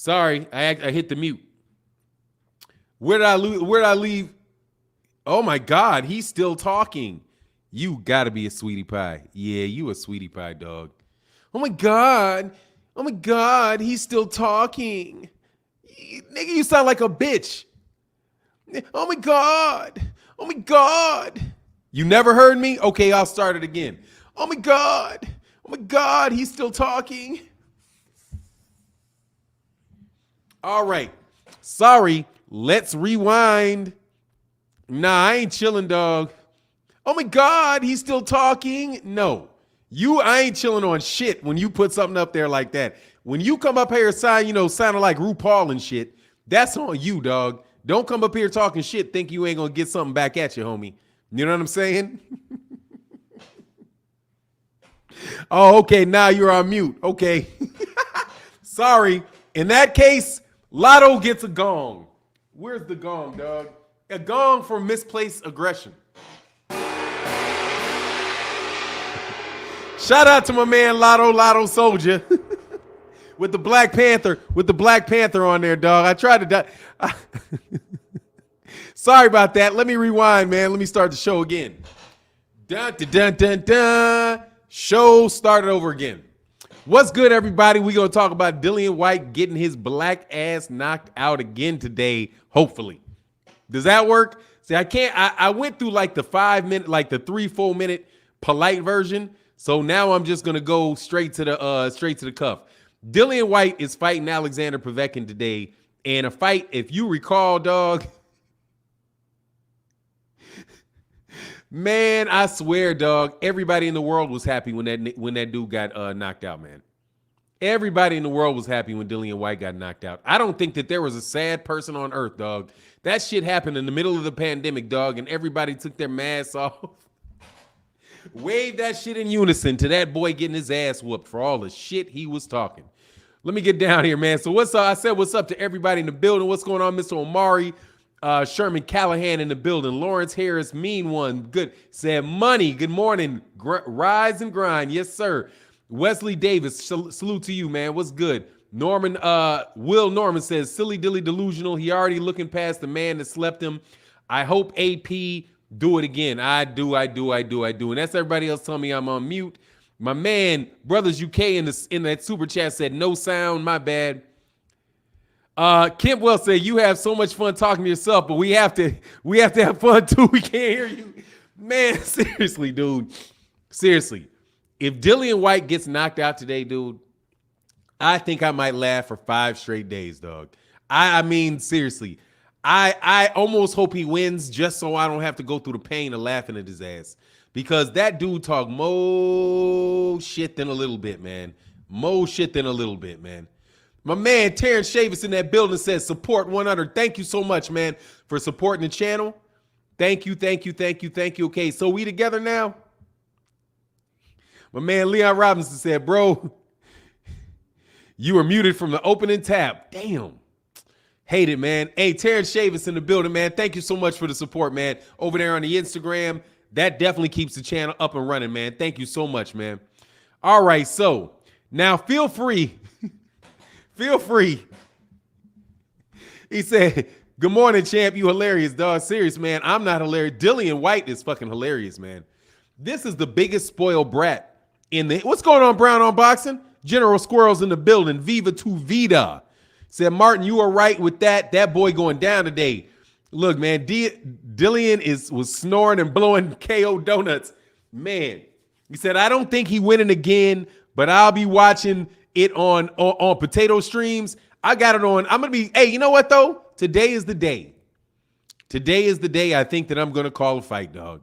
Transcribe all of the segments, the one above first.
Sorry, I hit the mute. Where did I lose? Where did I leave? Oh my God, he's still talking. You gotta be a sweetie pie. Yeah, you a sweetie pie, dog. Oh my God. Oh my God, he's still talking. Nigga, you sound like a bitch. Oh my God. Oh my God. You never heard me? Okay, I'll start it again. Oh my God. Oh my God, he's still talking. All right. Sorry. Let's rewind. Nah, I ain't chilling, dog. Oh my God, he's still talking. No, I ain't chilling on shit when you put something up there like that. When you come up here sounding like RuPaul and shit, that's on you, dog. Don't come up here talking shit, think you ain't gonna get something back at you, homie. You know what I'm saying? Oh, okay, now you're on mute. Okay. Sorry. In that case, Lotto gets a gong. Where's the gong, dog? A gong for misplaced aggression. Shout out to my man Lotto Soldier with the Black Panther on there, dog. I tried to Sorry about that. Let me rewind, man. Let me start the show again. Dun dun dun dun dun. Show started over again. What's good, everybody? We're gonna talk about Dillian Whyte getting his black ass knocked out again today, hopefully. Does that work? See, I can't. I went through like the 5 minute, like the 3-4 minute polite version. So now I'm just gonna go straight to the cuff. Dillian Whyte is fighting Alexander Povetkin today, and a fight, if you recall, dog. Man, I swear, dog. Everybody in the world was happy when that dude got knocked out, man. Everybody in the world was happy when Dillian Whyte got knocked out. I don't think that there was a sad person on earth, dog. That shit happened in the middle of the pandemic, dog, and everybody took their masks off. Waved that shit in unison to that boy getting his ass whooped for all the shit he was talking. Let me get down here, man. So what's up? I said what's up to everybody in the building. What's going on, Mr. Omari? Sherman Callahan in the building. Lawrence Harris, mean one. Good. Said money. Good morning. Rise and grind. Yes, sir. Wesley Davis, salute to you, man. What's good? Will Norman says, silly dilly delusional. He already looking past the man that slept him. I hope AP do it again. I do. And that's everybody else telling me I'm on mute. My man, Brothers UK in that super chat said no sound. My bad. Kempwell said you have so much fun talking to yourself, but we have to have fun too. We can't hear you, man. Seriously, dude. Seriously, if Dillian Whyte gets knocked out today, dude, I think I might laugh for 5 straight days, dog. I mean, seriously, I almost hope he wins just so I don't have to go through the pain of laughing at his ass, because that dude talk more shit than a little bit, man. More shit than a little bit, man. My man Terrence Chavis in that building says support 100. Thank you so much, man, for supporting the channel. Thank you. Okay, so we together now? My man Leon Robinson said, bro, you were muted from the opening tab. Damn. Hate it, man. Hey, Terrence Chavis in the building, man. Thank you so much for the support, man. Over there on the Instagram. That definitely keeps the channel up and running, man. Thank you so much, man. All right, so now feel free. Feel free. He said, good morning, champ. You hilarious, dog. Serious, man. I'm not hilarious. Dillian Whyte is fucking hilarious, man. This is the biggest spoiled brat in the... What's going on, Brown on Boxing? General Squirrels in the building. Viva tu vida. Said, Martin, you are right with that. That boy going down today. Look, man, Dillian was snoring and blowing KO donuts. Man, he said, I don't think he winning again, but I'll be watching it on potato streams. I got it on. I'm going to be, hey, you know what, though? Today is the day. Today is the day I think that I'm going to call a fight, dog.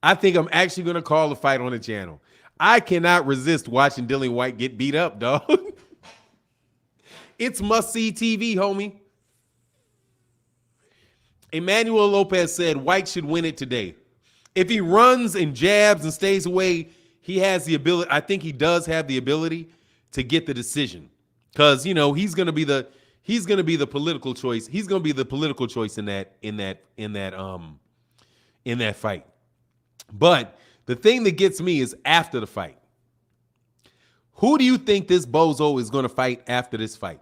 I think I'm actually going to call a fight on the channel. I cannot resist watching Dillian Whyte get beat up, dog. It's must-see TV, homie. Emmanuel Lopez said Whyte should win it today. If he runs and jabs and stays away, he has the ability. I think he does have the ability to get the decision, because he's going to be the political choice. He's going to be the political choice in that fight. But the thing that gets me is after the fight. Who do you think this bozo is going to fight after this fight?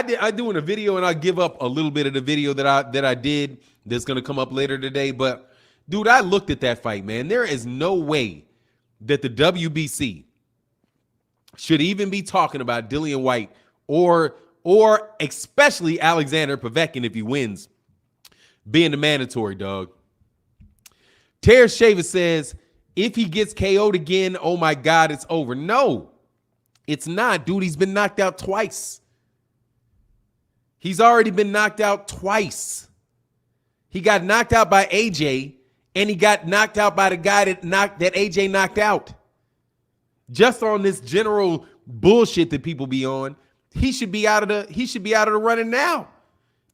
I doing a video and I'll give up a little bit of the video that I did that's gonna come up later today. But dude, I looked at that fight, man. There is no way that the WBC should even be talking about Dillian Whyte or especially Alexander Povetkin if he wins being the mandatory, dog. Terrence Shaver says, if he gets KO'd again, oh my God, it's over. No, it's not, dude. He's been knocked out twice. He's already been knocked out twice. He got knocked out by AJ, and he got knocked out by the guy that AJ knocked out. Just on this general bullshit that people be on, he should be out of the running now.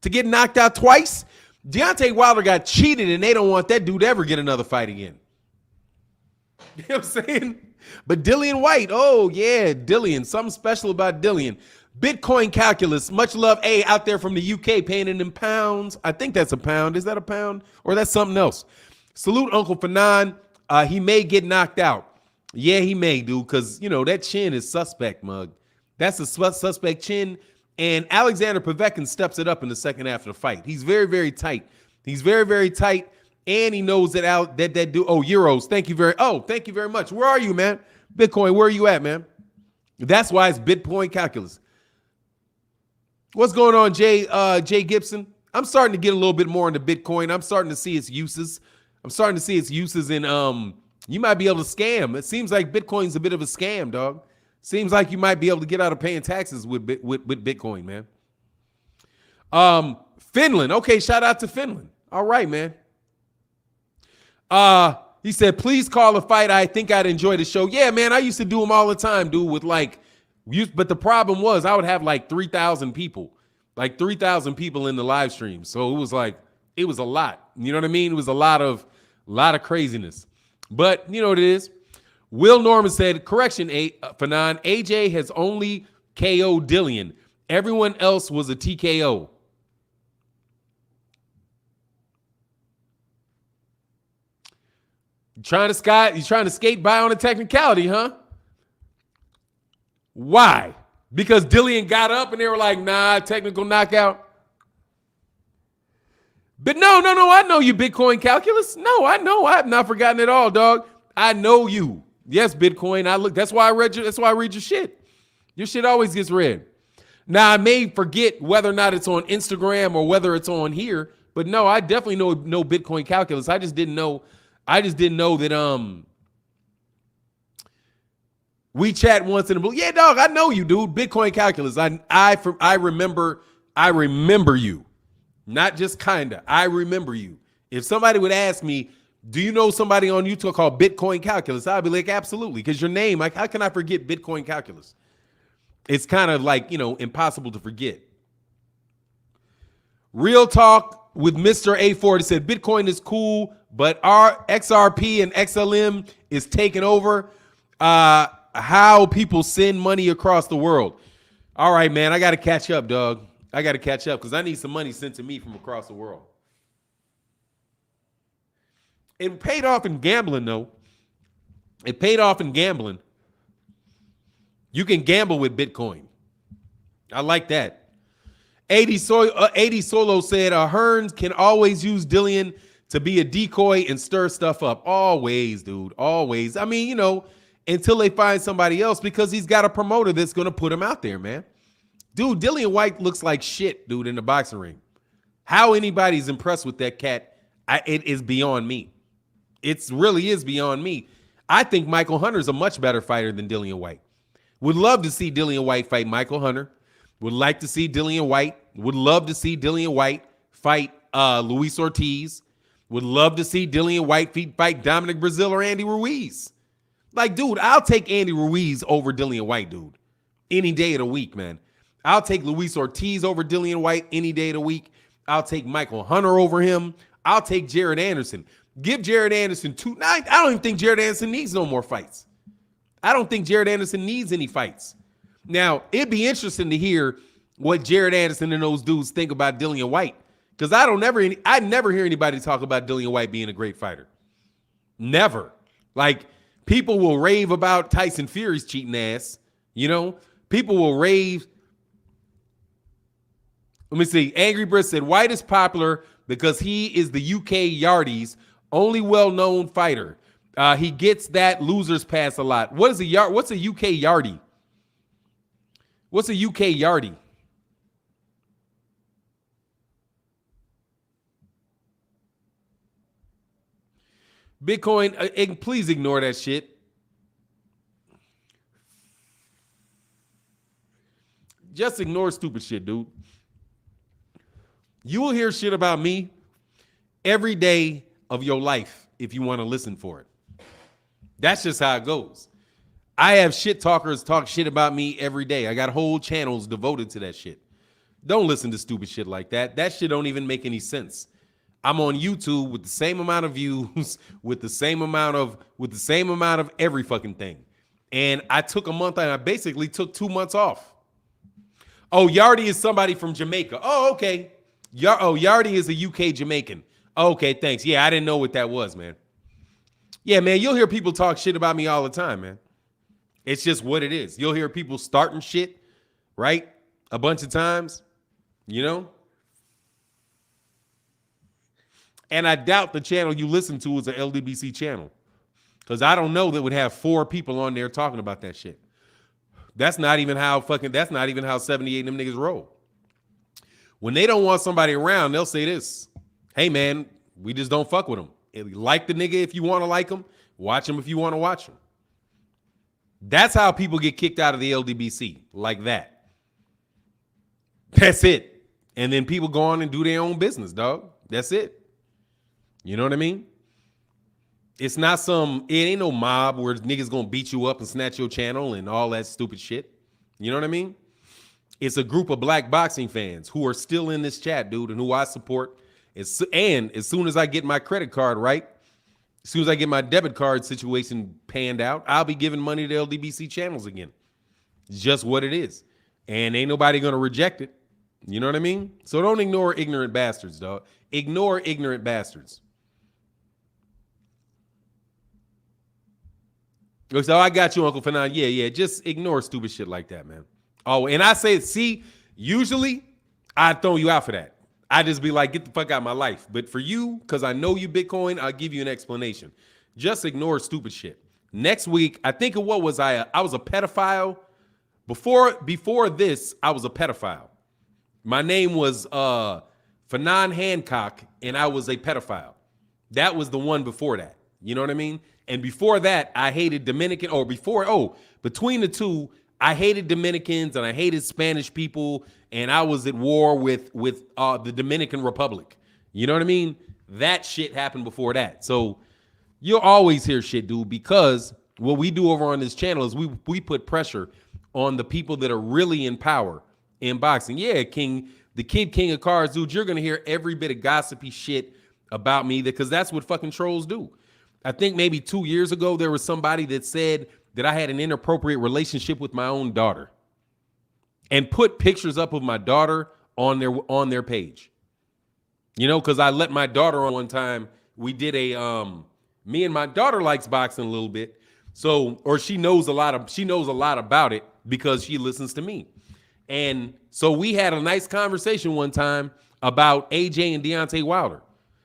To get knocked out twice, Deontay Wilder got cheated, and they don't want that dude to ever get another fight again. You know what I'm saying? But Dillian Whyte, oh yeah, Dillian, something special about Dillian. Bitcoin calculus, much love. A out there from the UK, paying it in pounds. I think that's a pound. Is that a pound or that's something else? Salute Uncle Fannon. He may get knocked out. Yeah, he may, dude, because you know that chin is suspect, mug. That's a suspect chin. And Alexander Povetkin steps it up in the second half of the fight. He's very, very tight. He's very, very tight. And he knows that that dude. Oh, euros. Thank you very much. Where are you, man? Bitcoin, where are you at, man? That's why it's Bitcoin calculus. What's going on, Jay Gibson? I'm starting to get a little bit more into Bitcoin. I'm starting to see its uses. In you might be able to scam. It seems like Bitcoin's a bit of a scam, dog. Seems like you might be able to get out of paying taxes with Bitcoin, man. Finland. Okay, shout out to Finland. All right, man. He said, please call a fight. I think I'd enjoy the show. Yeah, man, I used to do them all the time, dude, with but the problem was I would have like 3,000 people in the live stream. So it was a lot. You know what I mean? It was a lot of craziness. But you know what it is? Will Norman said, correction, Fannon, AJ has only KO'd Dillian. Everyone else was a TKO. You trying to skate by on a technicality, huh? Why? Because Dillian got up and they were like, nah, technical knockout. But no, I know you, Bitcoin calculus. No, I know. I have not forgotten it all, dog. I know you. Yes, Bitcoin. That's why I read your shit. Your shit always gets read. Now I may forget whether or not it's on Instagram or whether it's on here, but no, I definitely know Bitcoin calculus. I just didn't know that we chat once in a blue. Yeah, dog, I know you, dude. Bitcoin calculus. I remember you. Not just kinda. I remember you. If somebody would ask me, do you know somebody on YouTube called Bitcoin calculus? I'd be like, absolutely. Because your name, how can I forget Bitcoin calculus? It's kind of like, impossible to forget. Real talk with Mr. A40 said, Bitcoin is cool, but our XRP and XLM is taking over how people send money across the world. All right, man, I got to catch up, dog. I got to catch up because I need some money sent to me from across the world. It paid off in gambling, though. It paid off in gambling. You can gamble with Bitcoin. I like that. 80 Solo said, Hearns can always use Dillian to be a decoy and stir stuff up. Always, dude. Always. I mean, until they find somebody else because he's got a promoter that's going to put him out there, man. Dude, Dillian Whyte looks like shit, dude, in the boxing ring. How anybody's impressed with that cat, it is beyond me. It really is beyond me. I think Michael Hunter's a much better fighter than Dillian Whyte. Would love to see Dillian Whyte fight Michael Hunter. Would like to see Dillian Whyte. Would love to see Dillian Whyte fight Luis Ortiz. Would love to see Dillian Whyte fight Dominic Breazeale or Andy Ruiz. Like, dude, I'll take Andy Ruiz over Dillian Whyte, dude. Any day of the week, man. I'll take Luis Ortiz over Dillian Whyte any day of the week. I'll take Michael Hunter over him. I'll take Jared Anderson. Give Jared Anderson I don't even think Jared Anderson needs no more fights. I don't think Jared Anderson needs any fights. Now, it'd be interesting to hear what Jared Anderson and those dudes think about Dillian Whyte. Because I never hear anybody talk about Dillian Whyte being a great fighter. Never. Like, people will rave about Tyson Fury's cheating ass. People will rave. Let me see. Angry Brit said Whyte is popular because he is the UK Yardies' only well-known fighter. He gets that losers pass a lot. What's a UK Yardie? What's a UK Yardie? Bitcoin, please ignore that shit. Just ignore stupid shit, dude. You will hear shit about me every day of your life if you want to listen for it. That's just how it goes. I have shit talkers talk shit about me every day. I got whole channels devoted to that shit. Don't listen to stupid shit like that. That shit don't even make any sense. I'm on YouTube with the same amount of views, with the same amount of every fucking thing. And I took a month and I basically took 2 months off. Oh, Yardie is somebody from Jamaica. Oh, okay. Yardie is a UK Jamaican. Okay, thanks. Yeah, I didn't know what that was, man. Yeah, man, you'll hear people talk shit about me all the time, man. It's just what it is. You'll hear people starting shit, right? A bunch of times, you know? And I doubt the channel you listen to is an LDBC channel. Because I don't know that would have 4 people on there talking about that shit. That's not even how 78 of them niggas roll. When they don't want somebody around, they'll say this. Hey, man, we just don't fuck with them. Like the nigga if you want to like him. Watch him if you want to watch him. That's how people get kicked out of the LDBC. Like that. That's it. And then people go on and do their own business, dog. That's it. You know what I mean? It ain't no mob where niggas gonna beat you up and snatch your channel and all that stupid shit. You know what I mean? It's a group of black boxing fans who are still in this chat, dude, and who I support. And as soon as I get my credit card right, as soon as I get my debit card situation panned out, I'll be giving money to LDBC channels again. It's just what it is. And ain't nobody gonna reject it. You know what I mean? So don't ignore ignorant bastards, dog. Ignore ignorant bastards. So I got you, Uncle Fannon. Yeah. Just ignore stupid shit like that, man. Oh, and I say, see, usually I'd throw you out for that. I just be like, get the fuck out of my life. But for you, because I know you Bitcoin, I'll give you an explanation. Just ignore stupid shit. Next week, I think of what was I was a pedophile. Before this, I was a pedophile. My name was Fannon Hancock, and I was a pedophile. That was the one before that. You know what I mean? And before that, I hated Dominican, between the two, I hated Dominicans and I hated Spanish people, and I was at war with the Dominican Republic. You know what I mean? That shit happened before that. So you'll always hear shit, dude, because what we do over on this channel is we put pressure on the people that are really in power in boxing. Yeah, King, the Kid King of Cards, dude, you're going to hear every bit of gossipy shit about me because that's what fucking trolls do. I think maybe 2 years ago, there was somebody that said that I had an inappropriate relationship with my own daughter and put pictures up of my daughter on their page. You know, because I let my daughter on one time. We did me and my daughter likes boxing a little bit. Or she knows a lot about it because she listens to me. And so we had a nice conversation one time about AJ and Deontay Wilder.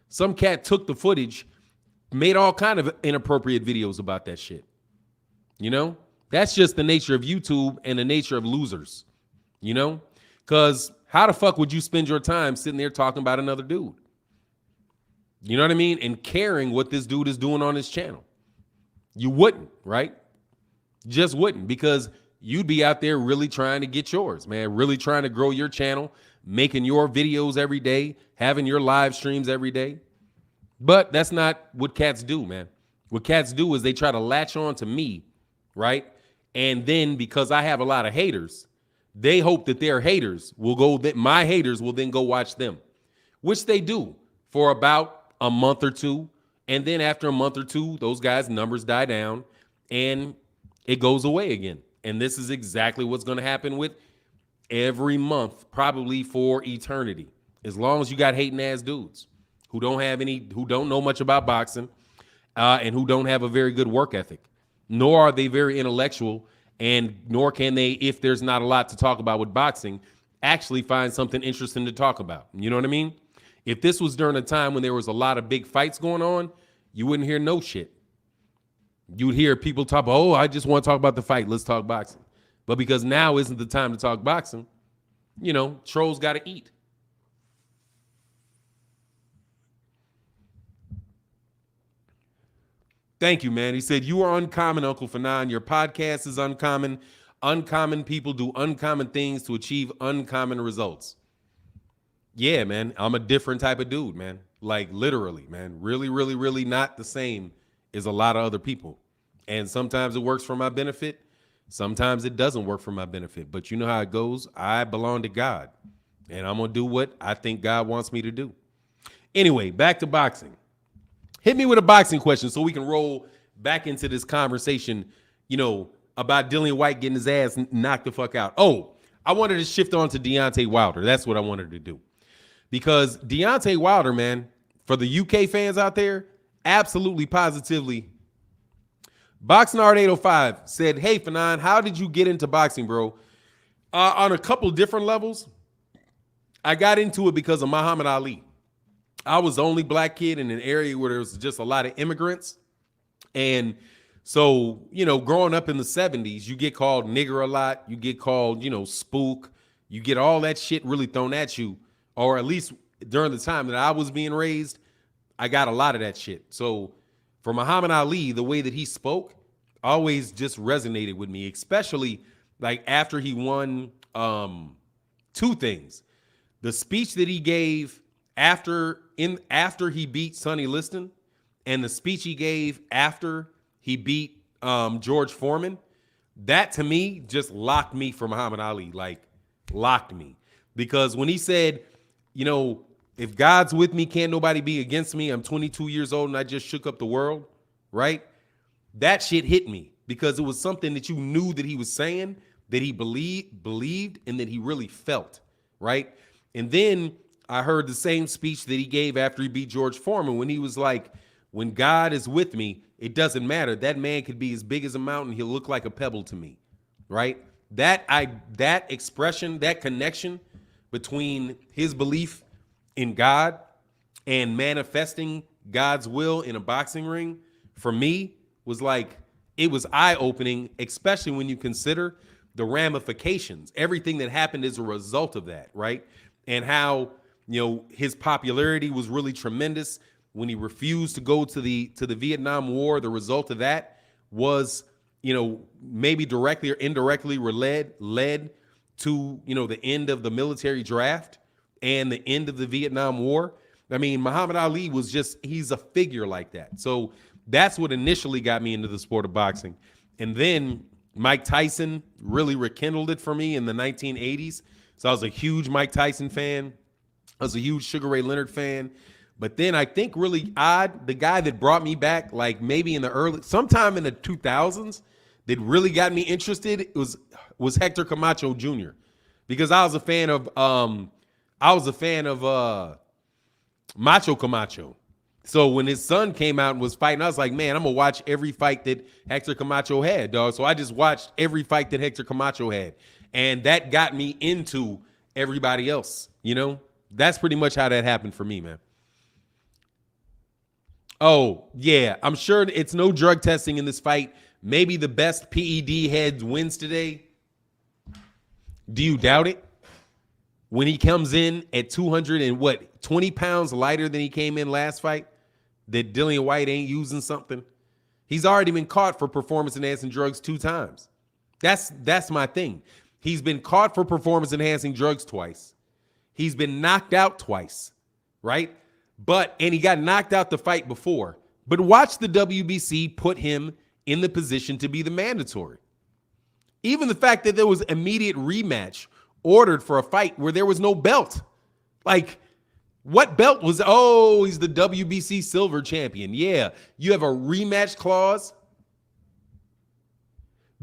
Some cat took the footage, made all kind of inappropriate videos about that shit. You know, that's just the nature of YouTube and the nature of losers, you know, because how the fuck would you spend your time sitting there talking about another dude? You know what I mean? And caring what this dude is doing on his channel. You wouldn't, right? Just wouldn't, because you'd be out there really trying to get yours, man, really trying to grow your channel, making your videos every day, having your live streams every day. But that's not what cats do, man. What cats do is they try to latch on to me, right? And then because I have a lot of haters, they hope that their haters will go, that my haters will then go watch them, which they do for about a month or two. And then after a month or two, those guys' numbers die down and it goes away again. And this is exactly what's going to happen with every month, probably for eternity, as long as you got hating ass dudes who don't know much about boxing, and who don't have a very good work ethic, nor are they very intellectual, and nor can they, if there's not a lot to talk about with boxing, actually find something interesting to talk about. You know what I mean? If this was during a time when there was a lot of big fights going on, you wouldn't hear no shit. You would hear people talk, oh, I just want to talk about the fight. Let's talk boxing. But because now isn't the time to talk boxing, trolls got to eat. Thank you, man. He said, you are uncommon, Uncle Fannon. Your podcast is uncommon. Uncommon people do uncommon things to achieve uncommon results. Yeah, man. I'm a different type of dude, man. Like literally, man. Really, really, really not the same as a lot of other people. And sometimes it works for my benefit. Sometimes it doesn't work for my benefit. But you know how it goes. I belong to God. And I'm going to do what I think God wants me to do. Anyway, back to boxing. Hit me with a boxing question so we can roll back into this conversation, about Dillian Whyte getting his ass knocked the fuck out. Oh, I wanted to shift on to Deontay Wilder. That's what I wanted to do. Because Deontay Wilder, man, for the UK fans out there, absolutely, positively, Boxnard 805 said, hey, Fannon, how did you get into boxing, bro? On a couple different levels. I got into it because of Muhammad Ali. I was the only black kid in an area where there was just a lot of immigrants. And so, growing up in the 70s, you get called nigger a lot. You get called, spook. You get all that shit really thrown at you. Or at least during the time that I was being raised, I got a lot of that shit. So for Muhammad Ali, the way that he spoke always just resonated with me, especially like after he won two things. The speech that he gave after he beat Sonny Liston, and the speech he gave after he beat George Foreman, that to me just locked me for Muhammad Ali, like locked me. Because when he said, if God's with me, can't nobody be against me. I'm 22 years old and I just shook up the world, right? That shit hit me because it was something that you knew that he was saying, that he believed, and that he really felt, right? And then I heard the same speech that he gave after he beat George Foreman when he was like, when God is with me, it doesn't matter. That man could be as big as a mountain. He'll look like a pebble to me, right? That expression, that connection between his belief in God and manifesting God's will in a boxing ring, for me, was like, it was eye-opening, especially when you consider the ramifications, everything that happened as a result of that, right? And how, his popularity was really tremendous when he refused to go to the Vietnam War. The result of that was, maybe directly or indirectly led to, the end of the military draft and the end of the Vietnam War. I mean, Muhammad Ali was he's a figure like that. So that's what initially got me into the sport of boxing. And then Mike Tyson really rekindled it for me in the 1980s. So I was a huge Mike Tyson fan. I was a huge Sugar Ray Leonard fan. But then I think really odd, the guy that brought me back, like maybe sometime in the 2000s, that really got me interested was Hector Camacho Jr. Because I was a fan of Macho Camacho. So when his son came out and was fighting, I was like, man, I'm gonna watch every fight that Hector Camacho had, dog. So I just watched every fight that Hector Camacho had. And that got me into everybody else, That's pretty much how that happened for me, man. Oh, yeah, I'm sure it's no drug testing in this fight. Maybe the best PED head wins today. Do you doubt it? When he comes in at 20 pounds lighter than he came in last fight, that Dillian Whyte ain't using something? He's already been caught for performance-enhancing drugs 2 times. That's my thing. He's been caught for performance-enhancing drugs twice. He's been knocked out twice, right? And he got knocked out the fight before. But watch the WBC put him in the position to be the mandatory. Even the fact that there was immediate rematch ordered for a fight where there was no belt. Like, what belt was, he's the WBC silver champion. Yeah, you have a rematch clause.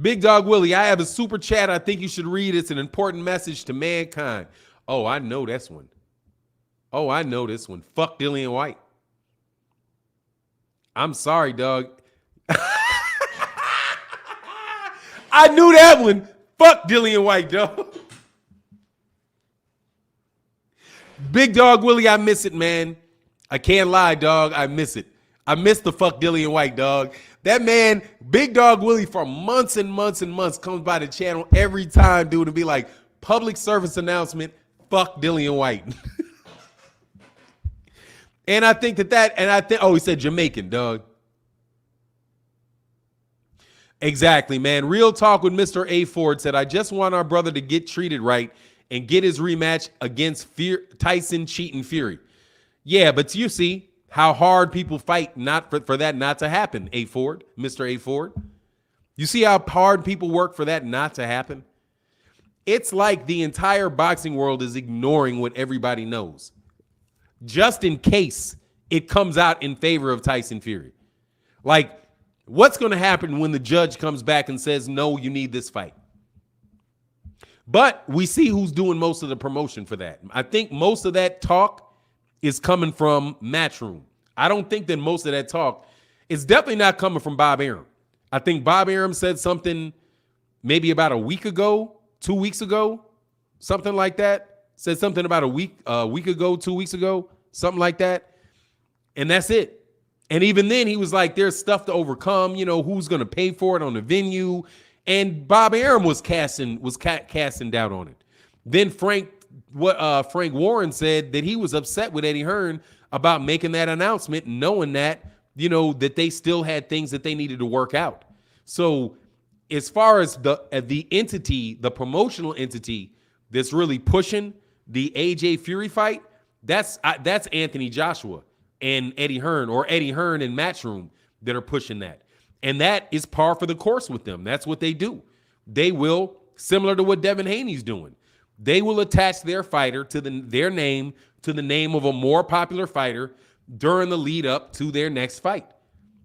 Big Dog Willie, I have a super chat I think you should read. It's an important message to mankind. Oh, I know this one. Fuck Dillian Whyte. I'm sorry, dog. I knew that one. Fuck Dillian Whyte, dog. Big Dog Willie, I miss it, man. I can't lie, dog. I miss it. I miss the fuck Dillian Whyte, dog. That man, Big Dog Willie, for months and months and months, comes by the channel every time, dude, and be like, public service announcement, fuck Dillian Whyte. And I think he said Jamaican, dog. Exactly, man. Real talk with Mr. A. Ford said, I just want our brother to get treated right and get his rematch against Tyson cheating Fury. Yeah, but you see how hard people fight not for that not to happen, A. Ford, Mr. A. Ford. You see how hard people work for that not to happen? It's like the entire boxing world is ignoring what everybody knows, just in case it comes out in favor of Tyson Fury. Like, what's going to happen when the judge comes back and says, no, you need this fight? But we see who's doing most of the promotion for that. I think most of that talk is coming from Matchroom. I don't think that most of that talk is definitely not coming from Bob Arum. I think Bob Arum said something maybe about a week ago, 2 weeks ago, something like that. Said something about a week ago, 2 weeks ago, something like that. And that's it. And even then he was like, there's stuff to overcome, you know, who's going to pay for it on the venue. And Bob Arum was casting doubt on it. Then Frank Warren said that he was upset with Eddie Hearn about making that announcement, knowing that, you know, that they still had things that they needed to work out. So as far as the entity, the promotional entity that's really pushing the AJ Fury fight, that's Anthony Joshua and Eddie Hearn, or Eddie Hearn and Matchroom, that are pushing that. And that is par for the course with them. That's what they do. They will, similar to what Devin Haney's doing, they will attach their fighter to their name to the name of a more popular fighter during the lead up to their next fight,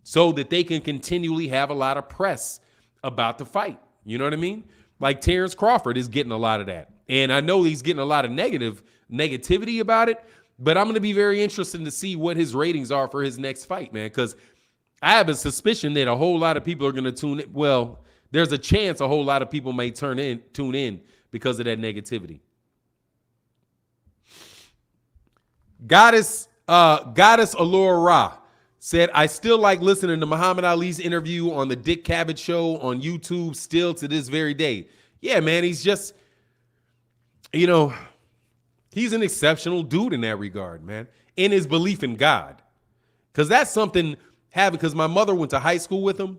so that they can continually have a lot of press about the fight. You know what I mean? Like Terrence Crawford is getting a lot of that. And I know he's getting a lot of negativity about it, but I'm going to be very interested to see what his ratings are for his next fight, man, because I have a suspicion that a whole lot of people are going to tune in. Well, there's a chance a whole lot of people may tune in because of that negativity. Goddess Allure Ra said, I still like listening to Muhammad Ali's interview on the Dick Cavett show on YouTube still to this very day. Yeah, man, he's just, you know, he's an exceptional dude in that regard, man, in his belief in God. Because that's something, because my mother went to high school with him,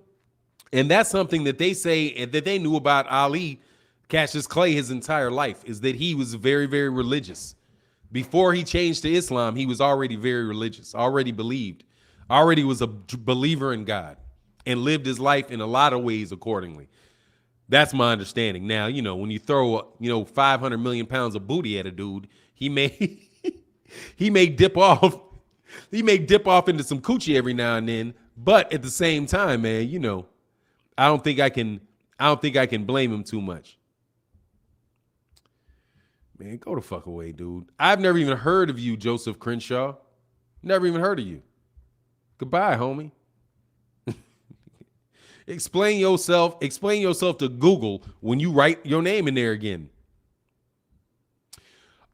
and that's something that they say that they knew about Ali Cassius Clay his entire life, is that he was very, very religious. Before he changed to Islam, he was already very religious, already believed, already was a believer in God, and lived his life in a lot of ways accordingly. That's my understanding. Now, you know, when you throw, 500 million pounds of booty at a dude, he may dip off. He may dip off into some coochie every now and then, but at the same time, man, I don't think I can blame him too much. Man, go the fuck away, dude. I've never even heard of you, Joseph Crenshaw. Never even heard of you. Goodbye, homie. Explain yourself to Google when you write your name in there again.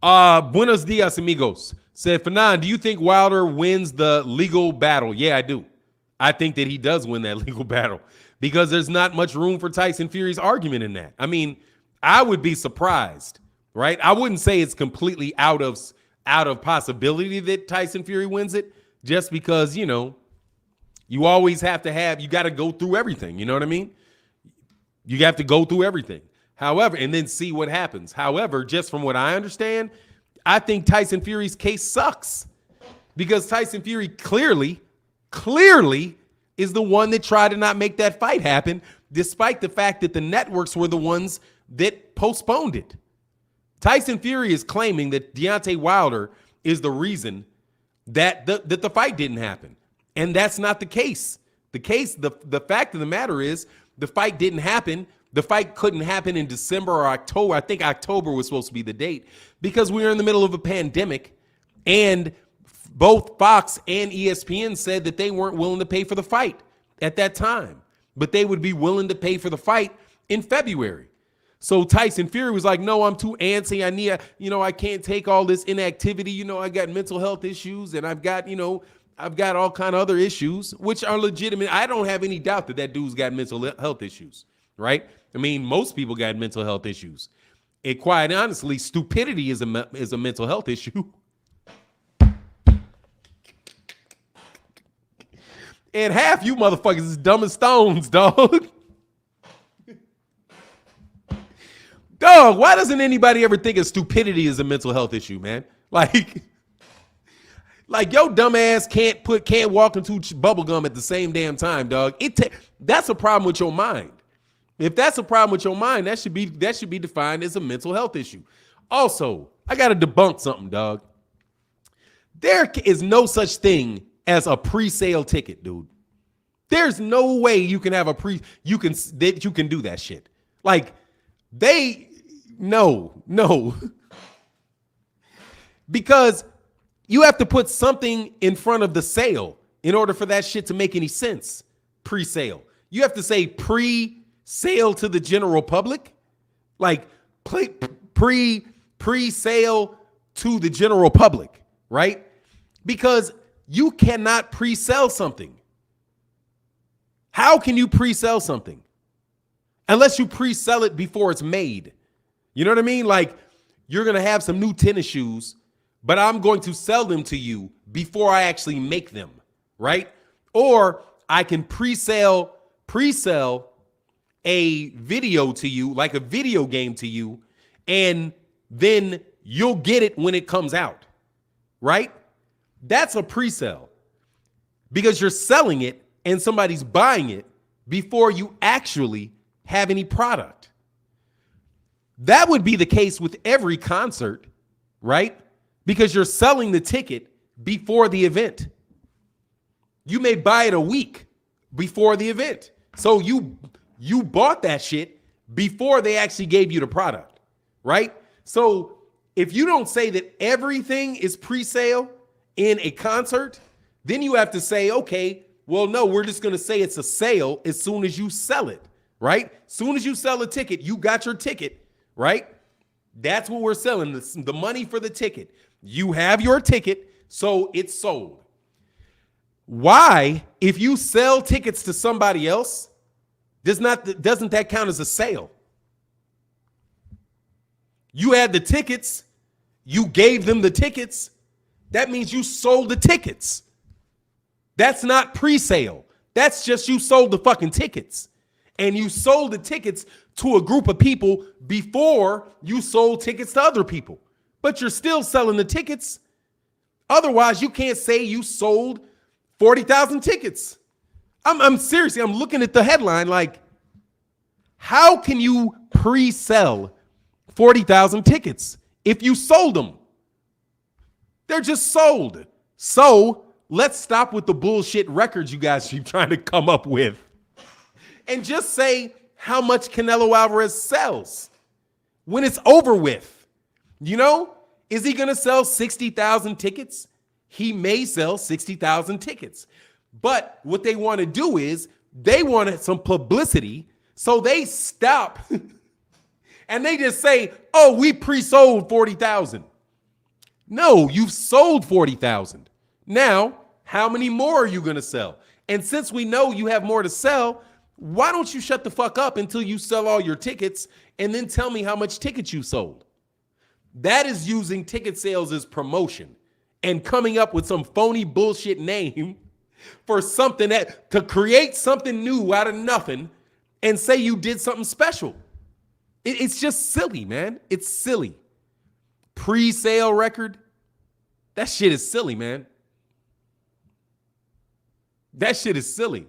Buenos dias, amigos. Said, Fannon, do you think Wilder wins the legal battle? Yeah, I do. I think that he does win that legal battle because there's not much room for Tyson Fury's argument in that. I mean, I would be surprised, right? I wouldn't say it's completely out of possibility that Tyson Fury wins it, just because, you always you got to go through everything. You know what I mean? You have to go through everything. However, and then see what happens. However, just from what I understand, I think Tyson Fury's case sucks because Tyson Fury clearly is the one that tried to not make that fight happen, despite the fact that the networks were the ones that postponed it. Tyson Fury is claiming that Deontay Wilder is the reason that the fight didn't happen. And that's not the case. The fact of the matter is the fight didn't happen. The fight couldn't happen in December or October. I think October was supposed to be the date because we were in the middle of a pandemic, and both Fox and ESPN said that they weren't willing to pay for the fight at that time, but they would be willing to pay for the fight in February. So Tyson Fury was like, no, I'm too antsy. I can't take all this inactivity. I got mental health issues and I've got all kind of other issues, which are legitimate. I don't have any doubt that dude's got mental health issues, right? I mean, most people got mental health issues. And quite honestly, stupidity is a mental health issue. And half you motherfuckers is dumb as stones, dog. Dog, why doesn't anybody ever think of stupidity as a mental health issue, man? Like your dumb ass can't walk into bubble gum at the same damn time, dog. That's a problem with your mind. If that's a problem with your mind, that should be defined as a mental health issue. Also, I gotta debunk something, dog. There is no such thing as a pre-sale ticket, dude. There's no way you can have you can do that shit. Like no. Because you have to put something in front of the sale in order for that shit to make any sense. Pre-sale. You have to say pre-sale to the general public. Like pre-sale to the general public, right? Because you cannot pre-sell something. How can you pre-sell something? Unless you pre-sell it before it's made. You know what I mean? Like, you're going to have some new tennis shoes, but I'm going to sell them to you before I actually make them, right? Or I can pre-sell a video to you, like a video game to you, and then you'll get it when it comes out, right? That's a pre-sale because you're selling it and somebody's buying it before you actually have any product. That would be the case with every concert, right? Because you're selling the ticket before the event. You may buy it a week before the event. So you bought that shit before they actually gave you the product, right? So if you don't say that everything is pre-sale in a concert, then you have to say, okay, well, no, we're just going to say it's a sale as soon as you sell it, right? As soon as you sell a ticket, you got your ticket, right? That's what we're selling, the money for the ticket. You have your ticket, so it's sold. Why, if you sell tickets to somebody else, doesn't that count as a sale? You had the tickets, you gave them the tickets. That means you sold the tickets. That's not pre-sale. That's just you sold the fucking tickets. And you sold the tickets to a group of people before you sold tickets to other people. But you're still selling the tickets. Otherwise, you can't say you sold 40,000 tickets. I'm seriously, I'm looking at the headline like, how can you pre-sell 40,000 tickets if you sold them? They're just sold. So let's stop with the bullshit records you guys keep trying to come up with and just say how much Canelo Alvarez sells when it's over with. You know, is he going to sell 60,000 tickets? He may sell 60,000 tickets. But what they want to do is they wanted some publicity, so they stop and they just say, oh, we pre-sold 40,000. No, you've sold 40,000. Now, how many more are you going to sell? And since we know you have more to sell, why don't you shut the fuck up until you sell all your tickets and then tell me how much tickets you sold? That is using ticket sales as promotion and coming up with some phony bullshit name for something to create something new out of nothing and say you did something special. It's just silly, man. It's silly. Pre-sale record. That shit is silly, man. That shit is silly.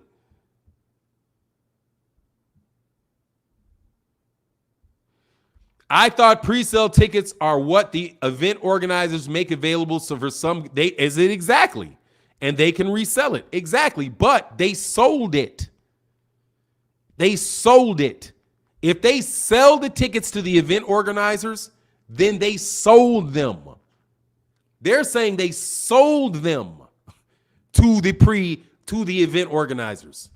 I thought pre-sale tickets are what the event organizers make available. So for some, is it exactly? And they can resell it. Exactly. But they sold it. They sold it. If they sell the tickets to the event organizers, then they sold them. They're saying they sold them to the event organizers.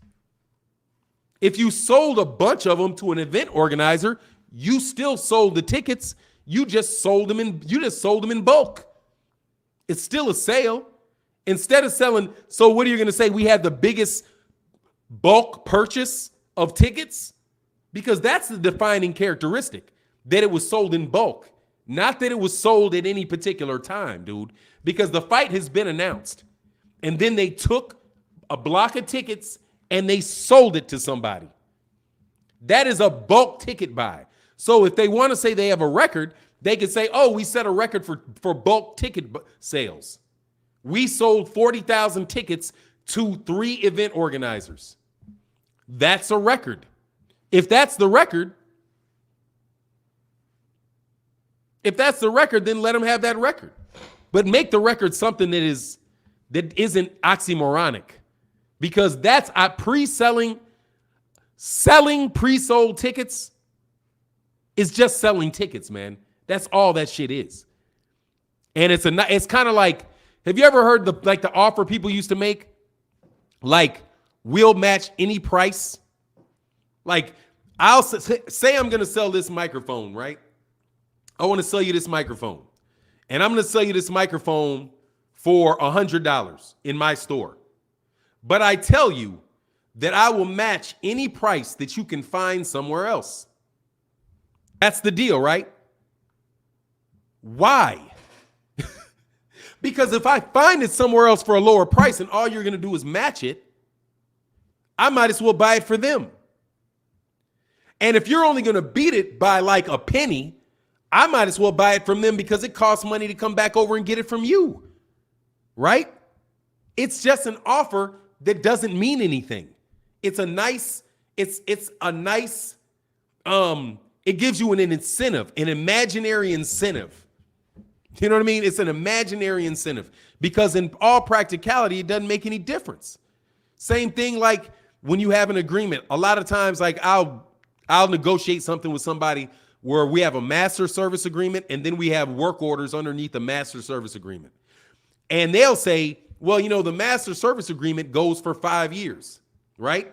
If you sold a bunch of them to an event organizer, You still sold the tickets. You just sold them in bulk. It's still a sale. Instead of selling, so what are you going to say? We had the biggest bulk purchase of tickets? Because that's the defining characteristic, that it was sold in bulk, not that it was sold at any particular time, dude. Because the fight has been announced. And then they took a block of tickets and they sold it to somebody. That is a bulk ticket buy. So if they want to say they have a record, they could say, oh, we set a record for bulk ticket sales. We sold 40,000 tickets to 3 event organizers. That's a record. If that's the record, then let them have that record. But make the record something that isn't oxymoronic. Because that's selling pre-sold tickets is just selling tickets, man. That's all that shit is. And it's kind of like, have you ever heard the offer people used to make? Like, we'll match any price. Like, I'll say I'm going to sell this microphone, right? I want to sell you this microphone. And I'm going to sell you this microphone for $100 in my store. But I tell you that I will match any price that you can find somewhere else. That's the deal, right? Why? Because if I find it somewhere else for a lower price and all you're going to do is match it, I might as well buy it for them. And if you're only going to beat it by like a penny, I might as well buy it from them because it costs money to come back over and get it from you. Right? It's just an offer that doesn't mean anything. It gives you an incentive, an imaginary incentive. You know what I mean? It's an imaginary incentive because in all practicality, it doesn't make any difference. Same thing like when you have an agreement. A lot of times, like I'll negotiate something with somebody where we have a master service agreement and then we have work orders underneath the master service agreement. And they'll say, well, the master service agreement goes for 5 years, right?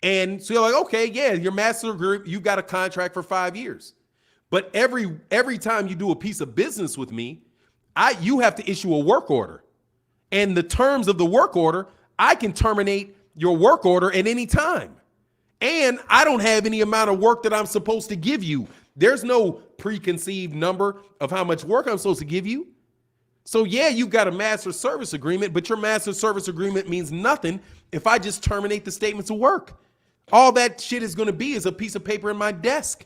And so you're like, okay, yeah, your master group, you got a contract for 5 years. But every time you do a piece of business with me, you have to issue a work order. And the terms of the work order, I can terminate your work order at any time. And I don't have any amount of work that I'm supposed to give you. There's no preconceived number of how much work I'm supposed to give you. So yeah, you've got a master service agreement, but your master service agreement means nothing if I just terminate the statements of work. All that shit is going to be is a piece of paper in my desk.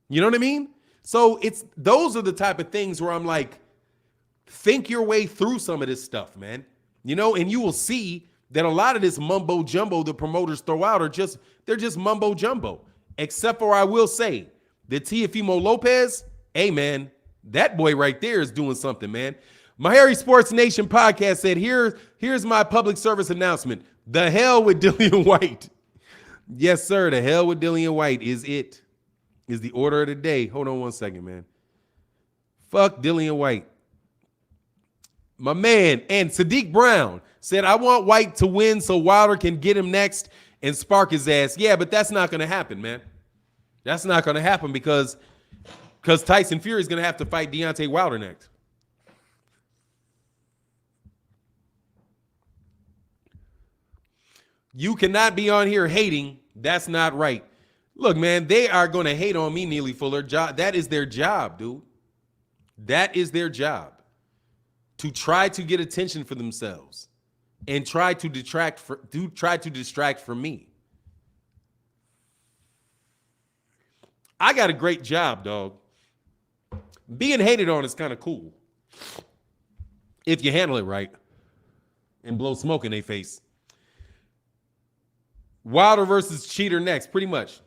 You know what I mean? So those are the type of things where I'm like, think your way through some of this stuff, man. And you will see that a lot of this mumbo jumbo the promoters throw out they're just mumbo jumbo. Except for I will say that Teofimo Lopez, hey man, that boy right there is doing something, man. My Harry Sports Nation podcast said, here's my public service announcement. The hell with Dillian Whyte. Yes, sir. The hell with Dillian Whyte is the order of the day. Hold on one second, man. Fuck Dillian Whyte. My man, and Sadiq Brown said, I want Whyte to win so Wilder can get him next and spark his ass. Yeah, but that's not going to happen, man. That's not going to happen because Tyson Fury is going to have to fight Deontay Wilder next. You cannot be on here hating. That's not right. Look, man, they are going to hate on me, Neely Fuller. That is their job, dude. That is their job. To try to get attention for themselves and try to distract from me. I got a great job, dog. Being hated on is kind of cool if you handle it right and blow smoke in their face. Wilder versus Cheater next, pretty much.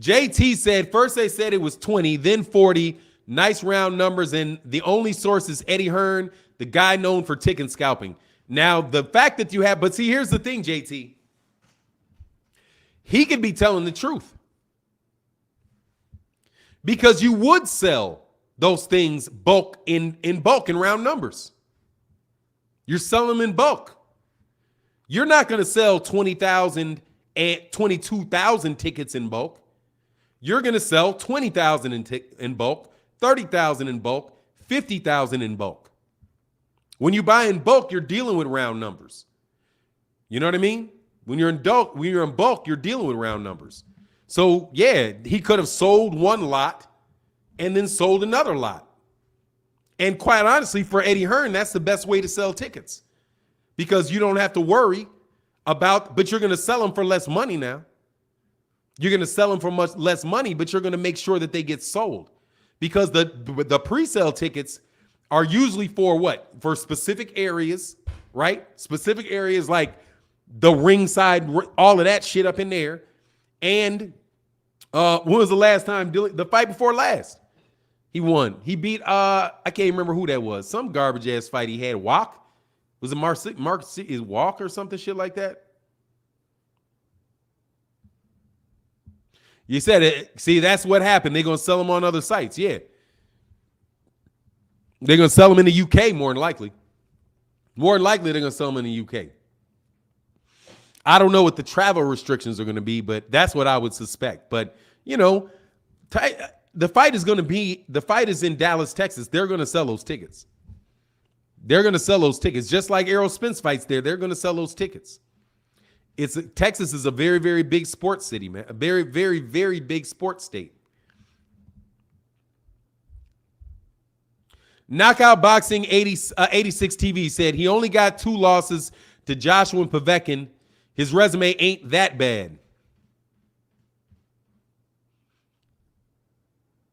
JT said, first they said it was 20, then 40. Nice round numbers, and the only source is Eddie Hearn, the guy known for tick and scalping. Now, the fact that you have, but see, here's the thing, JT. He could be telling the truth. Because you would sell those things in bulk in round numbers. You're selling them in bulk. You're not going to sell 20,000 and 22,000 tickets in bulk. You're going to sell 20,000 in bulk, 30,000 in bulk, 50,000 in bulk. When you buy in bulk, you're dealing with round numbers. You know what I mean? When you're in bulk, you're dealing with round numbers. So, yeah, he could have sold one lot and then sold another lot. And quite honestly, for Eddie Hearn, that's the best way to sell tickets because you don't have to worry about, but you're going to sell them for less money now. You're going to sell them for much less money, but you're going to make sure that they get sold because the pre-sale tickets are usually for what? For specific areas, right? Specific areas like the ringside, all of that shit up in there. And when was the last time? The fight before last. He won. He beat, I can't remember who that was. Some garbage ass fight he had. Walk? Was it Mark is Walk or something shit like that? You said it. See, that's what happened. They're going to sell them on other sites. Yeah. They're going to sell them in the UK more than likely. More than likely, they're going to sell them in the UK. I don't know what the travel restrictions are going to be, but that's what I would suspect. But, you know, the fight is in Dallas, Texas. They're going to sell those tickets. They're going to sell those tickets. Just like Errol Spence fights there, they're going to sell those tickets. Texas is a very, very big sports city, man. A very, very, very big sports state. Knockout Boxing 86 TV said he only got 2 losses to Joshua and Povetkin. His resume ain't that bad.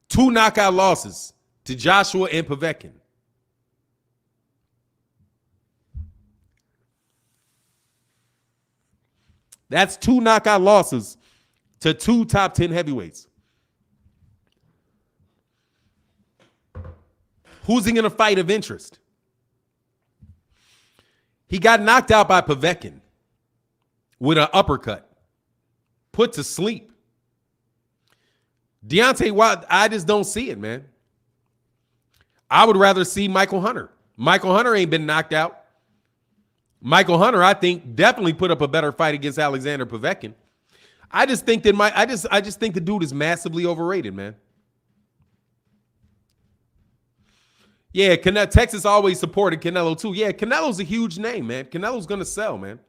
2 knockout losses to Joshua and Povetkin. That's 2 knockout losses to 2 top 10 heavyweights. Who's he going to fight of interest? He got knocked out by Povetkin with an uppercut. Put to sleep. Deontay Wilder, I just don't see it, man. I would rather see Michael Hunter. Michael Hunter ain't been knocked out. Michael Hunter, I think, definitely put up a better fight against Alexander Povetkin. I just think that I just think the dude is massively overrated, man. Yeah, Texas always supported Canelo too. Yeah, Canelo's a huge name, man. Canelo's gonna sell, man.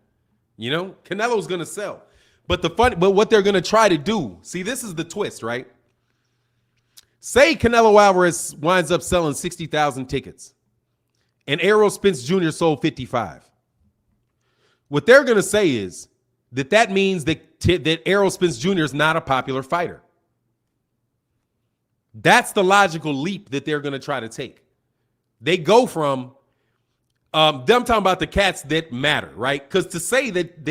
You know, Canelo's gonna sell. But what they're gonna try to do, see, this is the twist, right? Say Canelo Alvarez winds up selling 60,000 tickets, and Errol Spence Jr. sold 55. What they're gonna say is that means that Errol Spence Jr. is not a popular fighter. That's the logical leap that they're gonna try to take. They go from them talking about the cats that matter, right? Because to say that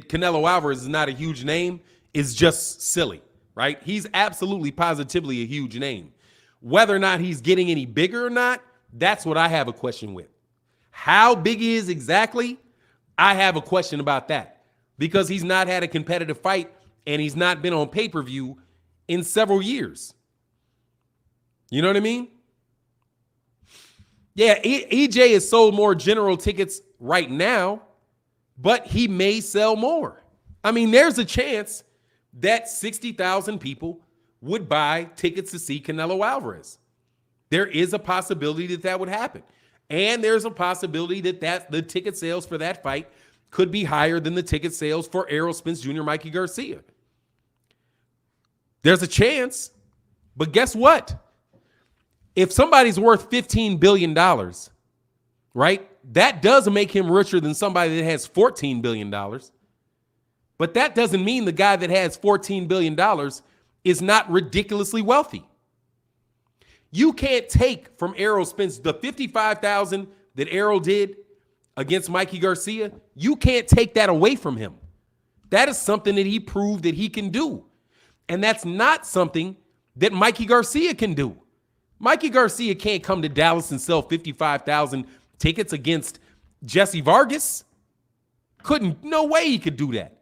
Canelo Alvarez is not a huge name is just silly, right? He's absolutely positively a huge name. Whether or not he's getting any bigger or not, that's what I have a question with. How big he is exactly, I have a question about that because he's not had a competitive fight and he's not been on pay-per-view in several years. You know what I mean? Yeah, EJ has sold more general tickets right now, but he may sell more. I mean, there's a chance that 60,000 people would buy tickets to see Canelo Alvarez. There is a possibility that would happen. And there's a possibility that the ticket sales for that fight could be higher than the ticket sales for Errol Spence Jr., Mikey Garcia. There's a chance, but guess what? If somebody's worth $15 billion, right, that does make him richer than somebody that has $14 billion. But that doesn't mean the guy that has $14 billion is not ridiculously wealthy. You can't take from Errol Spence the $55,000 that Errol did against Mikey Garcia. You can't take that away from him. That is something that he proved that he can do. And that's not something that Mikey Garcia can do. Mikey Garcia can't come to Dallas and sell 55,000 tickets against Jesse Vargas. No way he could do that.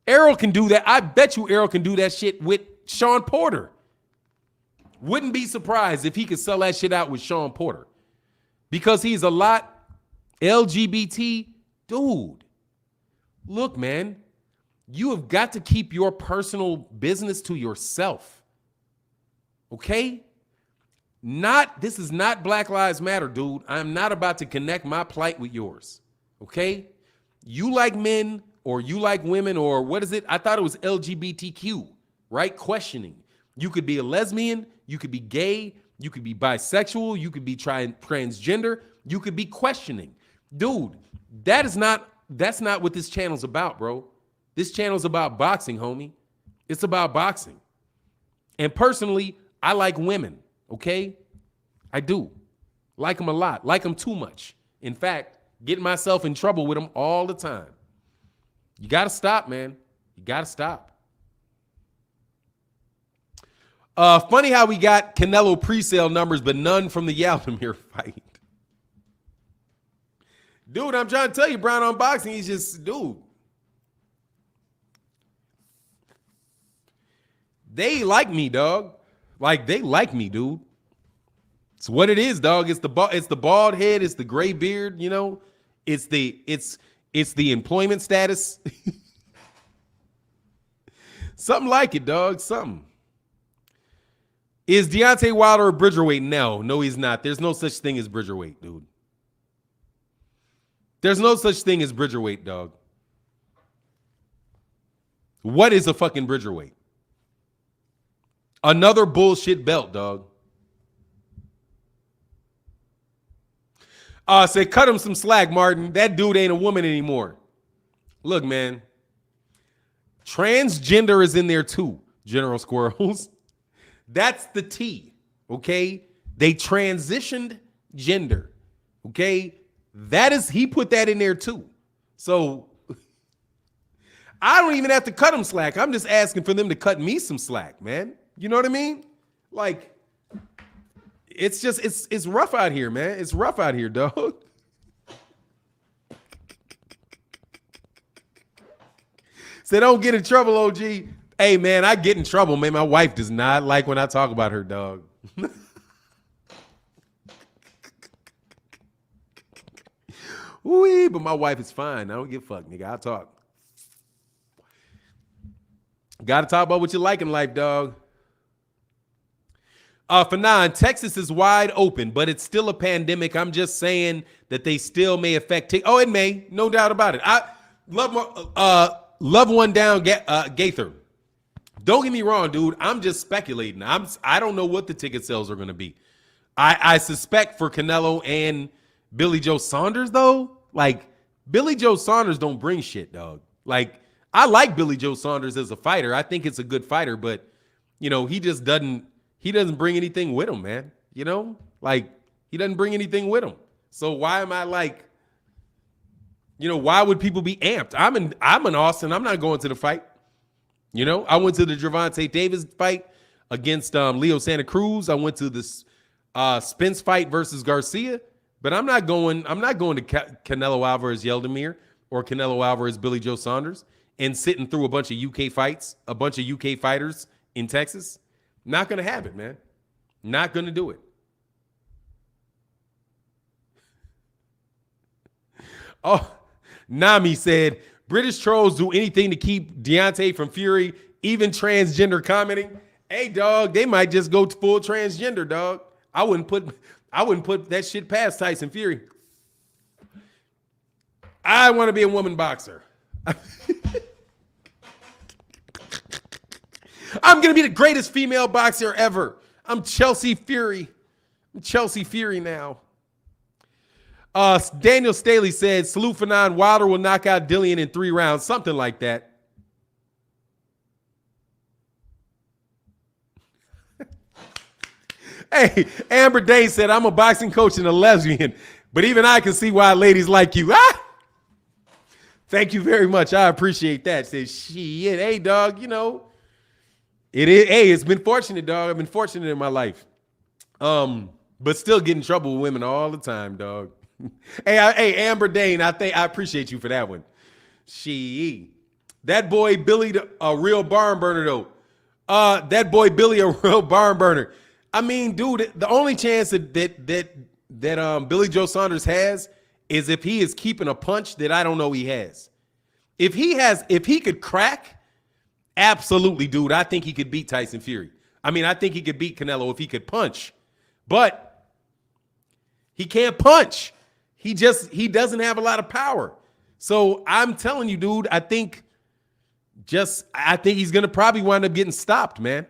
Errol can do that. I bet you Errol can do that shit with Sean Porter. Wouldn't be surprised if he could sell that shit out with Sean Porter because he's a lot LGBT dude. Look, man, You have got to keep your personal business to yourself. Okay? This is not Black Lives Matter, dude. I'm not about to connect my plight with yours. Okay? You like men or you like women or what is it? I thought it was LGBTQ, right? Questioning. You could be a lesbian, you could be gay, you could be bisexual, you could be transgender, you could be questioning. Dude, that's not what this channel's about, bro. This channel's about boxing, homie. It's about boxing. And personally, I like women, okay? I do. Like them a lot. Like them too much. In fact, getting myself in trouble with them all the time. You got to stop, man. You got to stop. Funny how we got Canelo presale numbers, but none from the Yaldemir fight. Dude, I'm trying to tell you, Brown Unboxing, he's just, dude. They like me, dog. Like, they like me, dude. It's what it is, dog. It's the bald head. It's the gray beard, you know. It's the employment status. Something like it, dog. Something. Is Deontay Wilder a bridgerweight? No, he's not. There's no such thing as bridgerweight, dude. There's no such thing as bridgerweight, dog. What is a fucking bridgerweight? Another bullshit belt, dog. Say, cut him some slack, Martin. That dude ain't a woman anymore. Look, man. Transgender is in there too, General Squirrels. That's the T, okay? They transitioned gender, okay? He put that in there too. So I don't even have to cut them slack. I'm just asking for them to cut me some slack, man. You know what I mean? Like, it's rough out here, man. It's rough out here, dog. Say, don't get in trouble, OG. Hey, man, I get in trouble, man. My wife does not like when I talk about her, dog. Ooh, but my wife is fine. I don't give a fuck, nigga. I'll talk. Got to talk about what you like in life, dog. Fannon, Texas is wide open, but it's still a pandemic. I'm just saying that they still may affect. It may, no doubt about it. I love one down, Gaither. Don't get me wrong, dude. I'm just speculating. I don't know what the ticket sales are going to be. I suspect for Canelo and Billy Joe Saunders, though, like Billy Joe Saunders don't bring shit, dog. Like I like Billy Joe Saunders as a fighter. I think it's a good fighter, but you know, he just doesn't bring anything with him, man. You know, like he doesn't bring anything with him. So why am I like, you know, why would people be amped? I'm in Austin. I'm not going to the fight. You know, I went to the Gervonta Davis fight against Leo Santa Cruz. I went to this Spence fight versus Garcia, but I'm not going to Canelo Alvarez Yaldemir or Canelo Alvarez Billy Joe Saunders and sitting through a bunch of UK fights, a bunch of UK fighters in Texas. Not going to happen, man. Not going to do it. Oh, Nami said, British trolls do anything to keep Deontay from Fury, even transgender commenting. Hey, dog, they might just go full transgender, dog. I wouldn't put that shit past Tyson Fury. I want to be a woman boxer. I'm going to be the greatest female boxer ever. I'm Chelsea Fury. I'm Chelsea Fury now. Daniel Staley said, salute Fannon, Wilder will knock out Dillian in 3 rounds. Something like that. Hey, Amber Day said, I'm a boxing coach and a lesbian, but even I can see why ladies like you. Ah! Thank you very much. I appreciate that. Said, shit, hey, dog, you know, it is. Hey, it's been fortunate, dog. I've been fortunate in my life. But still get in trouble with women all the time, dog. Hey, Amber Dane, I appreciate you for that one. That boy Billy, a real barn burner though. That boy Billy, a real barn burner. I mean, dude, the only chance that Billy Joe Saunders has is if he is keeping a punch that I don't know he has. If he could crack, absolutely, dude, I think he could beat Tyson Fury. I mean, I think he could beat Canelo if he could punch. But he can't punch. He doesn't have a lot of power. So I'm telling you, dude, I think he's gonna probably wind up getting stopped, man.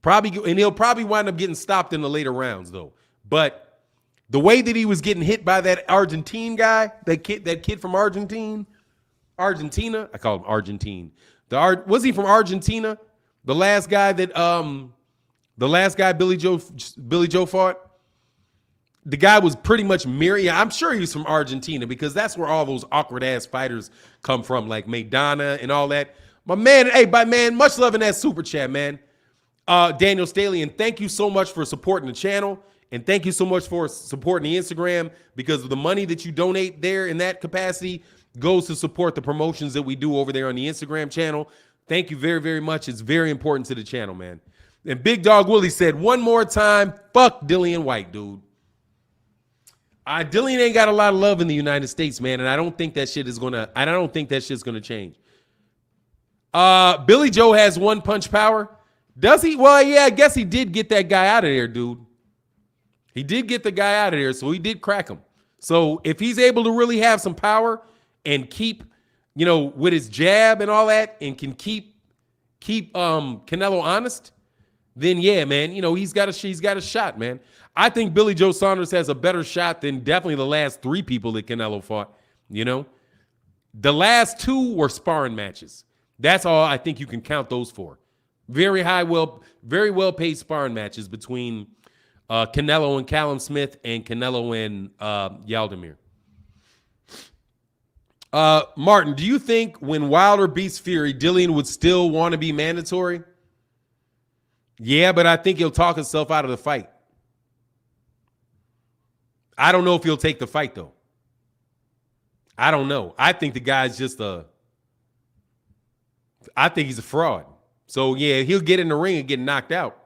And he'll probably wind up getting stopped in the later rounds, though. But the way that he was getting hit by that Argentine guy, that kid from Argentina, I call him Argentine. Was he from Argentina? The last guy Billy Joe fought. The guy was pretty much mirroring. I'm sure he was from Argentina because that's where all those awkward ass fighters come from, like Maidana and all that. My man, much love in that super chat, man. Daniel Staley, and thank you so much for supporting the channel, and thank you so much for supporting the Instagram, because of the money that you donate there in that capacity goes to support the promotions that we do over there on the Instagram channel. Thank you very, very much. It's very important to the channel, man. And Big Dog Willie said, one more time, fuck Dillian Whyte, dude. Dillian ain't got a lot of love in the United States, man, and I don't think that shit's gonna change. Billy Joe has one punch power. Does he? Well, yeah, I guess he did get that guy out of there, dude. He did get the guy out of there, so he did crack him. So if he's able to really have some power and keep, with his jab and all that, and can keep Canelo honest, then yeah, man, he's got a shot, man. I think Billy Joe Saunders has a better shot than definitely the last three people that Canelo fought. The last two were sparring matches. That's all I think you can count those for. Very well paid sparring matches between Canelo and Callum Smith and Canelo and Yaldemir. Martin, do you think when Wilder beats Fury, Dillian would still want to be mandatory? Yeah, but I think he'll talk himself out of the fight. I don't know if he'll take the fight, though. I don't know. I think the guy's I think he's a fraud. So, yeah, he'll get in the ring and get knocked out.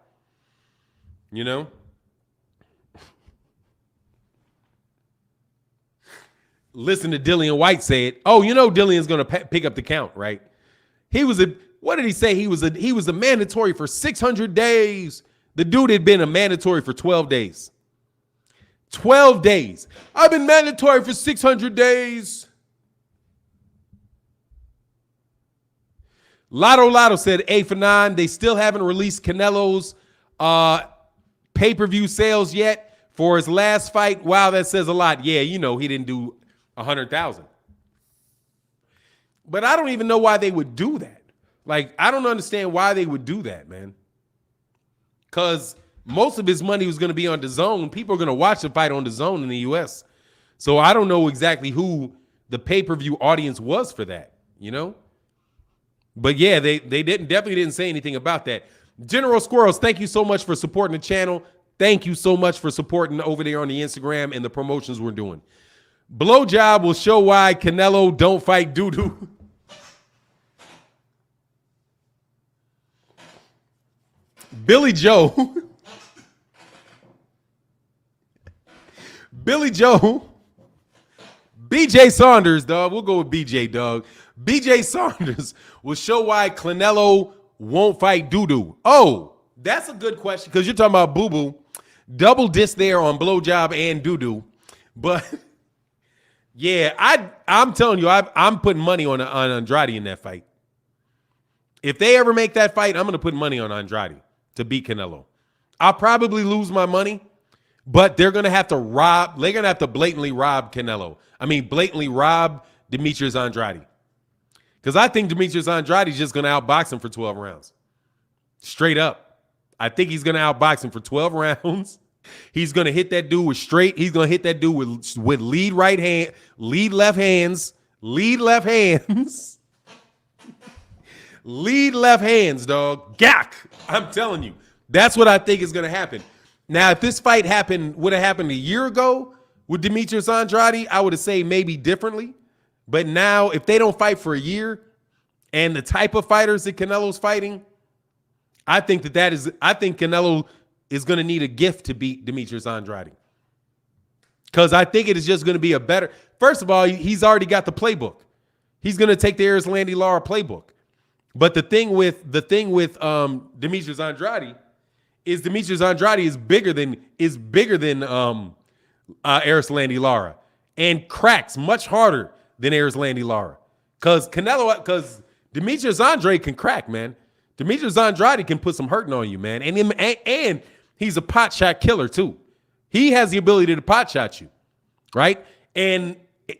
Listen to Dillian Whyte say it. Oh, Dillian's going to pick up the count, right? What did he say? He was a mandatory for 600 days. The dude had been a mandatory for 12 days. 12 days. I've been mandatory for 600 days. Lotto said, A for 9. They still haven't released Canelo's pay-per-view sales yet for his last fight. Wow, that says a lot. Yeah, he didn't do 100,000. But I don't even know why they would do that. Like, I don't understand why they would do that, man. Because most of his money was going to be on DAZN. People are going to watch the fight on DAZN in the U.S. So I don't know exactly who the pay-per-view audience was for that, But yeah, they definitely didn't say anything about that. General Squirrels, thank you so much for supporting the channel. Thank you so much for supporting over there on the Instagram and the promotions we're doing. Blowjob will show why Canelo don't fight doo-doo. Billy Joe. BJ Saunders, dog. We'll go with BJ, dog. BJ Saunders will show why Canelo won't fight doo-doo. Oh, that's a good question because you're talking about boo-boo. Double diss there on blowjob and doo-doo. But, yeah, I'm telling you, I'm putting money on Andrade in that fight. If they ever make that fight, I'm going to put money on Andrade to beat Canelo. I'll probably lose my money, but they're going to have to blatantly rob Canelo. I mean, blatantly rob Demetrius Andrade. Because I think Demetrius Andrade is just going to outbox him for 12 rounds. Straight up. I think he's going to outbox him for 12 rounds. He's going to hit that dude with straight. He's going to hit that dude with lead right hand, lead left hands, lead left hands. Lead left hands, dog. Gak. I'm telling you. That's what I think is going to happen. Now, if this fight would have happened a year ago with Demetrius Andrade, I would have said maybe differently. But now, if they don't fight for a year and the type of fighters that Canelo's fighting, I think Canelo is going to need a gift to beat Demetrius Andrade. Because I think it is just going to be a better. First of all, he's already got the playbook. He's gonna take the Erislandy Lara playbook. But the thing with Demetrius Andrade is Demetrius Andrade is bigger than Erislandy Lara and cracks much harder than Erislandy Lara. Because Demetrius Andrade can crack, man. Demetrius Andrade can put some hurting on you, man. And he's a pot shot killer, too. He has the ability to pot shot you, right? And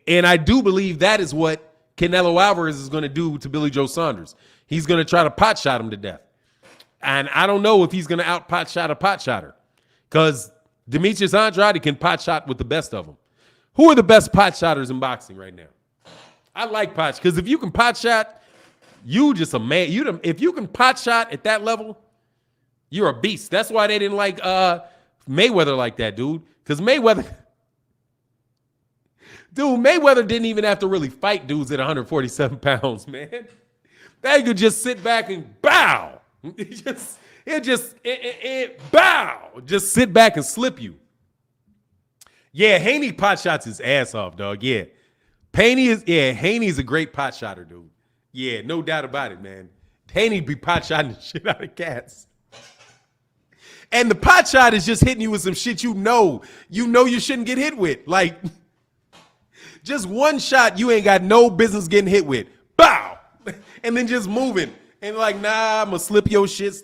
I do believe that is what Canelo Alvarez is going to do to Billy Joe Saunders. He's going to try to pot shot him to death. And I don't know if he's going to out pot shot a pot shotter, because Demetrius Andrade can pot shot with the best of them. Who are the best pot shotters in boxing right now? I like pot, because if you can pot shot, you just a man. If you can pot shot at that level, you're a beast. That's why they didn't like Mayweather like that, dude. Because Mayweather didn't even have to really fight dudes at 147 pounds, man. They could just sit back and bow. Bow. Just sit back and slip you. Yeah, Haney pot shots his ass off, dog. Yeah. Haney's a great pot shotter, dude. Yeah, no doubt about it, man. Haney be pot shotting the shit out of cats. And the pot shot is just hitting you with some shit you know you shouldn't get hit with. Like, just one shot you ain't got no business getting hit with. Bow! And then just moving. And like, nah, I'm going to slip your shit.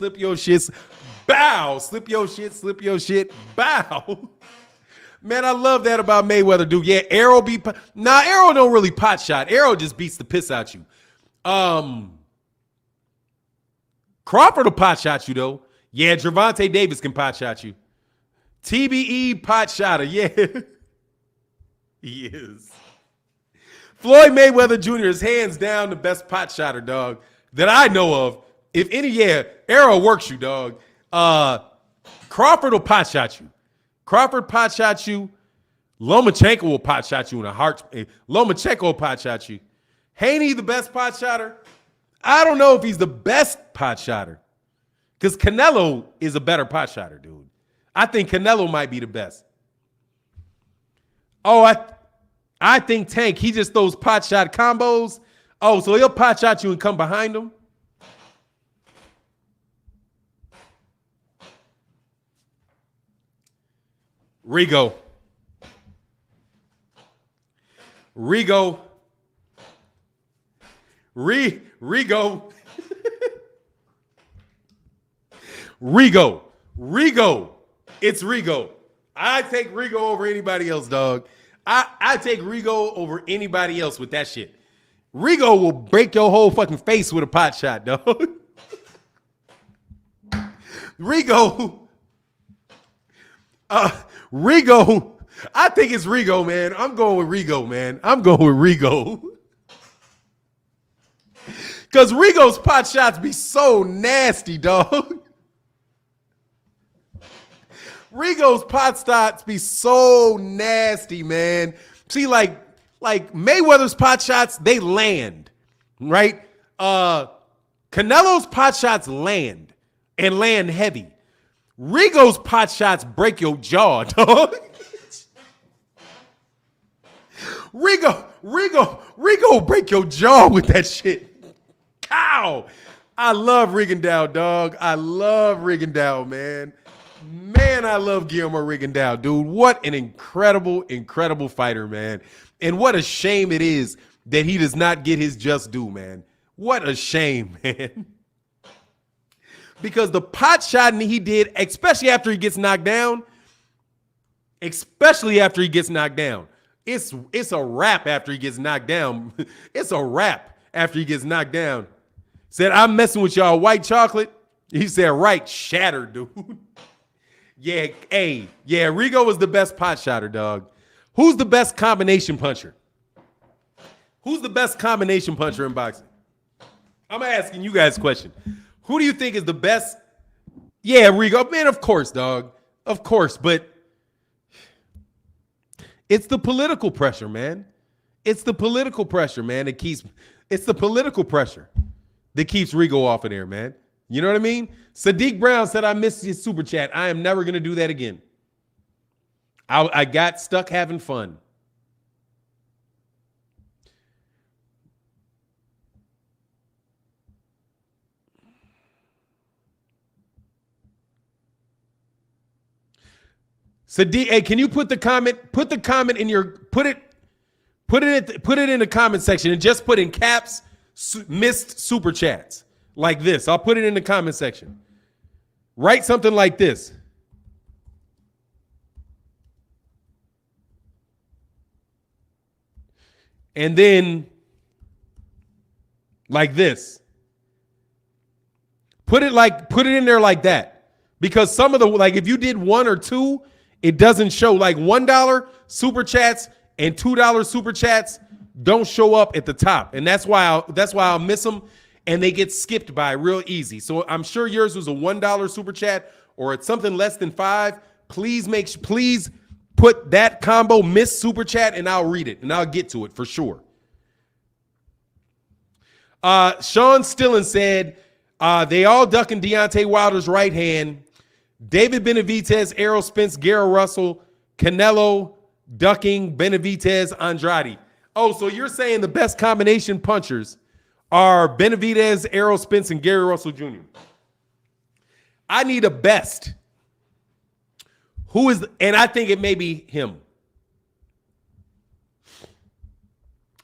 Bow! Slip your shit. Bow! Man, I love that about Mayweather, dude. Yeah, Arrow Arrow don't really pot shot. Arrow just beats the piss out you. Crawford will pot shot you, though. Yeah, Gervonta Davis can pot shot you. TBE pot shotter, yeah. He is. Floyd Mayweather Jr. is hands down the best pot shotter, dog, that I know of. If any, yeah, Arrow works you, dog. Crawford will pot shot you. Crawford pot shot you. Lomachenko will pot shot you in a heart. Lomachenko will pot shot you. Haney, the best pot shotter? I don't know if he's the best pot shotter, because Canelo is a better pot shotter, dude. I think Canelo might be the best. Oh, I think Tank, he just throws pot shot combos. Oh, so he'll pot shot you and come behind him? Rigo. Rigo. It's Rigo. I take Rigo over anybody else, dog. I take Rigo over anybody else with that shit. Rigo will break your whole fucking face with a pot shot, dog. Rigo. I think it's Rigo, man. I'm going with Rigo, man. Because Rigo's pot shots be so nasty, dog. Rigo's pot shots be so nasty, man. See, like Mayweather's pot shots, they land, right? Canelo's pot shots land, and land heavy. Rigo's pot shots break your jaw, dog. Rigo break your jaw with that shit. Cow. I love Rigondeaux, dog. I love Rigondeaux, man. Man, I love Guillermo Rigondeaux, dude. What an incredible, incredible fighter, man. And what a shame it is that he does not get his just due, man. What a shame, man. Because the pot shotting he did, especially after he gets knocked down, it's a wrap after he gets knocked down. It's a wrap after he gets knocked down. Said, I'm messing with y'all white chocolate. He said, right, shattered, dude. Yeah, Rigo was the best pot shotter, dog. Who's the best combination puncher? Who's the best combination puncher in boxing? I'm asking you guys a question. Who do you think is the best? Yeah, Rigo. Man, of course, dog. Of course, but it's the political pressure, man. It's the political pressure that keeps Rigo off of there, man. You know what I mean? Sadiq Brown said, I missed his super chat. I am never going to do that again. I got stuck having fun. Sadiq, hey, can you put the comment in your put it in the comment section and just put in caps missed super chats like this. I'll put it in the comment section. Write something like this. And then like this. Put it in there like that. Because some of the, like if you did 1 or 2, it doesn't show. Like $1 super chats and $2 super chats don't show up at the top. And that's why I'll miss them and they get skipped by real easy. So I'm sure yours was a $1 super chat or it's something less than 5. Please put that combo miss super chat and I'll read it and I'll get to it for sure. Sean Stillen said, they all ducking Deontay Wilder's right hand. David Benavidez, Errol Spence, Garrett Russell, Canelo ducking Benavidez, Andrade. Oh, so you're saying the best combination punchers are Benavidez, Errol Spence, and Gary Russell Jr. I need a best. And I think it may be him.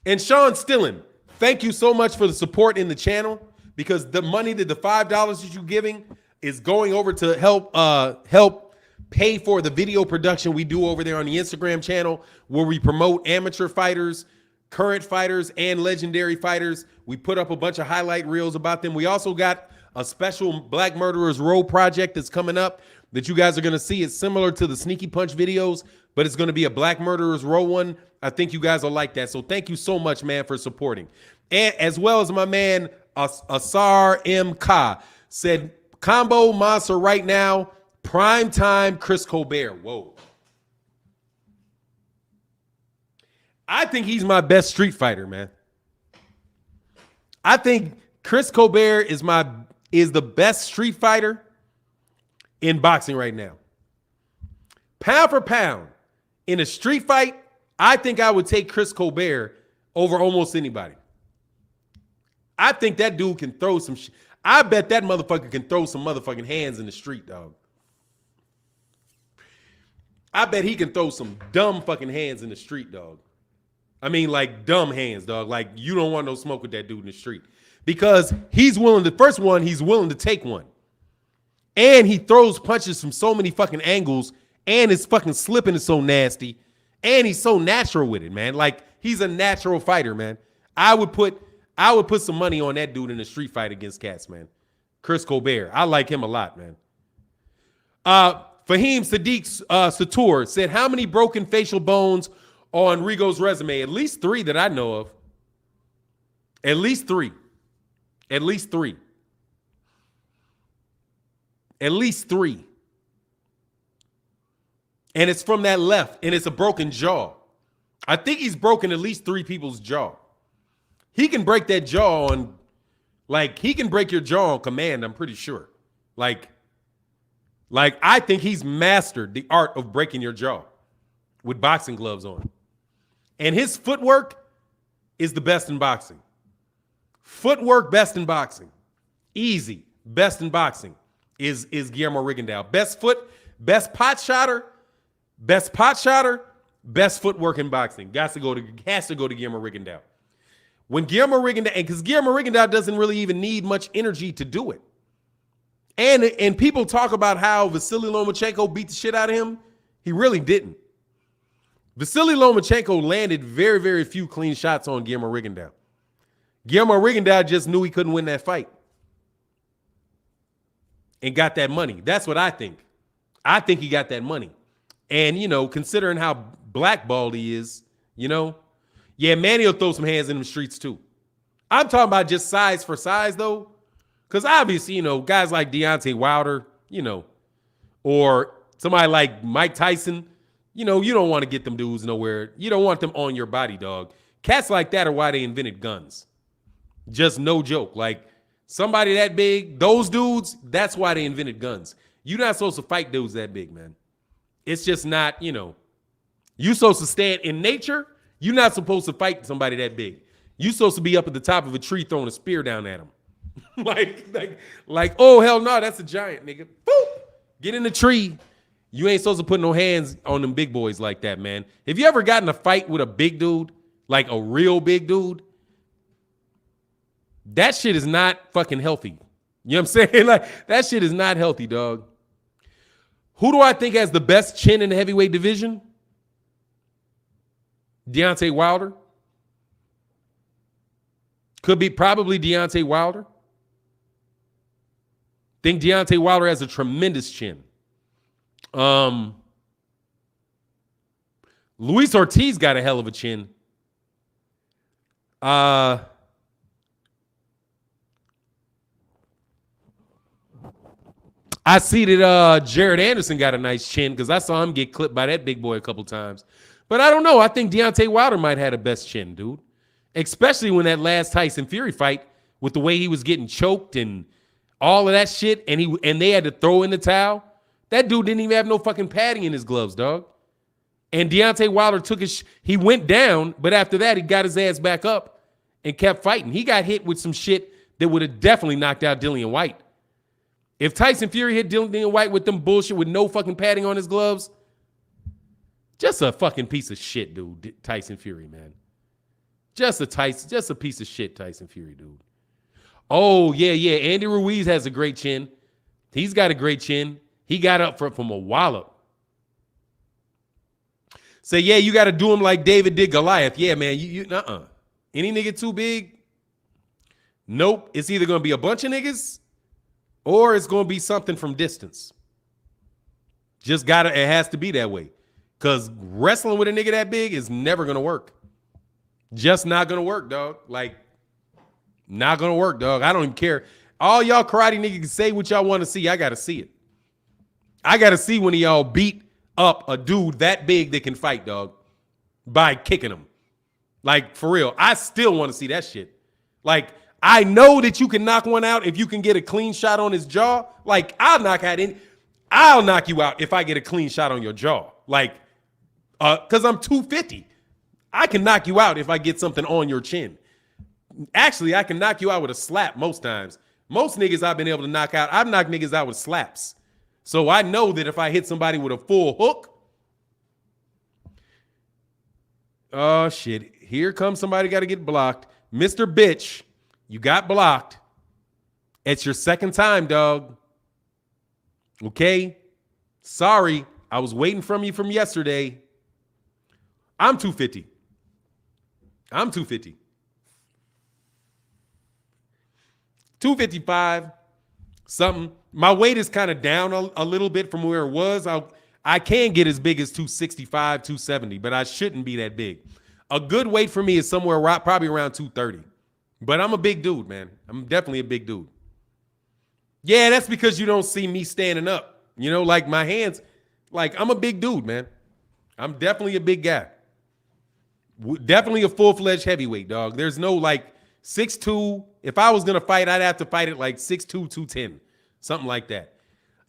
And Sean Stillen, thank you so much for the support in the channel because the money that the $5 that you're giving is going over to help pay for the video production we do over there on the Instagram channel where we promote amateur fighters, current fighters, and legendary fighters. We put up a bunch of highlight reels about them. We also got a special Black Murderers Row project that's coming up that you guys are going to see. It's similar to the Sneaky Punch videos, but it's going to be a Black Murderers Row one. I think you guys will like that. So thank you so much, man, for supporting. And as well as my man, Asar M. Ka said, combo monster right now, prime time Chris Colbert. Whoa. I think he's my best street fighter, man. I think Chris Colbert is the best street fighter in boxing right now. Pound for pound, in a street fight, I think I would take Chris Colbert over almost anybody. I think that dude can throw some shit. I bet that motherfucker can throw some motherfucking hands in the street, dog. I bet he can throw some dumb fucking hands in the street, dog. I mean, like dumb hands, dog. Like you don't want no smoke with that dude in the street because he's willing to take one. And he throws punches from so many fucking angles and his fucking slipping is so nasty and he's so natural with it, man. Like he's a natural fighter, man. I would put some money on that dude in a street fight against cats, man. Chris Colbert. I like him a lot, man. Fahim Sadiq Satur said, how many broken facial bones on Rigo's resume? At least 3 that I know of. At least 3. At least 3. At least 3. And it's from that left, and it's a broken jaw. I think he's broken at least 3 people's jaw. He can break that jaw on, like, he can break your jaw on command, I'm pretty sure. Like I think he's mastered the art of breaking your jaw with boxing gloves on. And his footwork is the best in boxing. Footwork, best in boxing. Easy, best in boxing is Guillermo Rigondeaux. Best foot, best pot shotter, best footwork in boxing. Has to go to Guillermo Rigondeaux. When Guillermo Rigondeaux, because Guillermo Rigondeaux doesn't really even need much energy to do it. And people talk about how Vasily Lomachenko beat the shit out of him. He really didn't. Vasily Lomachenko landed very, very few clean shots on Guillermo Rigondeaux. Guillermo Rigondeaux just knew he couldn't win that fight and got that money. That's what I think. I think he got that money. And, you know, considering how blackballed he is, you know, yeah, Manny will throw some hands in the streets too. I'm talking about just size for size, though. Because obviously, you know, guys like Deontay Wilder, you know, or somebody like Mike Tyson, you know, you don't want to get them dudes nowhere. You don't want them on your body, dog. Cats like that are why they invented guns. Just no joke. Like, somebody that big, those dudes, that's why they invented guns. You're not supposed to fight dudes that big, man. It's just not, you know. You're supposed to stand in nature. You're not supposed to fight somebody that big. You're supposed to be up at the top of a tree throwing a spear down at them. like, oh, hell no, that's a giant, nigga. Boop! Get in the tree You ain't supposed to put no hands on them big boys like that, man. Have you ever gotten a fight with a big dude, like a real big dude? That shit is not fucking healthy. You know what I'm saying? Like, that shit is not healthy, dog. Who do I think has the best chin in the heavyweight division? Deontay Wilder. Could be probably Deontay Wilder. Think Deontay Wilder has a tremendous chin. Luis Ortiz got a hell of a chin. I see that Jared Anderson got a nice chin because I saw him get clipped by that big boy a couple times. But I don't know. I think Deontay Wilder might have the best chin, dude. Especially when that last Tyson Fury fight with the way he was getting choked and all of that shit, and they had to throw in the towel. That dude didn't even have no fucking padding in his gloves, dog. And Deontay Wilder he went down, but after that, he got his ass back up and kept fighting. He got hit with some shit that would have definitely knocked out Dillian Whyte. If Tyson Fury hit Dillian Whyte with them bullshit with no fucking padding on his gloves, just a fucking piece of shit, dude, Tyson Fury, man. Just a piece of shit, Tyson Fury, dude. Oh, yeah. Andy Ruiz has a great chin. He's got a great chin. He got up from a wallop. Say, yeah, you got to do him like David did Goliath. Yeah, man, Any nigga too big? Nope. It's either going to be a bunch of niggas or it's going to be something from distance. It has to be that way. Because wrestling with a nigga that big is never going to work. Just not going to work, dog. Like, not going to work, dog. I don't even care. All y'all karate niggas can say what y'all want to see. I got to see it. I got to see when y'all beat up a dude that big that can fight, dog, by kicking him. Like, for real. I still want to see that shit. Like, I know that you can knock one out if you can get a clean shot on his jaw. Like, I'll knock you out if I get a clean shot on your jaw. Like, because I'm 250. I can knock you out if I get something on your chin. Actually, I can knock you out with a slap most times. Most niggas I've been able to knock out, I've knocked niggas out with slaps. So I know that if I hit somebody with a full hook, oh shit, here comes somebody got to get blocked. Mr. Bitch, you got blocked. It's your second time, dog. Okay? Sorry, I was waiting from you from yesterday. I'm 250. 255, something. My weight is kind of down a little bit from where it was. I can get as big as 265, 270, but I shouldn't be that big. A good weight for me is somewhere probably around 230. But I'm a big dude, man. I'm definitely a big dude. Yeah, that's because you don't see me standing up. You know, like my hands, like I'm a big dude, man. I'm definitely a big guy. Definitely a full-fledged heavyweight, dog. There's no like 6'2". If I was going to fight, I'd have to fight at like 6'2", 210. Something like that.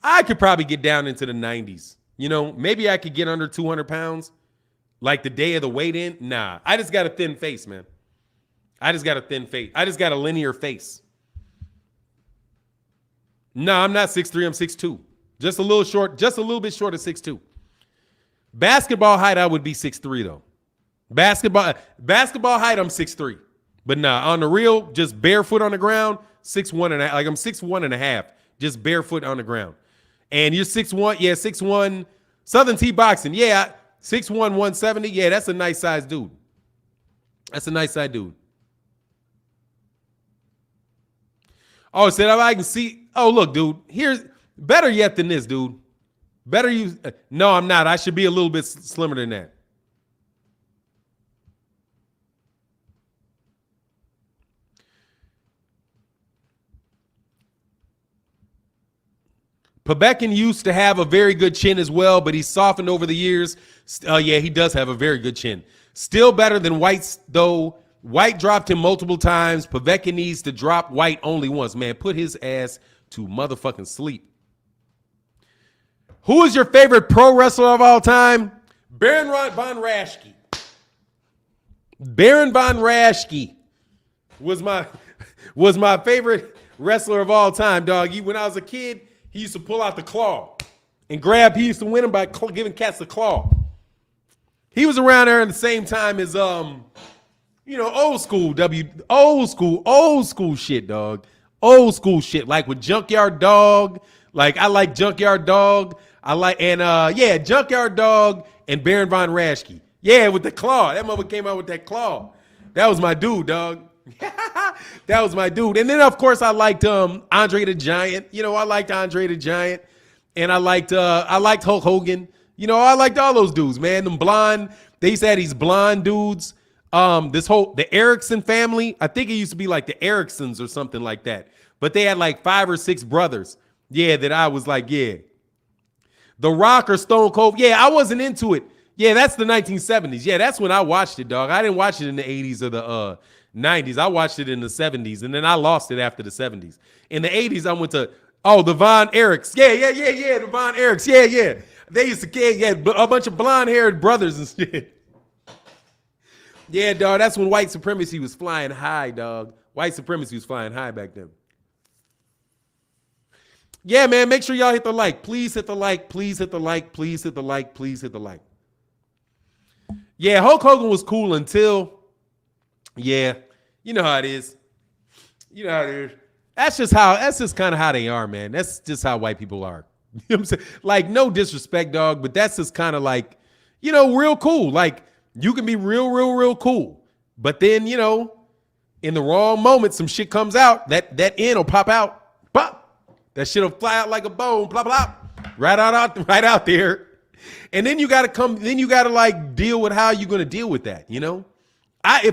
I could probably get down into the 90s. You know, maybe I could get under 200 pounds. Like the day of the weigh-in. Nah, I just got a thin face, man. I just got a thin face. I just got a linear face. No, I'm not 6'3", I'm 6'2". Just a little short, just a little bit short of 6'2". Basketball height, I would be 6'3", though. Basketball height, I'm 6'3". But nah, on the real, just barefoot on the ground, 6'1" and like I'm 6'1" and a half, just barefoot on the ground. And you're 6'1", yeah, 6'1", Southern T boxing, yeah, 6'1", 170, yeah, that's a nice size dude. That's a nice size dude. Oh, said I can see. Oh, look, dude, here's better yet than this, dude. Better you. No, I'm not. I should be a little bit slimmer than that. Povetkin used to have a very good chin as well, but he's softened over the years. Yeah, he does have a very good chin. Still better than Whyte's, though. Whyte dropped him multiple times. Povetkin needs to drop Whyte only once. Man, put his ass to motherfucking sleep. Who is your favorite pro wrestler of all time? Baron von Raschke. Baron von Raschke was my favorite wrestler of all time, dog. When I was a kid, he used to pull out the claw he used to win them by giving cats a claw. He was around there at the same time as old school shit, dog. Old school shit, like with Junkyard Dog. Like I like Junkyard Dog. Junkyard Dog and Baron von Raschke. Yeah, with the claw. That mother came out with that claw. That was my dude, dog. That was my dude. And then of course I liked Andre the Giant. I liked Andre the Giant. And I liked Hulk Hogan. I liked all those dudes, man. Them blonde, they used to have these blonde dudes. The Erickson family, I think it used to be like the Ericksons or something like that. But they had like 5 or 6 brothers. Yeah, that I was like, yeah. The Rock or Stone Cold. Yeah, I wasn't into it. Yeah, that's the 1970s. Yeah, that's when I watched it, dog. I didn't watch it in the 80s or the 90s. I watched it in the 70s, and then I lost it after the 70s. In the 80s, I went to, the Von Erichs. Yeah, the Von Erichs. Yeah. They used to, a bunch of blonde-haired brothers and shit. Yeah, dog, that's when white supremacy was flying high, dog. White supremacy was flying high back then. Yeah, man, make sure y'all hit the like. Please hit the like. Please hit the like. Please hit the like. Please hit the like. Yeah, Hulk Hogan was cool until, yeah, you know how it is. You know how it is. That's just kind of how they are, man. That's just how white people are. You know what I'm saying? Like, no disrespect, dog, but that's just kind of like, real cool. Like, you can be real cool. But then, in the wrong moment, some shit comes out. That end will pop out. Pop. That shit will fly out like a bone. Plop, plop. Right out there. And then you got to like deal with how you're going to deal with that,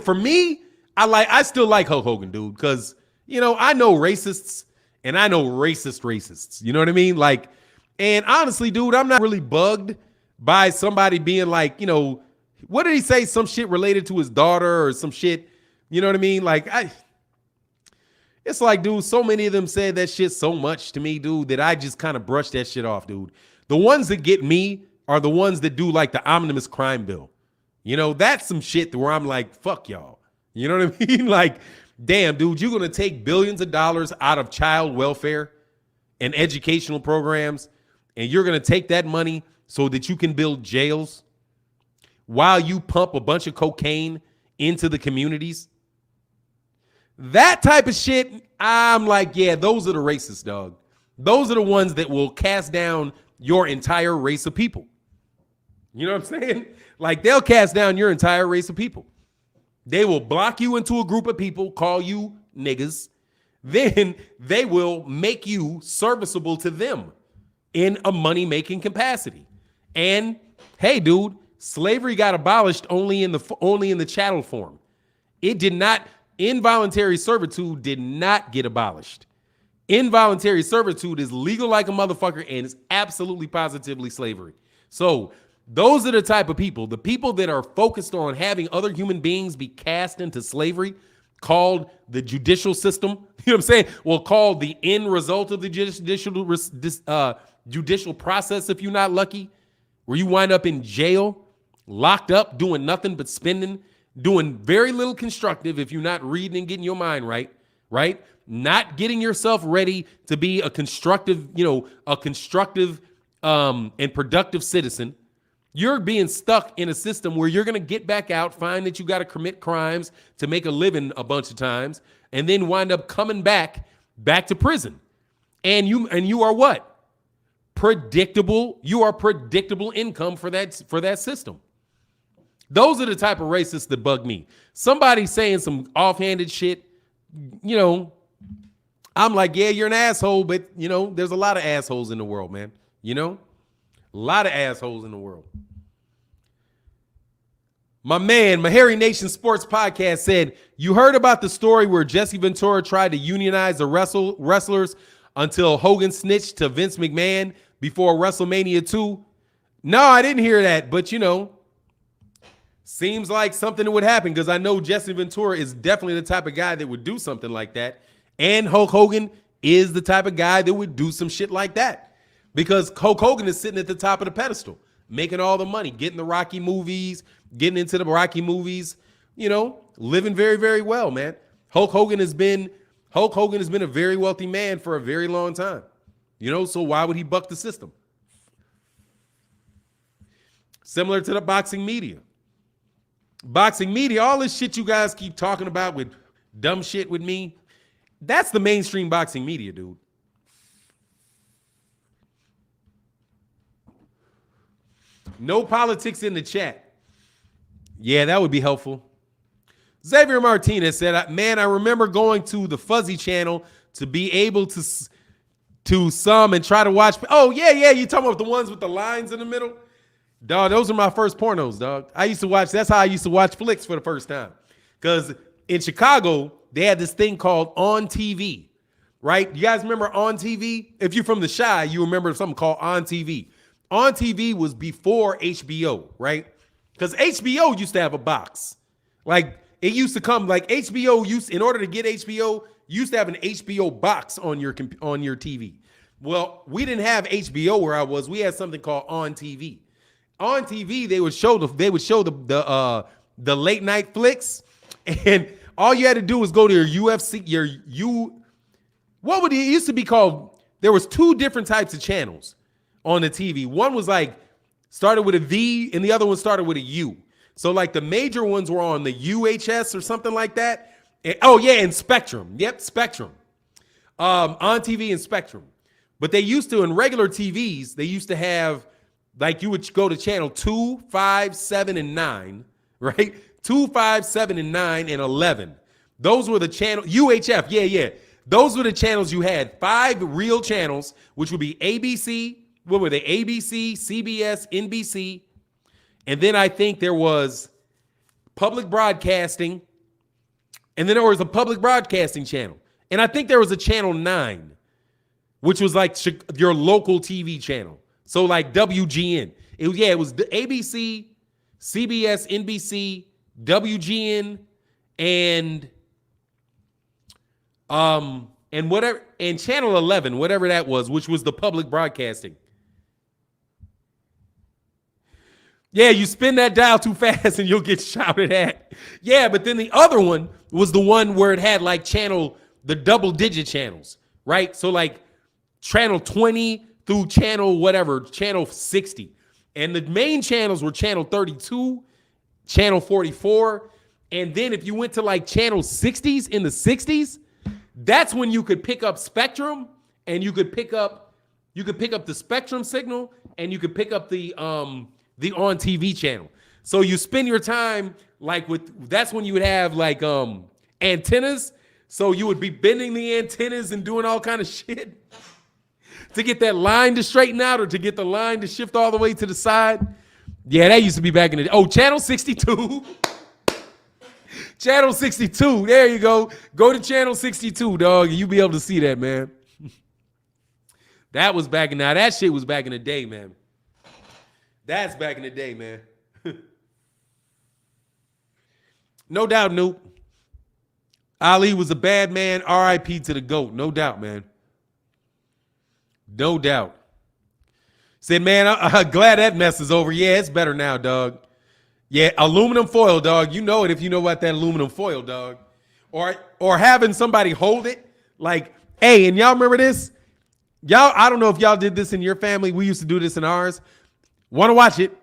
For me, I still like Hulk Hogan, dude, because, I know racists and I know racists. You know what I mean? Like, and honestly, dude, I'm not really bugged by somebody being like, what did he say? Some shit related to his daughter or some shit. You know what I mean? Like, it's like, dude, so many of them said that shit so much to me, dude, that I just kind of brushed that shit off, dude. The ones that get me are the ones that do like the omnibus crime bill. That's some shit where I'm like, fuck y'all. You know what I mean? Like, damn, dude, you're going to take billions of dollars out of child welfare and educational programs, and you're going to take that money so that you can build jails while you pump a bunch of cocaine into the communities. That type of shit, I'm like, yeah, those are the racists, dog. Those are the ones that will cast down your entire race of people. You know what I'm saying? Like, they'll cast down your entire race of people. They will block you into a group of people, call you niggas. Then they will make you serviceable to them in a money-making capacity. And, hey, dude, slavery got abolished only in the chattel form. It did not. Involuntary servitude did not get abolished. Involuntary servitude is legal like a motherfucker and is absolutely positively slavery. So those are the type of people, the people that are focused on having other human beings be cast into slavery, called the judicial system. You know what I'm saying? Well, called the end result of the judicial process, if you're not lucky, where you wind up in jail, locked up, doing nothing but spending, doing very little constructive if you're not reading and getting your mind right? Not getting yourself ready to be a constructive and productive citizen. You're being stuck in a system where you're going to get back out, find that you got to commit crimes to make a living a bunch of times, and then wind up coming back to prison. And you are what? Predictable. You are predictable income for that system. Those are the type of racists that bug me. Somebody saying some offhanded shit, I'm like, yeah, you're an asshole, but, there's a lot of assholes in the world, man. A lot of assholes in the world. My Hairy Nation Sports Podcast said, you heard about the story where Jesse Ventura tried to unionize the wrestlers until Hogan snitched to Vince McMahon before WrestleMania 2? No, I didn't hear that, but, seems like something that would happen because I know Jesse Ventura is definitely the type of guy that would do something like that. And Hulk Hogan is the type of guy that would do some shit like that because Hulk Hogan is sitting at the top of the pedestal, making all the money, getting into the Rocky movies, living very, very well, man. Hulk Hogan has been a very wealthy man for a very long time, so why would he buck the system? Similar to the boxing media. Boxing media, all this shit you guys keep talking about with dumb shit with me, that's the mainstream boxing media, dude. No politics in the chat. Yeah, that would be helpful. Xavier Martinez said, man, I remember going to the Fuzzy channel to be able to some and try to watch. Oh, yeah. You talking about the ones with the lines in the middle? Dog, those are my first pornos, dog. That's how I used to watch flicks for the first time. Because in Chicago, they had this thing called On TV, right? You guys remember On TV? If you're from the Chi, you remember something called On TV. On TV was before HBO, right? Because HBO used to have a box. Like, it used to come, like in order to get HBO, you used to have an HBO box on your TV. Well, we didn't have HBO where I was. We had something called On TV. On TV, they would show the late night flicks, and all you had to do was go to your UFC, what would it used to be called? There was two different types of channels on the TV. One was like started with a V, and the other one started with a U. So like the major ones were on the UHS or something like that. And Spectrum. Yep, Spectrum. On TV and Spectrum. But they used to, in regular TVs, they used to have, like, you would go to channel 2, 5, 7, and 9, right? 2, 5, 7, and 9, and 11. Those were the channel, UHF, yeah. Those were the channels you had. 5 real channels, which would be ABC, what were they? ABC, CBS, NBC. And then I think there was public broadcasting. And then there was a public broadcasting channel. And I think there was a channel 9, which was like your local TV channel. So like WGN. It was the ABC, CBS, NBC, WGN, and whatever, and channel 11, whatever that was, which was the public broadcasting. Yeah, you spin that dial too fast and you'll get shouted at. Yeah, but then the other one was the one where it had like the double digit channels, right? So like channel 20 through channel 60. And the main channels were channel 32, channel 44. And then if you went to like channel 60s in the 60s, that's when you could pick up Spectrum, and you could pick up the Spectrum signal, and you could pick up the On TV channel. So you spend your time like that's when you would have like antennas. So you would be bending the antennas and doing all kind of shit to get that line to straighten out, or to get the line to shift all the way to the side. Yeah, that used to be back in the day. Oh, channel 62. Channel 62. There you go. Go to channel 62, dog, and you'll be able to see that, man. That shit was back in the day, man. That's back in the day, man. No doubt, Noop. Ali was a bad man. RIP to the GOAT. No doubt, man. No doubt. Said, man, I'm glad that mess is over. Yeah, it's better now, dog. Yeah, aluminum foil, dog. You know it if you know about that aluminum foil, dog. Or having somebody hold it. Like, hey, and y'all remember this? Y'all, I don't know if y'all did this in your family. We used to do this in ours. Want to watch it.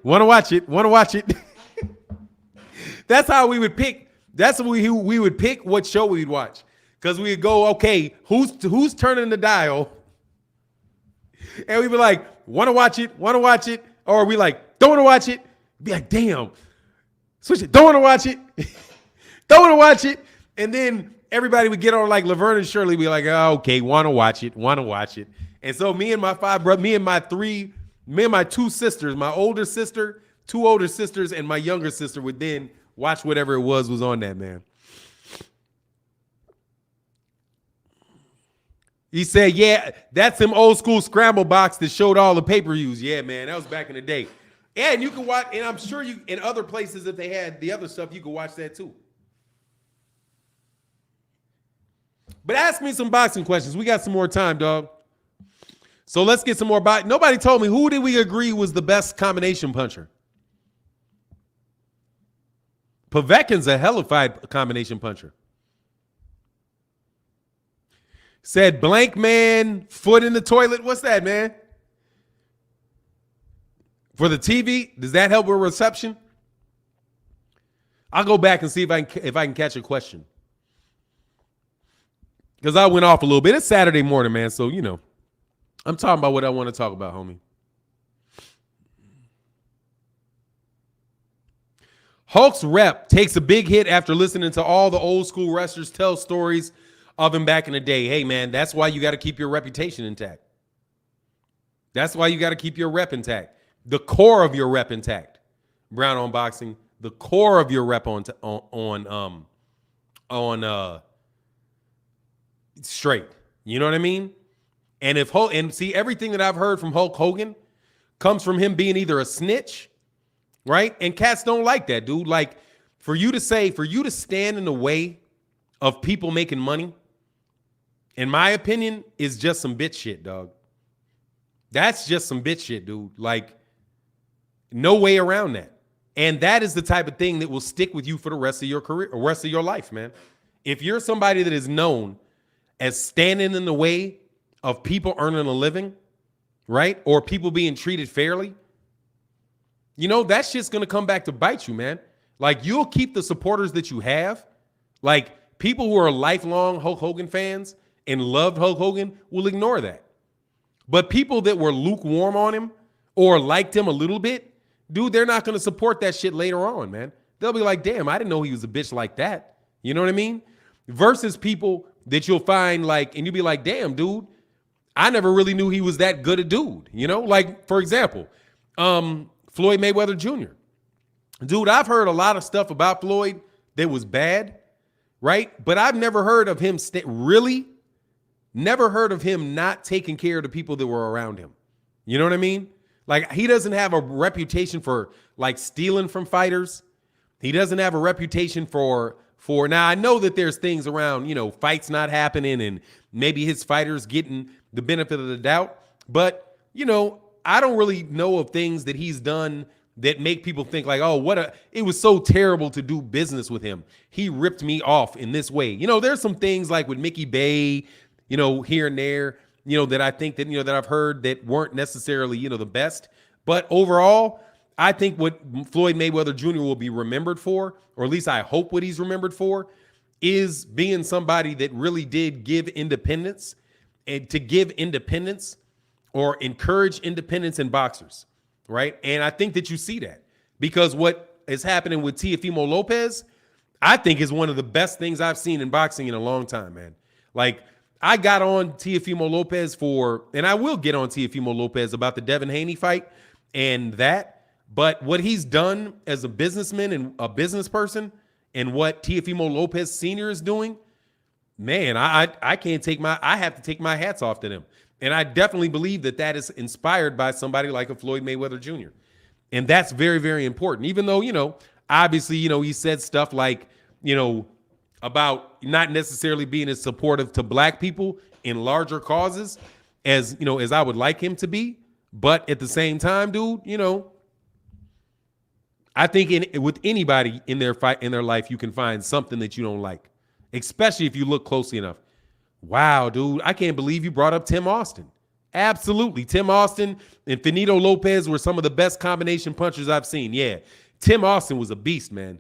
That's how we would pick. That's how we would pick what show we'd watch. Because we would go, okay, who's turning the dial? And we'd be like, want to watch it. Or we like, don't want to watch it. Be like, damn. Switch it. Don't want to watch it. And then everybody would get on, like Laverne and Shirley, be like, oh, okay, want to watch it. And so me and my two sisters, my older sister, 2 older sisters, and my younger sister would then watch whatever it was on that, man. He said, yeah, that's them old school scramble box that showed all the pay-per-views. Yeah, man, that was back in the day. And you can watch, and I'm sure you, in other places, if they had the other stuff, you could watch that too. But ask me some boxing questions. We got some more time, dog. So let's get some more boxing. Nobody told me, who did we agree was the best combination puncher? Povetkin's a hellified combination puncher. Said blank man, foot in the toilet. What's that, man? For the TV, does that help with reception? I'll go back and see if I can catch a question. Because I went off a little bit. It's Saturday morning, man. So, I'm talking about what I want to talk about, homie. Hulk's rep takes a big hit after listening to all the old school wrestlers tell stories of him back in the day. Hey, man, that's why you got to keep your reputation intact. That's why you got to keep your rep intact. The core of your rep intact. Brown on Boxing. The core of your rep on straight. You know what I mean? And if Hulk, and see, everything that I've heard from Hulk Hogan comes from him being either a snitch, right? And cats don't like that, dude. Like, for you to stand in the way of people making money, in my opinion, is just some bitch shit, dog. That's just some bitch shit, dude. Like, no way around that. And that is the type of thing that will stick with you for the rest of your career, or rest of your life, man. If you're somebody that is known as standing in the way of people earning a living, right? Or people being treated fairly, that shit's going to come back to bite you, man. Like, you'll keep the supporters that you have. Like, people who are lifelong Hulk Hogan fans and loved Hulk Hogan will ignore that. But people that were lukewarm on him or liked him a little bit, dude, they're not going to support that shit later on, man. They'll be like, damn, I didn't know he was a bitch like that. You know what I mean? Versus people that you'll find and you'll be like, damn, dude, I never really knew he was that good a dude. Like, for example, Floyd Mayweather Jr. Dude, I've heard a lot of stuff about Floyd that was bad, right? But I've never heard of him never heard of him not taking care of the people that were around him. You know what I mean? Like, he doesn't have a reputation for stealing from fighters. He doesn't have a reputation for now I know that there's things around, fights not happening and maybe his fighters getting the benefit of the doubt. But, I don't really know of things that he's done that make people think like, oh, it was so terrible to do business with him. He ripped me off in this way. There's some things like with Mickey Bay, here and there, that I think that, that I've heard that weren't necessarily, the best. But overall, I think what Floyd Mayweather Jr. will be remembered for, or at least I hope what he's remembered for, is being somebody that really did give independence, and to give independence or encourage independence in boxers, right? And I think that you see that because what is happening with Teofimo Lopez, I think is one of the best things I've seen in boxing in a long time, man. Like, I got on Teofimo Lopez and I will get on Teofimo Lopez about the Devin Haney fight and that. But what he's done as a businessman and a business person and what Teofimo Lopez Sr. is doing, man, I have to take my hats off to them. And I definitely believe that is inspired by somebody like a Floyd Mayweather Jr. And that's very, very important. Even though, obviously, he said stuff like, about not necessarily being as supportive to black people in larger causes as I would like him to be. But at the same time, dude, I think with anybody in their life, you can find something that you don't like, especially if you look closely enough. Wow, dude, I can't believe you brought up Tim Austin. Absolutely. Tim Austin and Finito Lopez were some of the best combination punchers I've seen. Yeah, Tim Austin was a beast, man.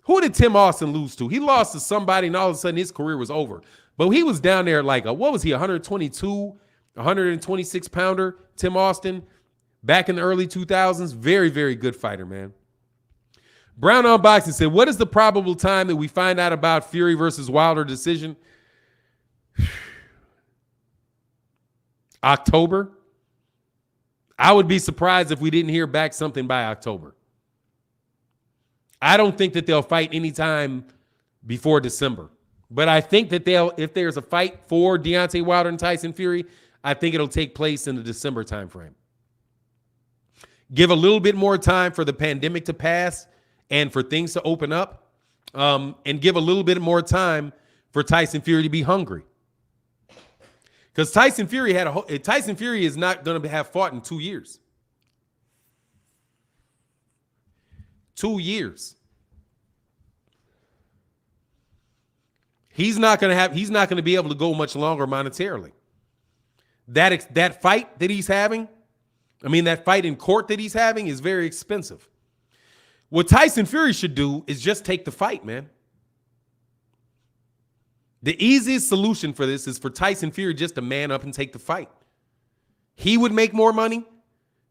Who did Tim Austin lose to? He lost to somebody, and all of a sudden his career was over. But he was down there like, what was he, 122, 126 pounder, Tim Austin, back in the early 2000s. Very, very good fighter, man. Brown on Boxing said, what is the probable time that we find out about Fury versus Wilder decision? October. I would be surprised if we didn't hear back something by October. I don't think that they'll fight anytime before December. But I think that if there's a fight for Deontay Wilder and Tyson Fury, I think it'll take place in the December timeframe. Give a little bit more time for the pandemic to pass and for things to open up, and give a little bit more time for Tyson Fury to be hungry. Because Tyson Fury is not going to have fought in 2 years. 2 years. He's not going to be able to go much longer monetarily. That fight that he's having I mean, that fight in court that he's having is very expensive. What Tyson Fury should do is just take the fight, man. The easiest solution for this is for Tyson Fury just to man up and take the fight. He would make more money.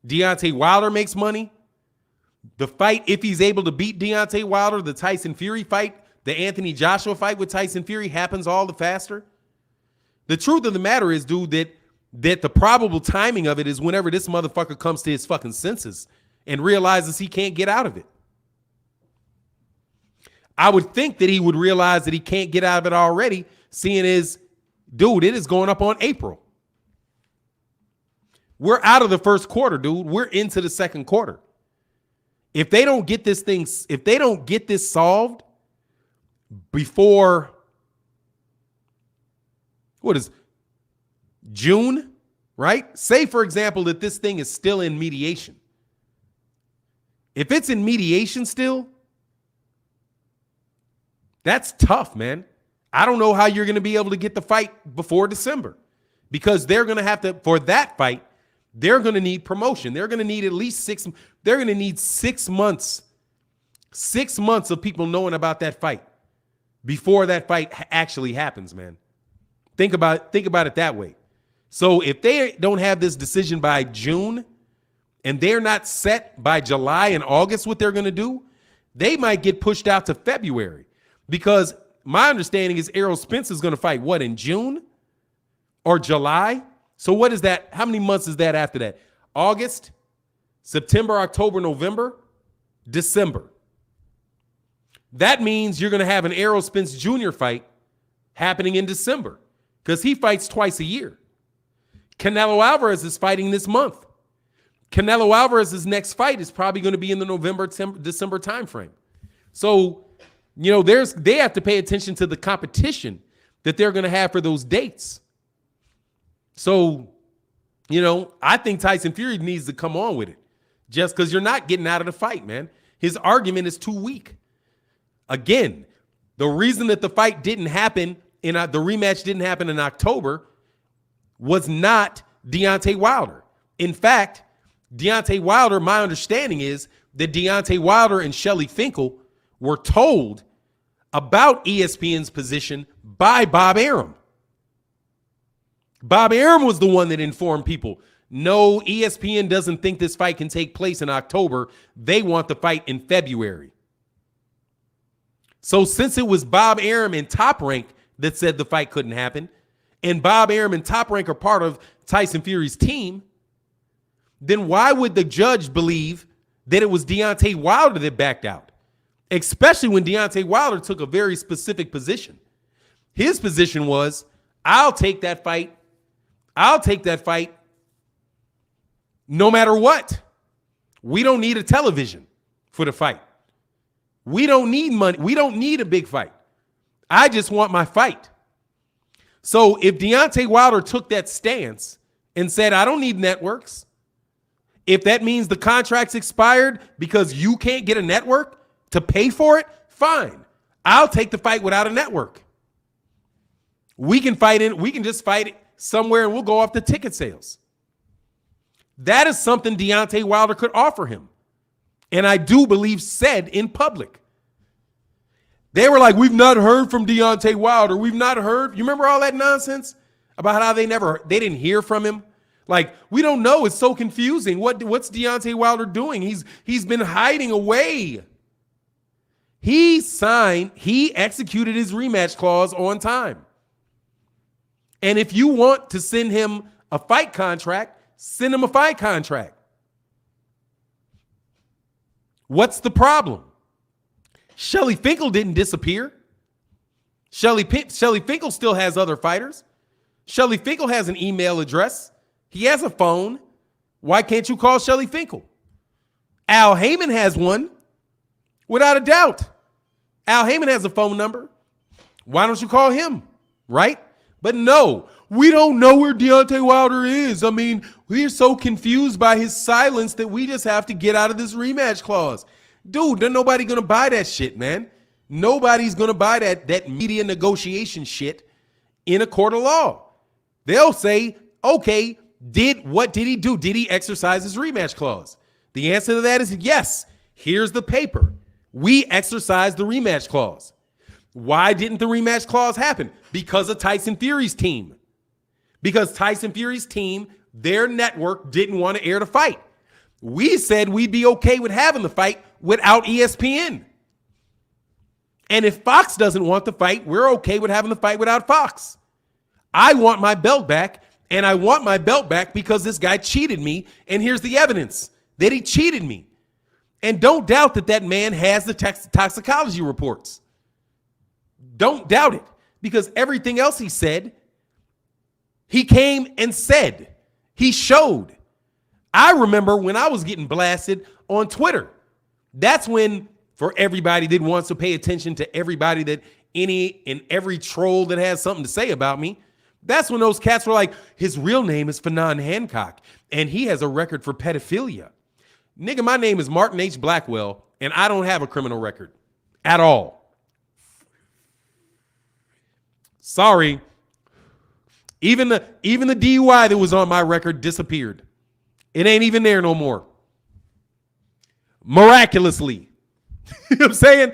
Deontay Wilder makes money. The fight, if he's able to beat Deontay Wilder, the Tyson Fury fight, the Anthony Joshua fight with Tyson Fury happens all the faster. The truth of the matter is, dude, that the probable timing of it is whenever this motherfucker comes to his fucking senses and realizes he can't get out of it. I would think that he would realize that he can't get out of it already, seeing as, dude, it is going up on April. We're out of the first quarter, dude. We're into the second quarter. If they don't get this thing, if they don't get this solved before, what is June, right? Say, for example, that this thing is still in mediation. If it's in mediation still, that's tough, man. I don't know how you're going to be able to get the fight before December, because they're going to have to, for that fight, they're going to need promotion. They're going to need at least they're going to need 6 months, 6 months of people knowing about that fight before that fight actually happens, man. Think about it that way. So if they don't have this decision by June and they're not set by July and August what they're going to do, they might get pushed out to February, because my understanding is Errol Spence is going to fight what, in June or July? So what is that? How many months is that after that? August, September, October, November, December. That means you're going to have an Errol Spence Jr. fight happening in December, because he fights twice a year. Canelo Alvarez is fighting this month. Canelo Alvarez's next fight is probably going to be in the November, December timeframe. So, you know, they have to pay attention to the competition that they're going to have for those dates. So, you know, I think Tyson Fury needs to come on with it, just because you're not getting out of the fight, man. His argument is too weak. Again, the reason that the fight didn't happen, the rematch didn't happen in October, was not Deontay Wilder. In fact, Deontay Wilder, my understanding is that Deontay Wilder and Shelly Finkel were told about ESPN's position by Bob Arum. Bob Arum was the one that informed people, no, ESPN doesn't think this fight can take place in October. They want the fight in February. So since it was Bob Arum and Top Rank that said the fight couldn't happen, and Bob Arum and Top Rank are part of Tyson Fury's team, then why would the judge believe that it was Deontay Wilder that backed out? Especially when Deontay Wilder took a very specific position. His position was, I'll take that fight. I'll take that fight no matter what. We don't need a television for the fight. We don't need money. We don't need a big fight. I just want my fight. So if Deontay Wilder took that stance and said, I don't need networks, if that means the contract's expired because you can't get a network to pay for it, fine. I'll take the fight without a network. We can just fight it somewhere and we'll go off the ticket sales. That is something Deontay Wilder could offer him. And I do believe said in public. They were like, we've not heard from Deontay Wilder. We've not heard. You remember all that nonsense about how they didn't hear from him? Like, we don't know. It's so confusing. What's Deontay Wilder doing? He's been hiding away. He executed his rematch clause on time. And if you want to send him a fight contract, send him a fight contract. What's the problem? Shelly Finkel didn't disappear. Shelly Finkel still has other fighters. Shelly Finkel has an email address. He has a phone. Why can't you call Shelly Finkel? Al Heyman has one, without a doubt. Al Heyman has a phone number. Why don't you call him, right? But no, we don't know where Deontay Wilder is. I mean, we're so confused by his silence that we just have to get out of this rematch clause. Dude, there's nobody going to buy that shit, man. Nobody's going to buy that media negotiation shit in a court of law. They'll say, okay, what did he do? Did he exercise his rematch clause? The answer to that is yes. Here's the paper. We exercised the rematch clause. Why didn't the rematch clause happen? Because of Tyson Fury's team. Because Tyson Fury's team, their network didn't want to air the fight. We said we'd be okay with having the fight without ESPN. And if Fox doesn't want the fight, we're okay with having the fight without Fox. I want my belt back, and I want my belt back because this guy cheated me, and here's the evidence that he cheated me. And don't doubt that that man has the toxicology reports. Don't doubt it, because everything else he said, he came and said. He showed. I remember when I was getting blasted on Twitter. That's when, for everybody that wants to pay attention to everybody that any and every troll that has something to say about me, that's when those cats were like, his real name is Fannon Hancock, and he has a record for pedophilia. Nigga, my name is Martin H. Blackwell, and I don't have a criminal record at all. Sorry. Even the DUI that was on my record disappeared. It ain't even there no more. Miraculously. You know what I'm saying?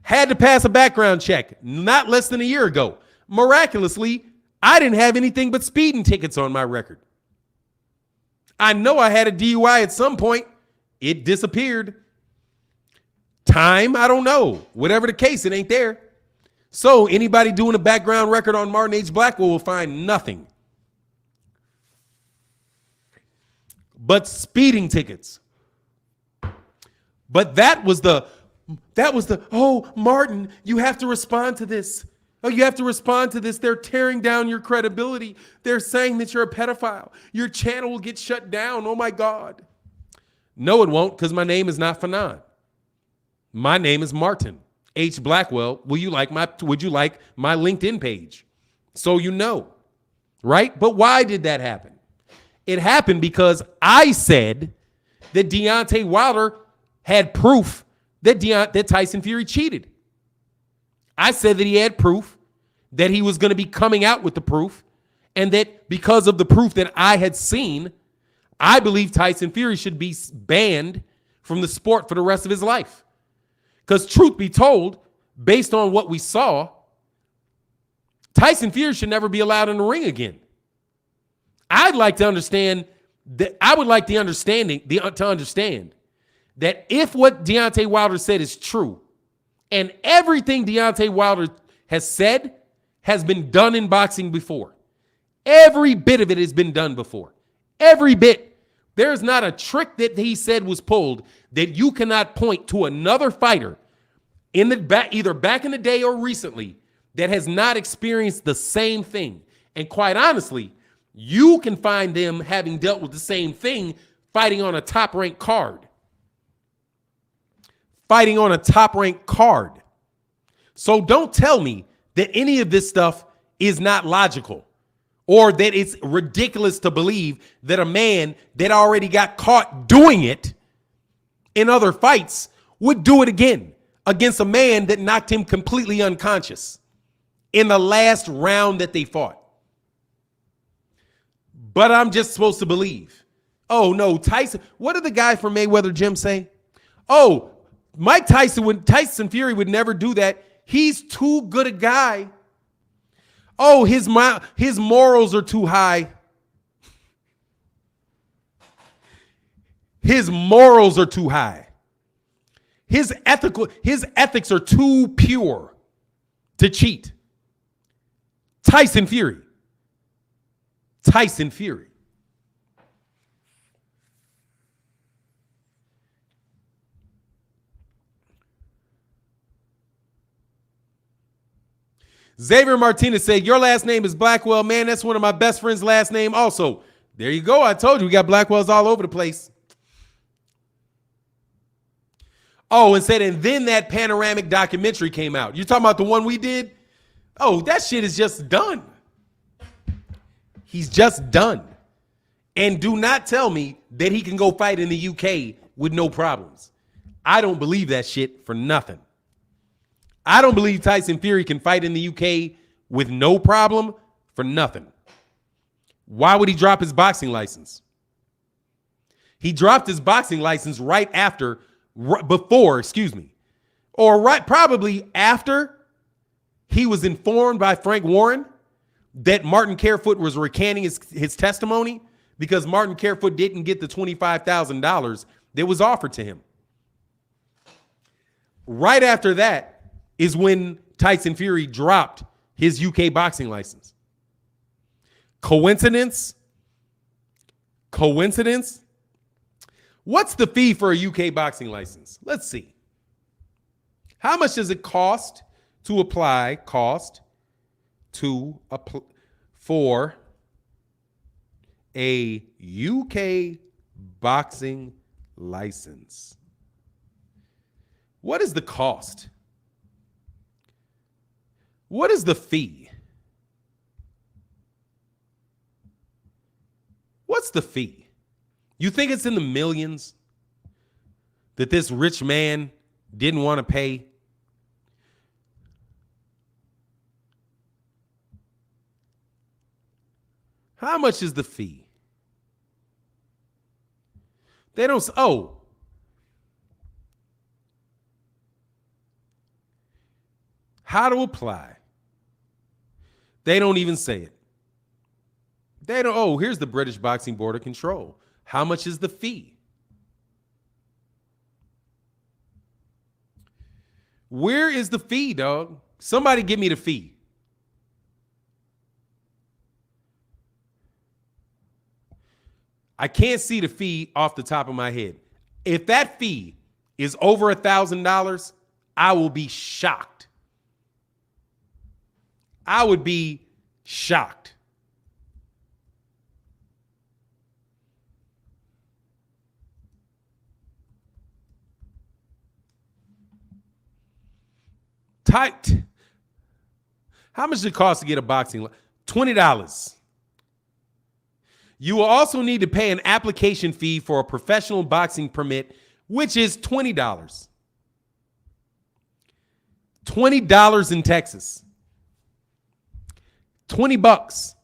Had to pass a background check not less than a year ago. Miraculously, I didn't have anything but speeding tickets on my record. I know I had a DUI at some point. It disappeared. Time, I don't know. Whatever the case, it ain't there. So anybody doing a background record on Martin H. Blackwell will find nothing but speeding tickets. But that was the, oh, Martin, you have to respond to this. Oh, you have to respond to this. They're tearing down your credibility. They're saying that you're a pedophile. Your channel will get shut down. Oh my God. No, it won't, because my name is not Fannon. My name is Martin H. Blackwell. Would you like my LinkedIn page? So you know, right? But why did that happen? It happened because I said that Deontay Wilder had proof that Tyson Fury cheated. I said that he had proof, that he was going to be coming out with the proof, and that because of the proof that I had seen, I believe Tyson Fury should be banned from the sport for the rest of his life. Because truth be told, based on what we saw, Tyson Fury should never be allowed in the ring again. I'd like to understand that. I would like to understand that if what Deontay Wilder said is true, and everything Deontay Wilder has said has been done in boxing before, every bit of it has been done before. Every bit. There's not a trick that he said was pulled that you cannot point to another fighter in the back, either back in the day or recently, that has not experienced the same thing. And quite honestly, you can find them having dealt with the same thing fighting on a top-ranked card. Fighting on a top-ranked card. So don't tell me that any of this stuff is not logical, or that it's ridiculous to believe that a man that already got caught doing it in other fights would do it again against a man that knocked him completely unconscious in the last round that they fought. But I'm just supposed to believe. Oh, no, Tyson. What did the guy from Mayweather Gym say? Oh, Tyson Fury would never do that. He's too good a guy. Oh, his morals are too high. His morals are too high. His ethics are too pure to cheat. Tyson Fury. Xavier Martinez said, your last name is Blackwell. Man, that's one of my best friend's last name also. There you go. I told you we got Blackwells all over the place. Oh, and then that panoramic documentary came out. You talking about the one we did? Oh, that shit is just done. He's just done. And do not tell me that he can go fight in the UK with no problems. I don't believe that shit for nothing. I don't believe Tyson Fury can fight in the UK with no problem for nothing. Why would he drop his boxing license? He dropped his boxing license right after, probably after he was informed by Frank Warren that Martin Carefoot was recanting his testimony because Martin Carefoot didn't get the $25,000 that was offered to him. Right after that is when Tyson Fury dropped his UK boxing license. Coincidence? What's the fee for a UK boxing license? Let's see. How much does it cost to apply for a UK boxing license? What is the cost? What is the fee? What's the fee? You think it's in the millions that this rich man didn't want to pay? How much is the fee? They don't. How to apply. They don't even say it. They don't. Here's the British Boxing Board of Control. How much is the fee? Where is the fee, dog? Somebody give me the fee. I can't see the fee off the top of my head. If that fee is over $1,000, I will be shocked. I would be shocked. How much does it cost to get a boxing license? $20. You will also need to pay an application fee for a professional boxing permit, which is $20. $20 in Texas. $20.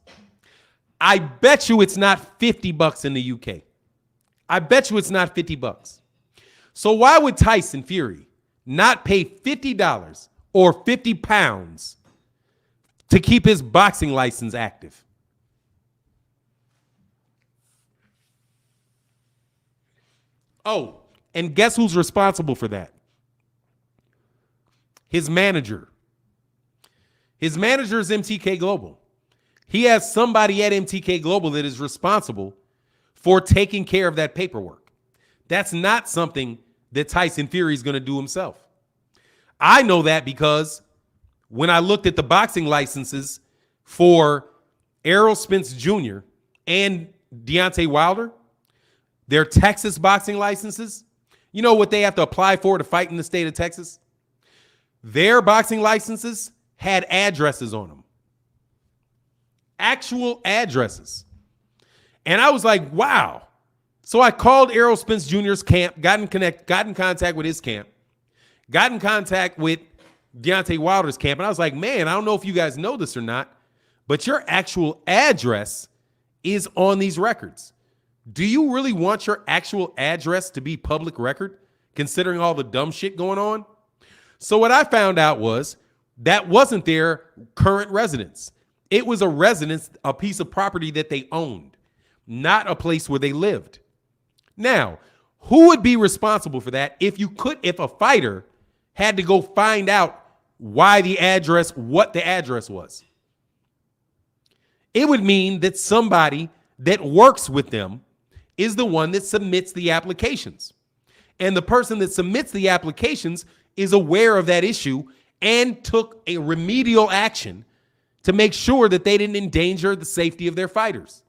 I bet you it's not $50 in the UK. I bet you it's not $50. So why would Tyson Fury not pay $50 or 50 pounds to keep his boxing license active? Oh, and guess who's responsible for that? His manager. His manager is MTK Global. He has somebody at MTK Global that is responsible for taking care of that paperwork. That's not something that Tyson Fury is going to do himself. I know that because when I looked at the boxing licenses for Errol Spence Jr. and Deontay Wilder, their Texas boxing licenses, you know what they have to apply for to fight in the state of Texas? Their boxing licenses had addresses on them. Actual addresses. And I was like, wow. So I called Errol Spence Jr.'s camp, got in contact with his camp, got in contact with Deontay Wilder's camp, and I was like, man, I don't know if you guys know this or not, but your actual address is on these records. Do you really want your actual address to be public record, considering all the dumb shit going on? So what I found out was that wasn't their current residence. It was a residence, a piece of property that they owned, not a place where they lived. Now, who would be responsible for that if a fighter had to go find out what the address was? It would mean that somebody that works with them is the one that submits the applications. And the person that submits the applications is aware of that issue and took a remedial action to make sure that they didn't endanger the safety of their fighters.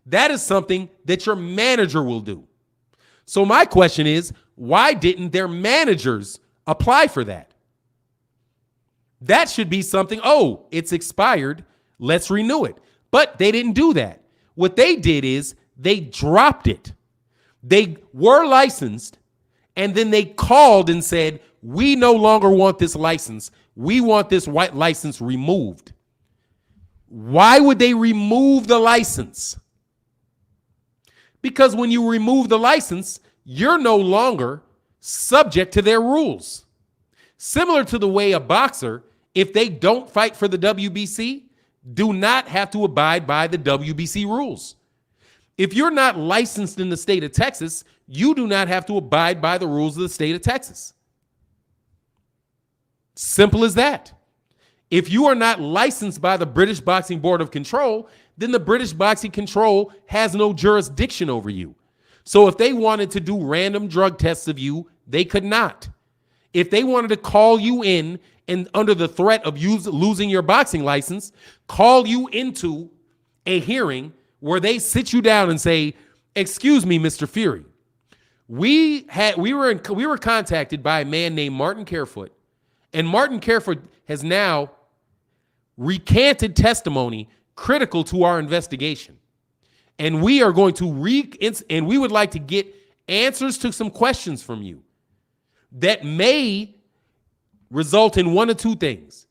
That is something that your manager will do. So my question is, why didn't their managers apply for that? That should be something, it's expired, let's renew it. But they didn't do that. What they did is they dropped it. They were licensed, and then they called and said, we no longer want this license. We want this white license removed. Why would they remove the license? Because when you remove the license, you're no longer subject to their rules. Similar to the way a boxer, if they don't fight for the WBC, do not have to abide by the WBC rules. If you're not licensed in the state of Texas, you do not have to abide by the rules of the state of Texas. Simple as that. If you are not licensed by the British Boxing Board of Control, then the British Boxing Control has no jurisdiction over you. So if they wanted to do random drug tests of you, they could not. If they wanted to call you in and under the threat of losing your boxing license, call you into a hearing where they sit you down and say, "Excuse me, Mr. Fury. We were contacted by a man named Martin Carefoot, and Martin Carefoot has now recanted testimony critical to our investigation. And we are going to and we would like to get answers to some questions from you that may result in one of two things.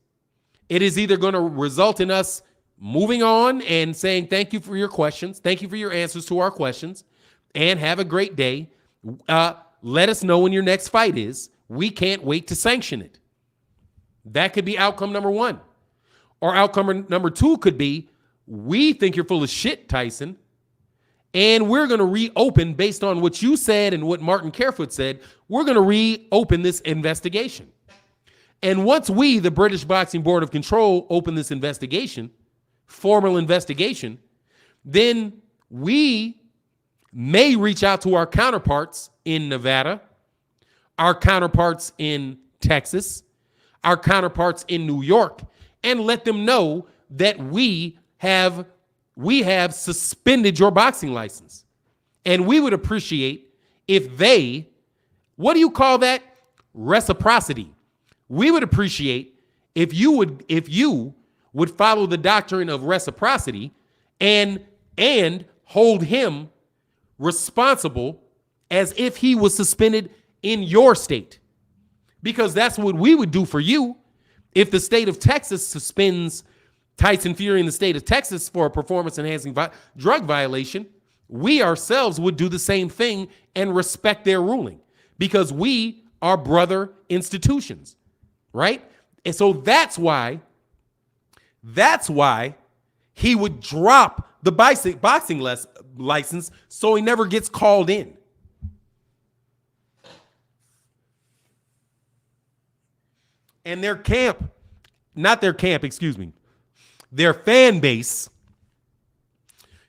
It is either going to result in us moving on and saying, thank you for your questions. Thank you for your answers to our questions, and have a great day. Let us know when your next fight is. We can't wait to sanction it." That could be outcome number one. Or outcome number two could be, we think you're full of shit, Tyson, and we're going to reopen based on what you said and what Martin Carefoot said. We're going to reopen this investigation. And once we, the British Boxing Board of Control, open this investigation, formal investigation, then we may reach out to our counterparts in Nevada, our counterparts in Texas, our counterparts in New York, and let them know that we have suspended your boxing license. And we would appreciate if they, what do you call that? Reciprocity. We would appreciate if you would follow the doctrine of reciprocity and hold him responsible as if he was suspended in your state. Because that's what we would do for you. If the state of Texas suspends Tyson Fury in the state of Texas for a performance-enhancing drug violation, we ourselves would do the same thing and respect their ruling, because we are brother institutions, right? And so that's why he would drop the boxing license so he never gets called in. And their fan base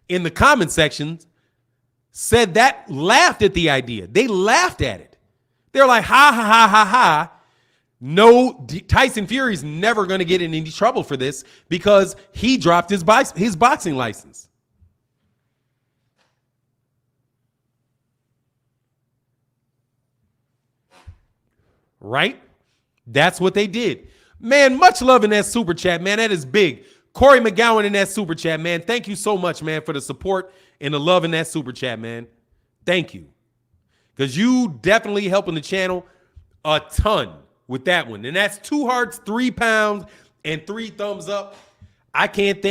in the comment section said that, laughed at the idea. They laughed at it. They're like, ha, ha, ha, ha, ha. No, Tyson Fury's never going to get in any trouble for this because he dropped his boxing license. Right? That's what they did. Man, much love in that super chat, man. That is big. Corey McGowan in that super chat, man. Thank you so much, man, for the support and the love in that super chat, man. Thank you. Because you definitely helping the channel a ton with that one. And that's 2 hearts, 3 pounds, and 3 thumbs up. I can't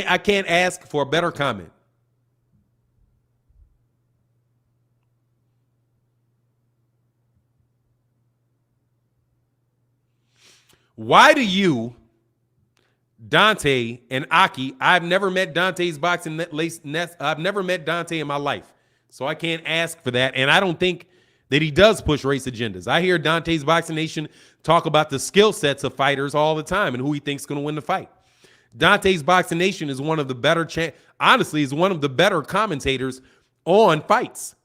ask for a better comment. Why do you, Dante and Aki, I've never met Dante's boxing nest. I've never met Dante in my life, so I can't ask for that. And I don't think that he does push race agendas. I hear Dante's Boxing Nation talk about the skill sets of fighters all the time and who he thinks is going to win the fight. Dante's Boxing Nation is one of the better, honestly, is one of the better commentators on fights.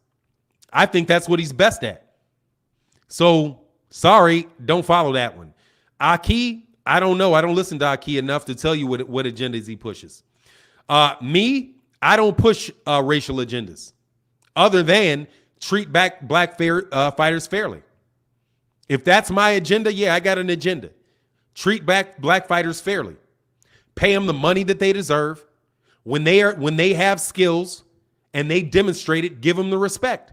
I think that's what he's best at. So, sorry, don't follow that one. Aki, I don't know. I don't listen to Aki enough to tell you what agendas he pushes. Me, I don't push racial agendas other than treat black fighters fairly. If that's my agenda, yeah, I got an agenda. Treat black fighters fairly. Pay them the money that they deserve. When they have skills and they demonstrate it, give them the respect.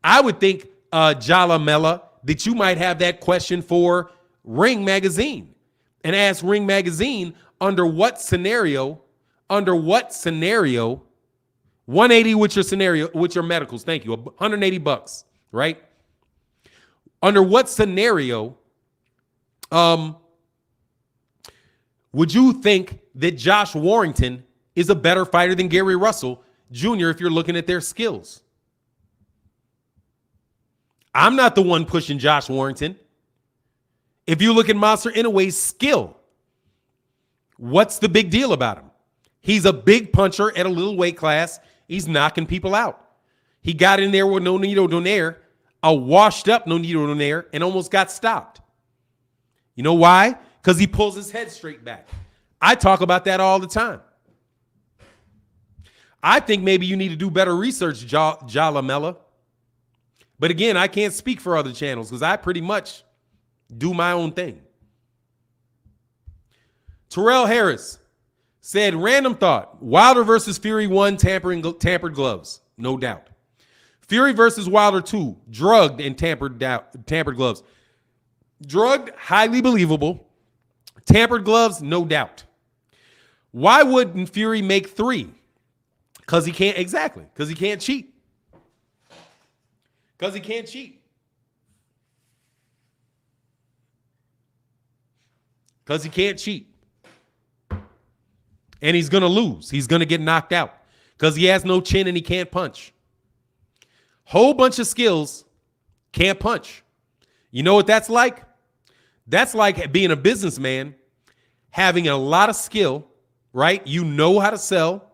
I would think, Jala Mela, that you might have that question for Ring Magazine, and ask Ring Magazine under what scenario under what scenario, 180 with your scenario, with your medicals, thank you, $180, right? Under what scenario would you think that Josh Warrington is a better fighter than Gary Russell Jr. if you're looking at their skills? I'm not the one pushing Josh Warrington. If you look at Monster Inoue's skill, what's the big deal about him? He's a big puncher at a little weight class. He's knocking people out. He got in there with Nonito Donaire, a washed up Nonito Donaire, and almost got stopped. You know why? Because he pulls his head straight back. I talk about that all the time. I think maybe you need to do better research, Jalamella. But again, I can't speak for other channels because I pretty much do my own thing. Terrell Harris said, random thought. Wilder versus Fury 1, tampered gloves. No doubt. Fury versus Wilder 2, drugged and tampered gloves. Drugged, highly believable. Tampered gloves, no doubt. Why wouldn't Fury make 3? Because he can't, exactly. Because he can't cheat. Because he can't cheat. Because he can't cheat. And he's going to lose. He's going to get knocked out. Because he has no chin and he can't punch. Whole bunch of skills, can't punch. You know what that's like? That's like being a businessman, having a lot of skill, right? You know how to sell.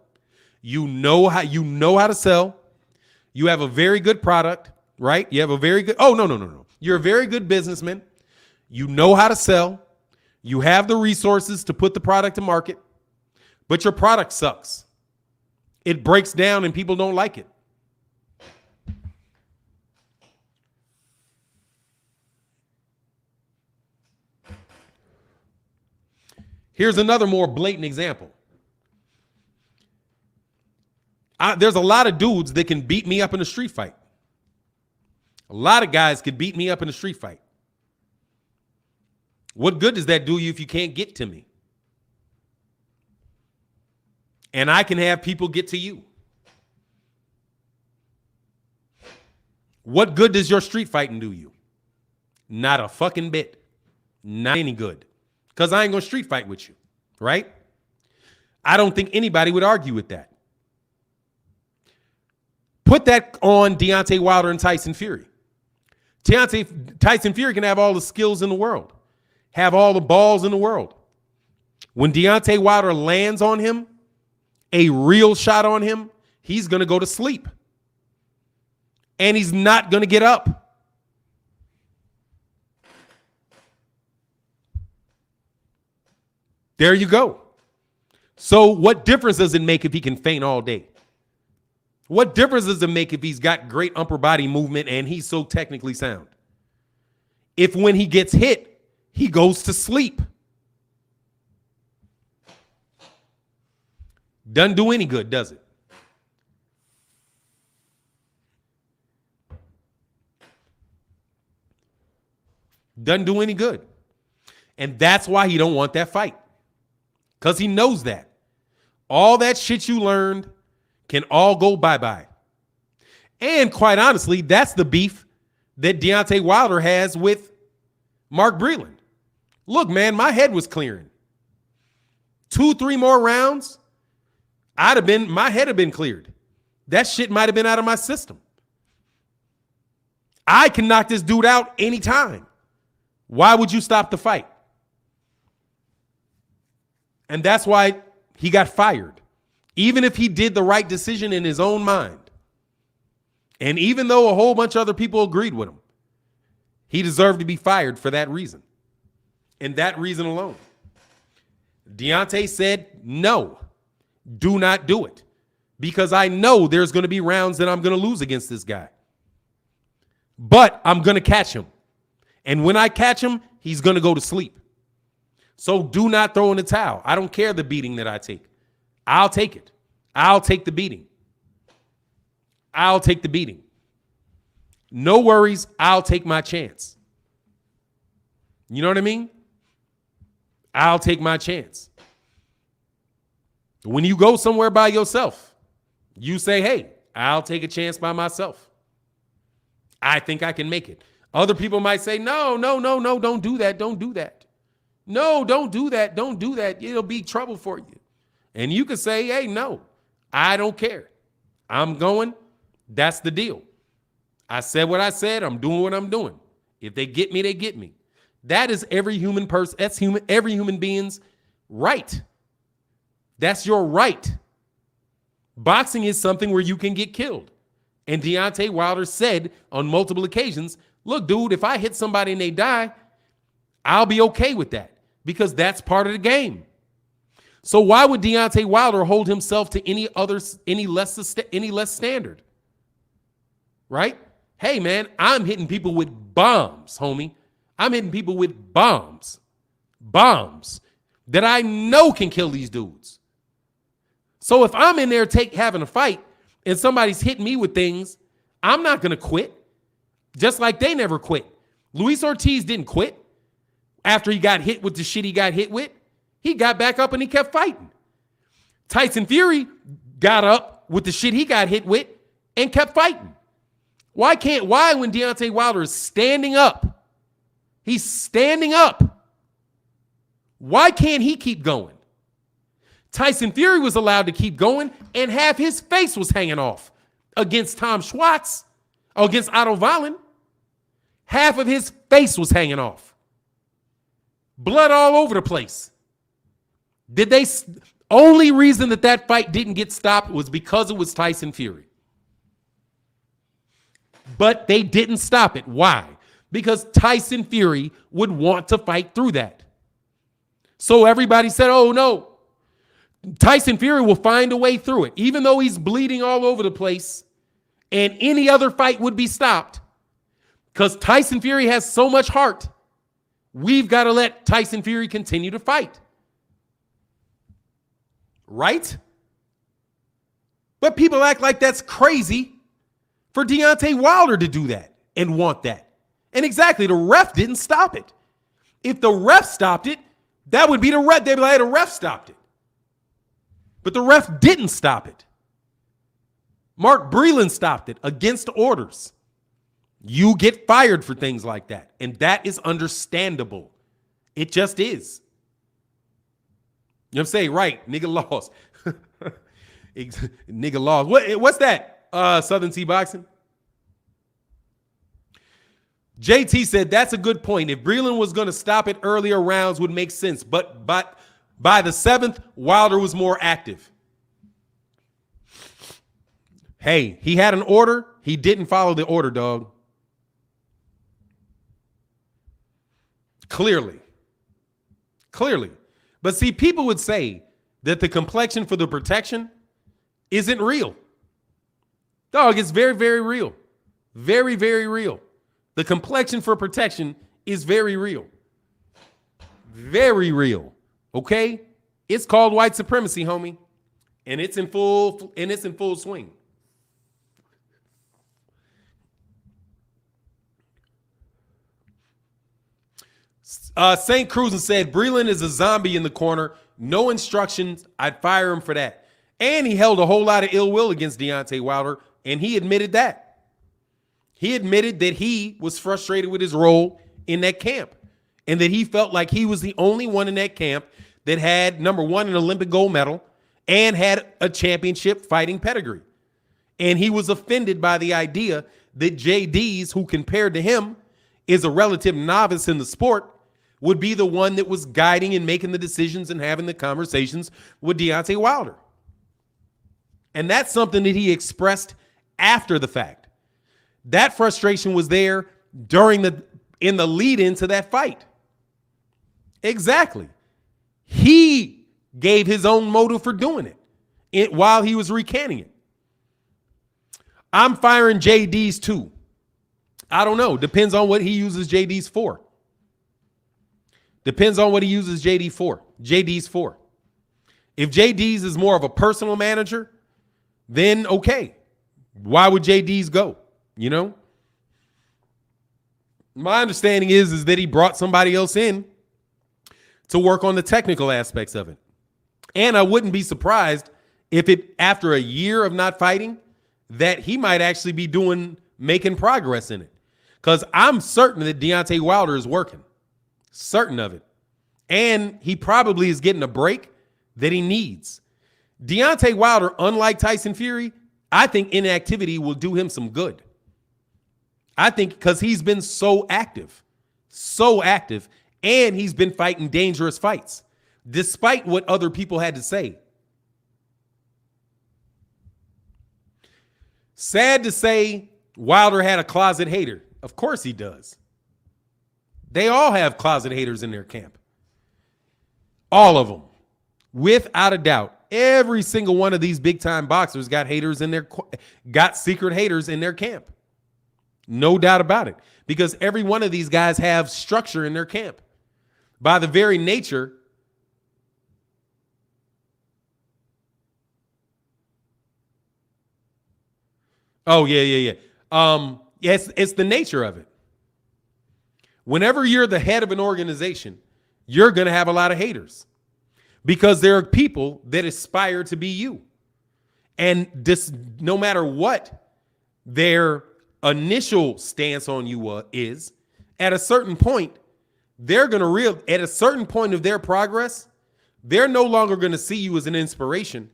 You know how to sell. You have a very good product, right? You have a very good, no. You're a very good businessman. You know how to sell. You have the resources to put the product to market, but your product sucks. It breaks down and people don't like it. Here's another more blatant example. There's a lot of dudes that can beat me up in a street fight. A lot of guys could beat me up in a street fight. What good does that do you if you can't get to me? And I can have people get to you. What good does your street fighting do you? Not a fucking bit. Not any good. Because I ain't going to street fight with you, right? I don't think anybody would argue with that. Put that on Deontay Wilder and Tyson Fury. Tyson Fury can have all the skills in the world, have all the balls in the world. When Deontay Wilder lands on him, a real shot on him, he's going to go to sleep. And he's not going to get up. There you go. So what difference does it make if he can feint all day? What difference does it make if he's got great upper body movement and he's so technically sound? If when he gets hit, he goes to sleep. Doesn't do any good, does it? Doesn't do any good. And that's why he don't want that fight. Because he knows that. All that shit you learned can all go bye-bye. And quite honestly, that's the beef that Deontay Wilder has with Mark Breland. Look, man, my head was clearing. 2-3 more rounds, my head had been cleared. That shit might have been out of my system. I can knock this dude out anytime. Why would you stop the fight? And that's why he got fired. Even if he did the right decision in his own mind. And even though a whole bunch of other people agreed with him, he deserved to be fired for that reason. And that reason alone. Deontay said, no, do not do it. Because I know there's going to be rounds that I'm going to lose against this guy. But I'm going to catch him. And when I catch him, he's going to go to sleep. So do not throw in the towel. I don't care the beating that I take. I'll take it. I'll take the beating. I'll take the beating. No worries. I'll take my chance. You know what I mean? I'll take my chance. When you go somewhere by yourself, you say, hey, I'll take a chance by myself. I think I can make it. Other people might say, no, don't do that. Don't do that. No, don't do that. Don't do that. It'll be trouble for you. And you can say, hey, no, I don't care. I'm going. That's the deal. I said what I said. I'm doing what I'm doing. If they get me, they get me. That is every human person. That's every human being's right. That's your right. Boxing is something where you can get killed. And Deontay Wilder said on multiple occasions, look, dude, if I hit somebody and they die, I'll be okay with that because that's part of the game. So why would Deontay Wilder hold himself to any less standard? Right? Hey, man, I'm hitting people with bombs, homie. I'm hitting people with bombs. Bombs that I know can kill these dudes. So if I'm in there having a fight and somebody's hitting me with things, I'm not going to quit. Just like they never quit. Luis Ortiz didn't quit after he got hit with the shit he got hit with. He got back up and he kept fighting. Tyson Fury got up with the shit he got hit with and kept fighting. Why when Deontay Wilder is standing up, he's standing up. Why can't he keep going? Tyson Fury was allowed to keep going and half his face was hanging off against Tom Schwartz, against Otto Wallin. Half of his face was hanging off. Blood all over the place. Only reason that fight didn't get stopped was because it was Tyson Fury. But they didn't stop it. Why? Because Tyson Fury would want to fight through that. So everybody said, oh no, Tyson Fury will find a way through it. Even though he's bleeding all over the place and any other fight would be stopped, because Tyson Fury has so much heart, we've got to let Tyson Fury continue to fight. Right? But people act like that's crazy for Deontay Wilder to do that and want that. And exactly, the ref didn't stop it. If the ref stopped it, that would be the ref. They'd be like, the ref stopped it. But the ref didn't stop it. Mark Breland stopped it against orders. You get fired for things like that. And that is understandable. It just is. You know what I'm saying? Right. Nigga lost. Nigga lost. What's that? Southern Sea Boxing? JT said, that's a good point. If Breland was going to stop it earlier rounds would make sense. But by the 7th, Wilder was more active. Hey, he had an order. He didn't follow the order, dog. Clearly. But see, people would say that the complexion for the protection isn't real. Dog, it's very, very real. Very, very real. The complexion for protection is very real. Very real. Okay? It's called white supremacy, homie. And it's in full swing. St. Cruz said, Breland is a zombie in the corner. No instructions. I'd fire him for that. And he held a whole lot of ill will against Deontay Wilder, and he admitted that. He admitted that he was frustrated with his role in that camp and that he felt like he was the only one in that camp that had, number one, an Olympic gold medal and had a championship fighting pedigree. And he was offended by the idea that JD's, who compared to him is a relative novice in the sport, would be the one that was guiding and making the decisions and having the conversations with Deontay Wilder. And that's something that he expressed after the fact. That frustration was there in the lead into that fight. Exactly. He gave his own motive for doing it while he was recanting it. I'm firing JD's too. I don't know. Depends on what he uses JD's for. Depends on what he uses JD's for. If JD's is more of a personal manager, then okay. Why would JD's go? You know? My understanding is that he brought somebody else in to work on the technical aspects of it. And I wouldn't be surprised if after a year of not fighting, that he might actually be making progress in it. Because I'm certain that Deontay Wilder is working. Certain of it. And he probably is getting a break that he needs. Deontay Wilder, unlike Tyson Fury, I think inactivity will do him some good. I think because he's been so active, and he's been fighting dangerous fights, despite what other people had to say. Sad to say, Wilder had a closet hater. Of course he does. They all have closet haters in their camp. All of them. Without a doubt. Every single one of these big time boxers got secret haters in their camp. No doubt about it. Because every one of these guys have structure in their camp. By the very nature. Oh, yeah. Yes, it's the nature of it. Whenever you're the head of an organization, you're going to have a lot of haters. Because there are people that aspire to be you. And no matter what their initial stance on you is, at a certain point, at a certain point of their progress, they're no longer going to see you as an inspiration.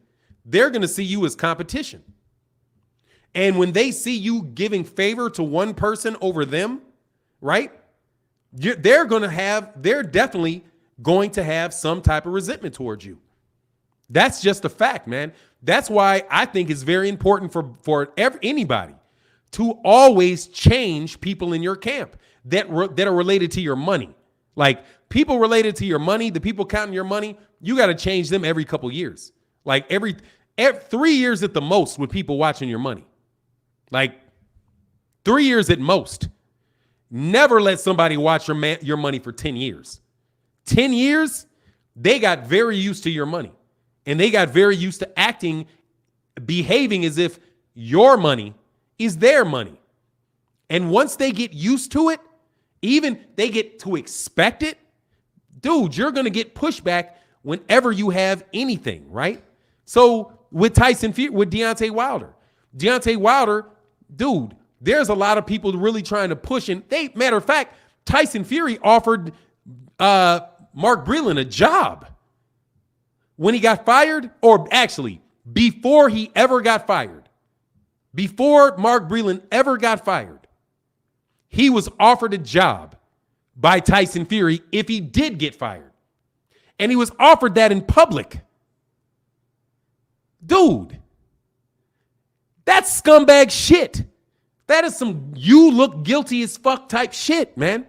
They're going to see you as competition. And when they see you giving favor to one person over them, right? They're definitely going to have some type of resentment towards you. That's just a fact, man. That's why I think it's very important for anybody to always change people in your camp that are related to your money. Like people related to your money, the people counting your money, you got to change them every couple years. Like every 3 years at the most with people watching your money. Like 3 years at most. Never let somebody watch your money for 10 years. 10 years, they got very used to your money. And they got very used to behaving as if your money is their money. And once they get used to it, even they get to expect it, dude, you're going to get pushback whenever you have anything, right? So with Deontay Wilder, dude, there's a lot of people really trying to push. And matter of fact, Tyson Fury offered Mark Breland a job when he got fired, or actually before he ever got fired. Before Mark Breland ever got fired, he was offered a job by Tyson Fury if he did get fired. And he was offered that in public. Dude, that's scumbag shit. That is some you look guilty as fuck type shit, man.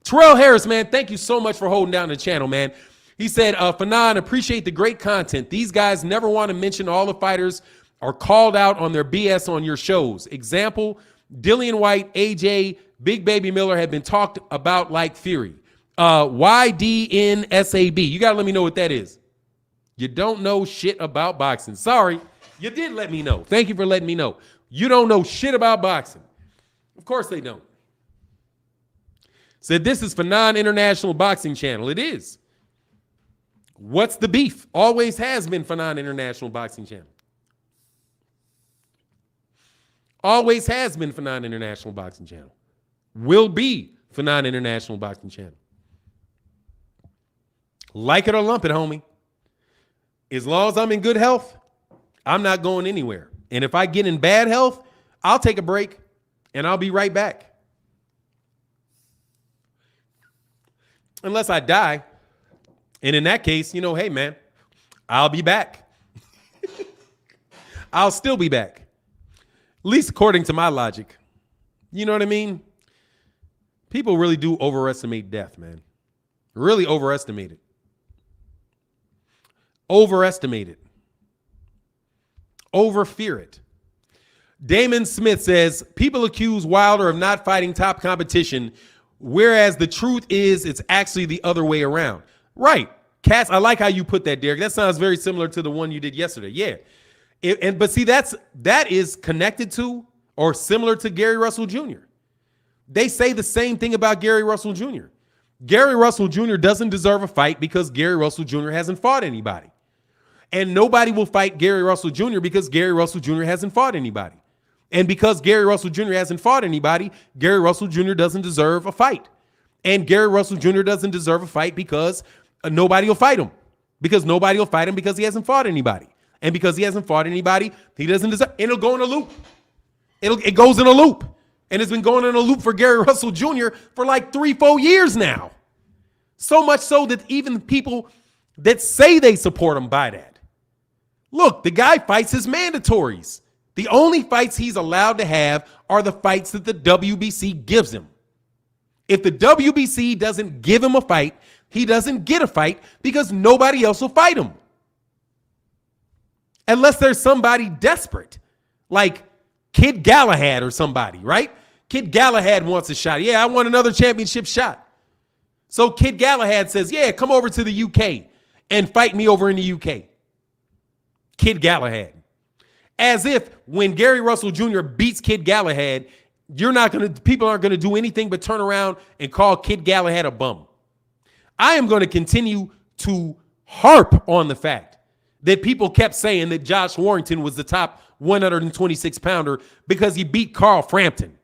Terrell Harris, man, thank you so much for holding down the channel, man. He said, Fannon, appreciate the great content. These guys never want to mention all the fighters are called out on their BS on your shows. Example, Dillian Whyte, AJ, Big Baby Miller have been talked about like Fury. YDNSAB. You got to let me know what that is. You don't know shit about boxing. Sorry, you did let me know. Thank you for letting me know. You don't know shit about boxing. Of course they don't. Said this is Fannon International Boxing Channel. It is. What's the beef? Always has been Fannon International Boxing Channel. Always has been Fannon International Boxing Channel. Will be Fannon International Boxing Channel. Like it or lump it, homie. As long as I'm in good health, I'm not going anywhere. And if I get in bad health, I'll take a break and I'll be right back. Unless I die. And in that case, hey, man, I'll be back. I'll still be back. At least according to my logic. You know what I mean? People really do overestimate death, man. Really overestimate it. Overestimate it. Overfear it. Damon Smith says, people accuse Wilder of not fighting top competition, whereas the truth is it's actually the other way around. Right. Cass, I like how you put that, Derek. That sounds very similar to the one you did yesterday. Yeah. But see, that is connected to or similar to Gary Russell Jr. They say the same thing about Gary Russell Jr. Gary Russell Jr. doesn't deserve a fight because Gary Russell Jr. hasn't fought anybody. And nobody will fight Gary Russell Jr. because Gary Russell Jr. hasn't fought anybody. And because Gary Russell Jr. hasn't fought anybody, Gary Russell Jr. doesn't deserve a fight. And Gary Russell Jr. doesn't deserve a fight because nobody will fight him. Because nobody will fight him because he hasn't fought anybody. And because he hasn't fought anybody, he doesn't deserve. And it'll go in a loop. It goes in a loop. And it's been going in a loop for Gary Russell Jr. for like 3-4 years now. So much so that even the people that say they support him buy that. Look, the guy fights his mandatories. The only fights he's allowed to have are the fights that the WBC gives him. If the WBC doesn't give him a fight, he doesn't get a fight because nobody else will fight him. Unless there's somebody desperate, like Kid Galahad or somebody, right? Kid Galahad wants a shot. Yeah, I want another championship shot. So Kid Galahad says, yeah, come over to the UK and fight me over in the UK. Kid Galahad. As if when Gary Russell Jr. beats Kid Galahad, people aren't going to do anything but turn around and call Kid Galahad a bum. I am going to continue to harp on the fact that people kept saying that Josh Warrington was the top 126 pounder because he beat Carl Frampton.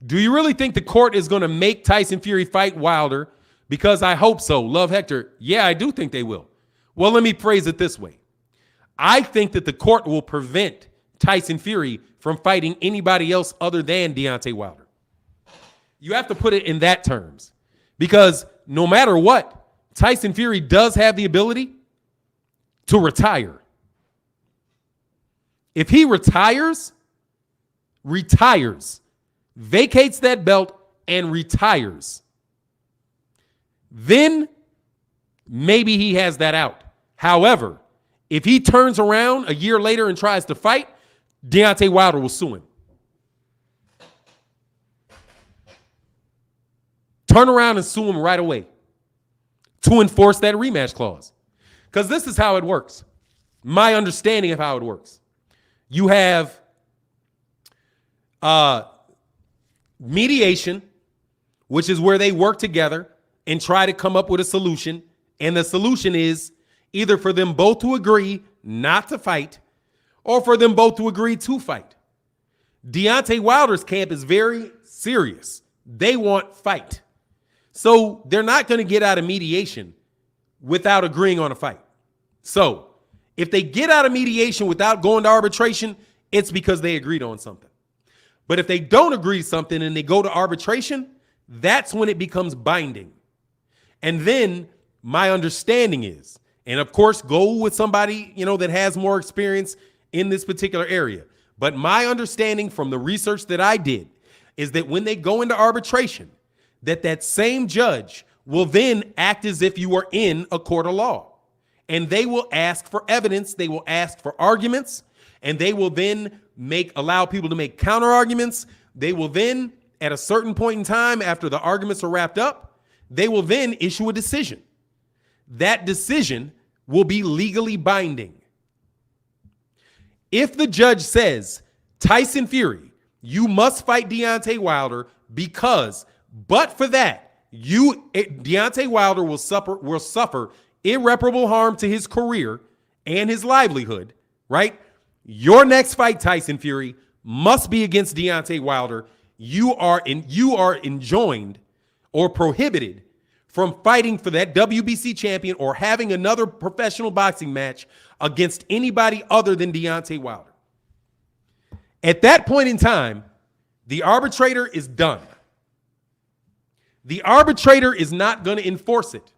Do you really think the court is going to make Tyson Fury fight Wilder? Because I hope so. Love Hector. Yeah, I do think they will. Well, let me phrase it this way. I think that the court will prevent Tyson Fury from fighting anybody else other than Deontay Wilder. You have to put it in that terms. Because no matter what, Tyson Fury does have the ability to retire. If he retires, vacates that belt and retires, then maybe he has that out. However, if he turns around a year later and tries to fight, Deontay Wilder will sue him. Turn around and sue him right away to enforce that rematch clause. Because this is how it works. My understanding of how it works. You have mediation, which is where they work together and try to come up with a solution. And the solution is either for them both to agree not to fight or for them both to agree to fight. Deontay Wilder's camp is very serious. They want fight. So they're not going to get out of mediation without agreeing on a fight. So if they get out of mediation without going to arbitration, it's because they agreed on something. But if they don't agree to something and they go to arbitration, that's when it becomes binding. And then my understanding is, and of course, go with somebody, that has more experience in this particular area. But my understanding from the research that I did is that when they go into arbitration, that same judge will then act as if you are in a court of law. And they will ask for evidence. They will ask for arguments. And they will then allow people to make counter arguments. They will then, at a certain point in time, after the arguments are wrapped up, they will then issue a decision. That decision will be legally binding. If the judge says, Tyson Fury, you must fight Deontay Wilder because, but for that, Deontay Wilder will suffer irreparable harm to his career and his livelihood, right? Your next fight, Tyson Fury, must be against Deontay Wilder. You are enjoined or prohibited from fighting for that WBC champion or having another professional boxing match against anybody other than Deontay Wilder. At that point in time, the arbitrator is done. The arbitrator is not going to enforce it.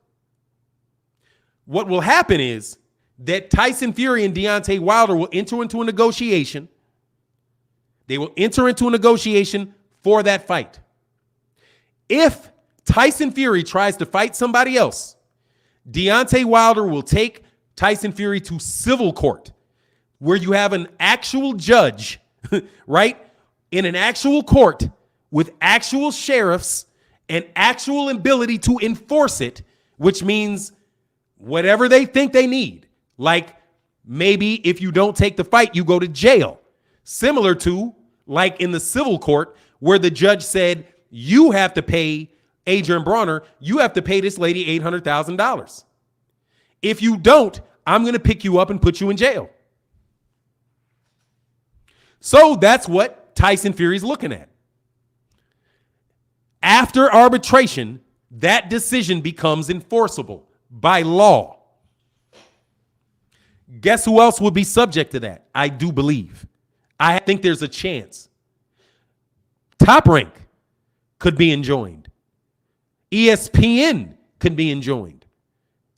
What will happen is that Tyson Fury and Deontay Wilder will enter into a negotiation. They will enter into a negotiation for that fight. If Tyson Fury tries to fight somebody else, Deontay Wilder will take Tyson Fury to civil court, where you have an actual judge, right? In an actual court with actual sheriffs and actual ability to enforce it, which means whatever they think they need. Like maybe if you don't take the fight, you go to jail. Similar to like in the civil court where the judge said, you have to pay Adrian Bronner, you have to pay this lady $800,000. If you don't, I'm going to pick you up and put you in jail. So that's what Tyson Fury's looking at. After arbitration, that decision becomes enforceable by law. Guess who else would be subject to that? I do believe. I think there's a chance. Top Rank could be enjoined. ESPN could be enjoined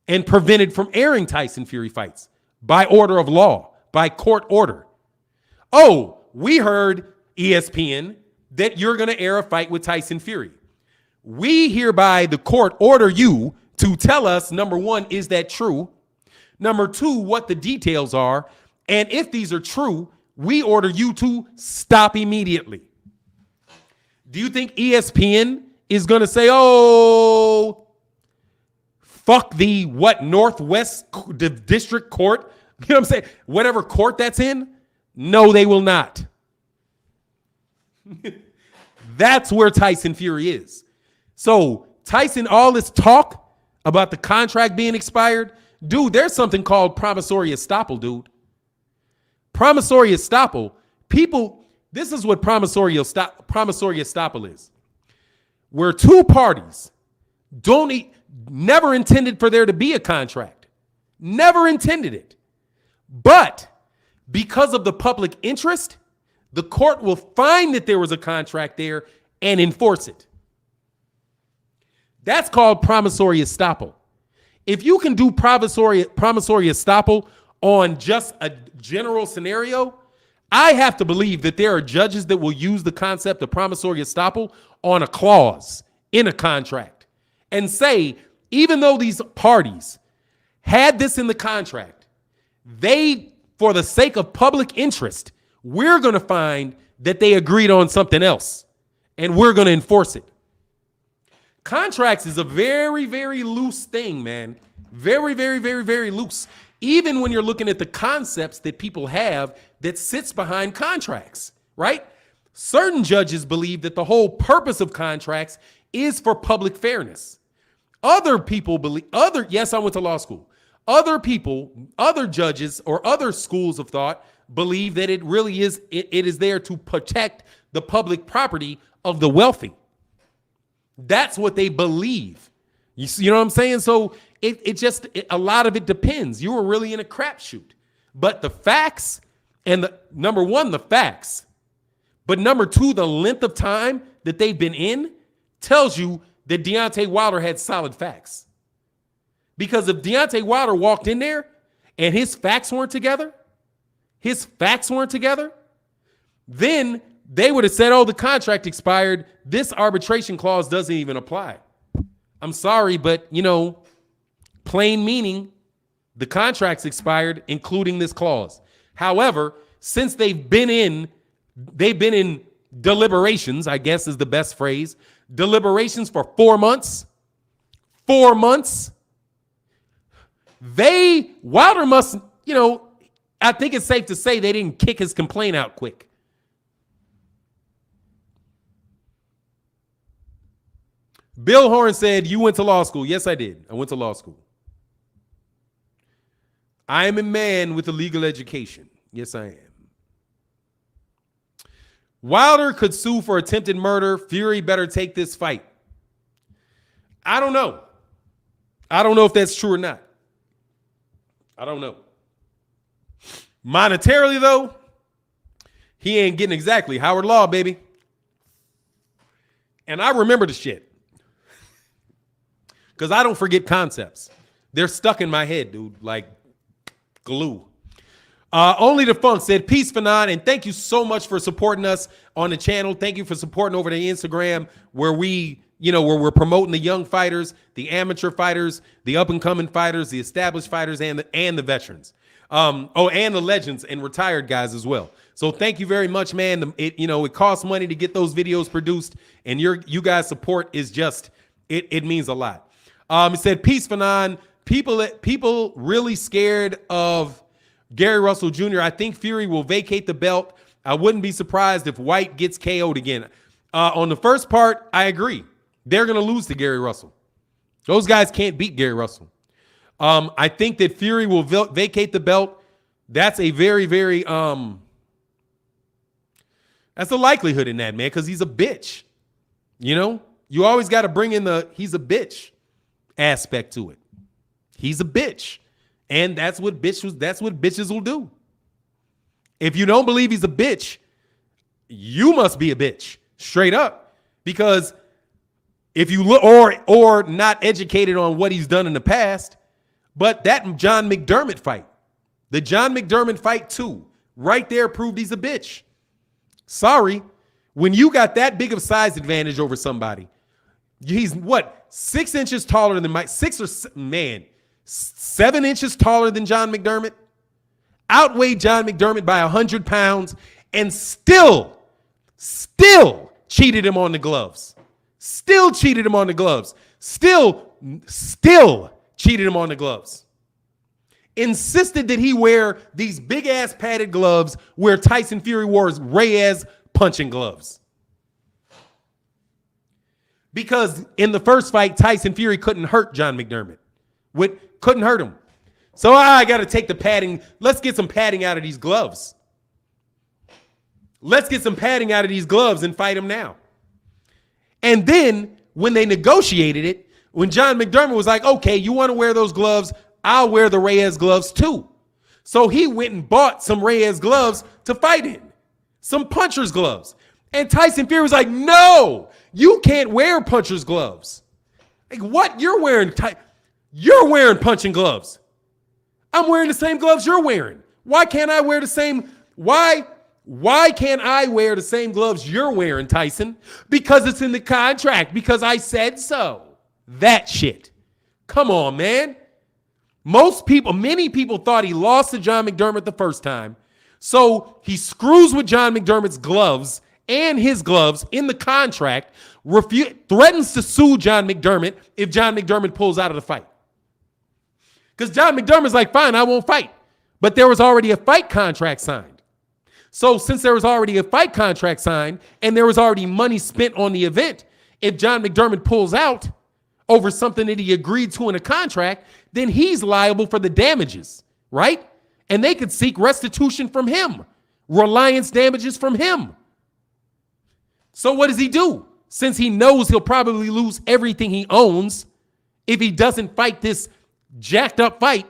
and prevented from airing Tyson Fury fights by order of law, by court order. Oh, we heard, ESPN, that you're going to air a fight with Tyson Fury. We hereby, the court, order you to tell us, number one, is that true? Number two, what the details are. And if these are true, we order you to stop immediately. Do you think ESPN is going to say, oh, fuck the Northwest District Court? You know what I'm saying? Whatever court that's in? No, they will not. That's where Tyson Fury is. So Tyson, all this talk about the contract being expired, dude, there's something called promissory estoppel, dude. Promissory estoppel, people, this is what promissory estoppel is. Where two parties never intended for there to be a contract. Never intended it. But because of the public interest, the court will find that there was a contract there and enforce it. That's called promissory estoppel. If you can do promissory estoppel on just a general scenario, I have to believe that there are judges that will use the concept of promissory estoppel on a clause in a contract and say, even though these parties had this in the contract, they, for the sake of public interest, we're going to find that they agreed on something else and we're going to enforce it. Contracts is a very, very loose thing, man. Very, very, very, very loose. Even when you're looking at the concepts that people have that sits behind contracts, right? Certain judges believe that the whole purpose of contracts is for public fairness. Other people believe, yes, I went to law school. Other people, other judges or other schools of thought believe that it really is, it is there to protect the public property of the wealthy. That's what they believe. You know what I'm saying? So a lot of it depends. You were really in a crapshoot. But the facts, and number one, the facts, but number two, the length of time that they've been in tells you that Deontay Wilder had solid facts. Because if Deontay Wilder walked in there and his facts weren't together, then they would have said, oh, the contract expired. This arbitration clause doesn't even apply. I'm sorry, but, plain meaning, the contract's expired, including this clause. However, since they've been in deliberations, I guess is the best phrase, deliberations for 4 months. 4 months. Wilder must, I think it's safe to say they didn't kick his complaint out quick. Bill Horn said, you went to law school. Yes, I did. I went to law school. I am a man with a legal education. Yes, I am. Wilder could sue for attempted murder. Fury better take this fight. I don't know. I don't know if that's true or not. I don't know. Monetarily, though, he ain't getting exactly Howard Law, baby. And I remember the shit. Because I don't forget concepts. They're stuck in my head, dude, like glue. Only the Funk said, peace, Fannon, and thank you so much for supporting us on the channel. Thank you for supporting over the Instagram where where we're promoting the young fighters, the amateur fighters, the up-and-coming fighters, the established fighters, and the veterans. And the legends and retired guys as well. So thank you very much, man. It costs money to get those videos produced, and you guys' support is just, it means a lot. It said, peace, Fannon. People really scared of Gary Russell Jr. I think Fury will vacate the belt. I wouldn't be surprised if Whyte gets KO'd again. On the first part, I agree. They're going to lose to Gary Russell. Those guys can't beat Gary Russell. I think that Fury will vacate the belt. That's a very, very, that's a likelihood in that, man, because he's a bitch. You know, you always got to bring in the he's a bitch aspect to it. He's a bitch. And that's what bitches will do. If you don't believe he's a bitch, you must be a bitch. Straight up. Because if you look or not educated on what he's done in the past, but that John McDermott fight, the John McDermott fight 2, right there proved he's a bitch. Sorry. When you got that big of size advantage over somebody, he's what, 6 inches taller than Mike, 7 inches taller than John McDermott, outweighed John McDermott by 100 pounds, and still cheated him on the gloves. Still cheated him on the gloves. Still cheated him on the gloves. Insisted that he wear these big ass padded gloves where Tyson Fury wore Reyes punching gloves. Because in the first fight, Tyson Fury couldn't hurt John McDermott. Couldn't hurt him. So I got to take the padding. Let's get some padding out of these gloves. Let's get some padding out of these gloves and fight him now. And then when they negotiated it, when John McDermott was like, okay, you want to wear those gloves? I'll wear the Reyes gloves too. So he went and bought some Reyes gloves to fight in. Some puncher's gloves. And Tyson Fury was like, no, you can't wear puncher's gloves. Like, what? You're wearing punching gloves. I'm wearing the same gloves you're wearing. Why can't I wear the same? Why can't I wear the same gloves you're wearing, Tyson? Because it's in the contract. Because I said so. That shit. Come on, man. Many people thought he lost to John McDermott the first time. So he screws with John McDermott's gloves and his gloves in the contract, threatens to sue John McDermott if John McDermott pulls out of the fight. Because John McDermott's like, fine, I won't fight. But there was already a fight contract signed. So since there was already a fight contract signed and there was already money spent on the event, if John McDermott pulls out over something that he agreed to in a contract, then he's liable for the damages, right? And they could seek restitution from him, reliance damages from him. So what does he do? Since he knows he'll probably lose everything he owns if he doesn't fight this jacked up fight,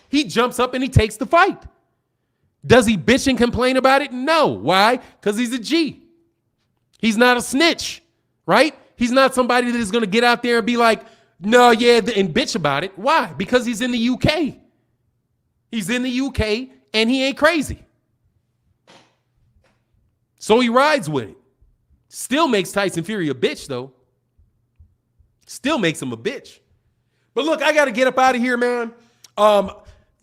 he jumps up and he takes the fight. Does he bitch and complain about it? No. Why? Because he's a G. He's not a snitch, right? He's not somebody that is going to get out there and be like, no, yeah, and bitch about it. Why? Because he's in the UK. He's in the UK and he ain't crazy. So he rides with it. Still makes Tyson Fury a bitch, though. Still makes him a bitch. But look, I got to get up out of here, man.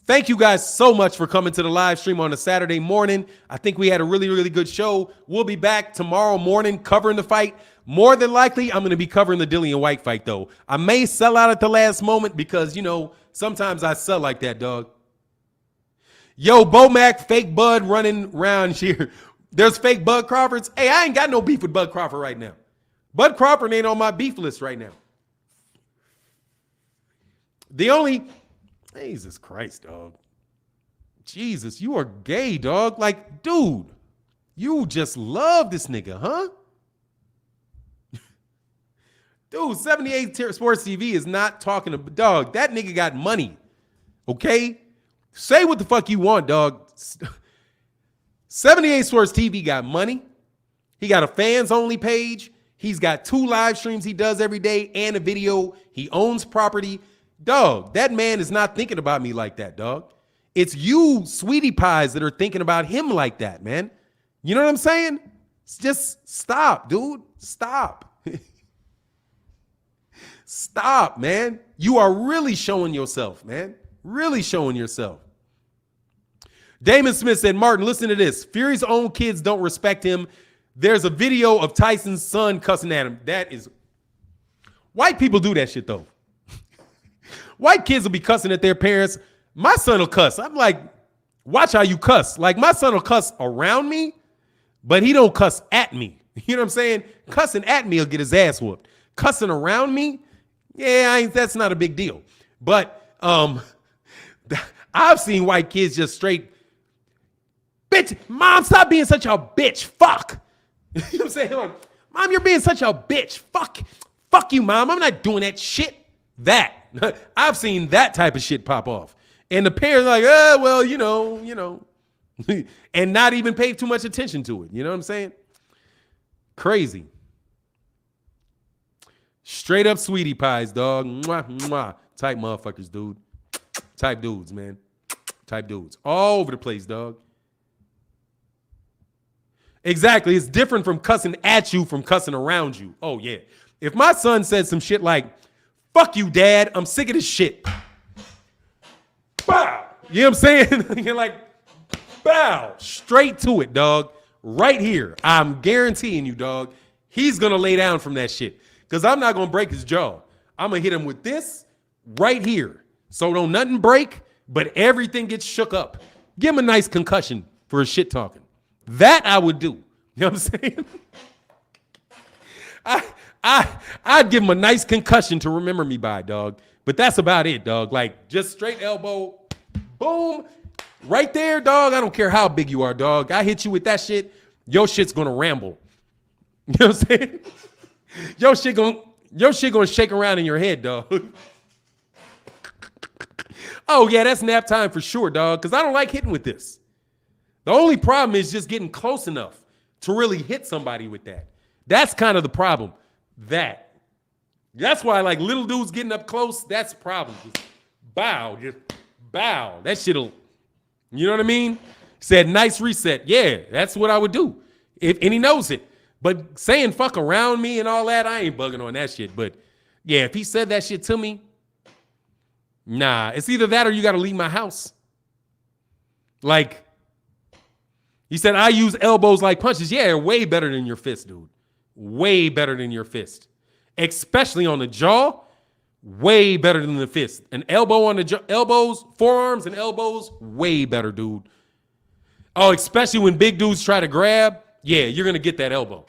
Thank you guys so much for coming to the live stream on a Saturday morning. I think we had a really, really good show. We'll be back tomorrow morning covering the fight. More than likely, I'm going to be covering the Dillian Whyte fight, though. I may sell out at the last moment because, you know, sometimes I sell like that, dog. Yo, Bomac, fake Bud running around here. There's fake Bud Crawfords. Hey, I ain't got no beef with Bud Crawford right now. Bud Crawford ain't on my beef list right now. Jesus Christ, dog. Jesus, you are gay, dog. Like, dude, you just love this nigga, huh? Dude, 78 Sports TV is not talking to, dog, that nigga got money, okay? Say what the fuck you want, dog. 78 Sports TV got money. He got a fans-only page. He's got 2 live streams he does every day and a video. He owns property. Dog, that man is not thinking about me like that, dog. It's you, sweetie pies, that are thinking about him like that, man. You know what I'm saying? Just stop, dude. Stop. Stop, man. You are really showing yourself, man. Really showing yourself. Damon Smith said, Martin, listen to this. Fury's own kids don't respect him. There's a video of Tyson's son cussing at him. That is... White people do that shit, though. White kids will be cussing at their parents. My son will cuss. I'm like, watch how you cuss. Like, my son will cuss around me, but he don't cuss at me. You know what I'm saying? Cussing at me will get his ass whooped. Cussing around me, yeah, that's not a big deal. But I've seen white kids just straight, bitch, mom, stop being such a bitch. Fuck. You know what I'm saying? Mom, you're being such a bitch. Fuck you, mom. I'm not doing that shit. That. I've seen that type of shit pop off. And the parents are like, well, you know. And not even pay too much attention to it. You know what I'm saying? Crazy. Straight up sweetie pies, dog. Mwah, mwah. Type motherfuckers, dude. Type dudes, man. Type dudes. All over the place, dog. Exactly. It's different from cussing at you from cussing around you. Oh, yeah. If my son said some shit like, fuck you, dad, I'm sick of this shit. Bow. You know what I'm saying? You're like, bow. Straight to it, dog. Right here. I'm guaranteeing you, dog. He's going to lay down from that shit. Because I'm not going to break his jaw. I'm going to hit him with this right here. So don't nothing break, but everything gets shook up. Give him a nice concussion for his shit talking. That I would do. You know what I'm saying? I'd give him a nice concussion to remember me by, dog. But that's about it, dog. Like, just straight elbow, boom, right there, dog. I don't care how big you are, dog. I hit you with that shit, your shit's gonna ramble. You know what I'm saying? Your shit gonna shake around in your head, dog. Oh, yeah, that's nap time for sure, dog, because I don't like hitting with this. The only problem is just getting close enough to really hit somebody with that. That's kind of the problem. That's why, like, little dudes getting up close, that's the problem. Just bow. That shit'll, you know what I mean? Said, nice reset. Yeah, that's what I would do. And he knows it. But saying fuck around me and all that, I ain't bugging on that shit. But, yeah, if he said that shit to me, nah. It's either that or you got to leave my house. Like, he said, I use elbows like punches. Yeah, way better than your fist, dude. Way better than your fist. Especially on the jaw, way better than the fist. An elbow on the jaw, elbows, forearms and elbows, way better, dude. Oh, especially when big dudes try to grab, yeah, you're going to get that elbow.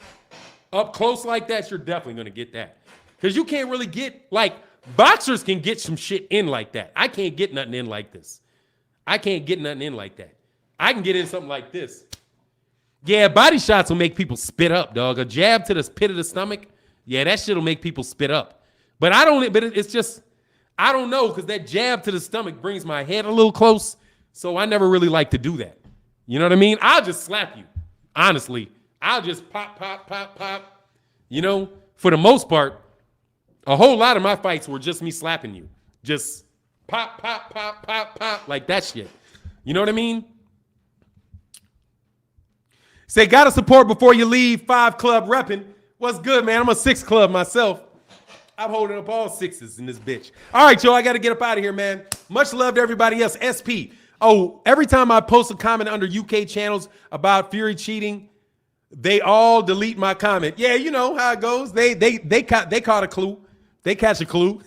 Up close like that, you're definitely going to get that. Because you can't really get, like, boxers can get some shit in like that. I can't get nothing in like this. I can't get nothing in like that. I can get in something like this. Yeah, body shots will make people spit up, dog. A jab to the pit of the stomach, yeah, that shit will make people spit up. But it's just, I don't know, because that jab to the stomach brings my head a little close, so I never really like to do that. You know what I mean? I'll just slap you. Honestly, I'll just pop. You know, for the most part, a whole lot of my fights were just me slapping you. Just pop, like that shit. You know what I mean? Say, gotta support before you leave. 5 Club repping. What's good, man? I'm a 6 Club myself. I'm holding up all 6s in this bitch. All right, Joe, I got to get up out of here, man. Much love to everybody else. SP. Oh, every time I post a comment under UK channels about Fury cheating, they all delete my comment. Yeah, you know how it goes. They caught a clue. They catch a clue.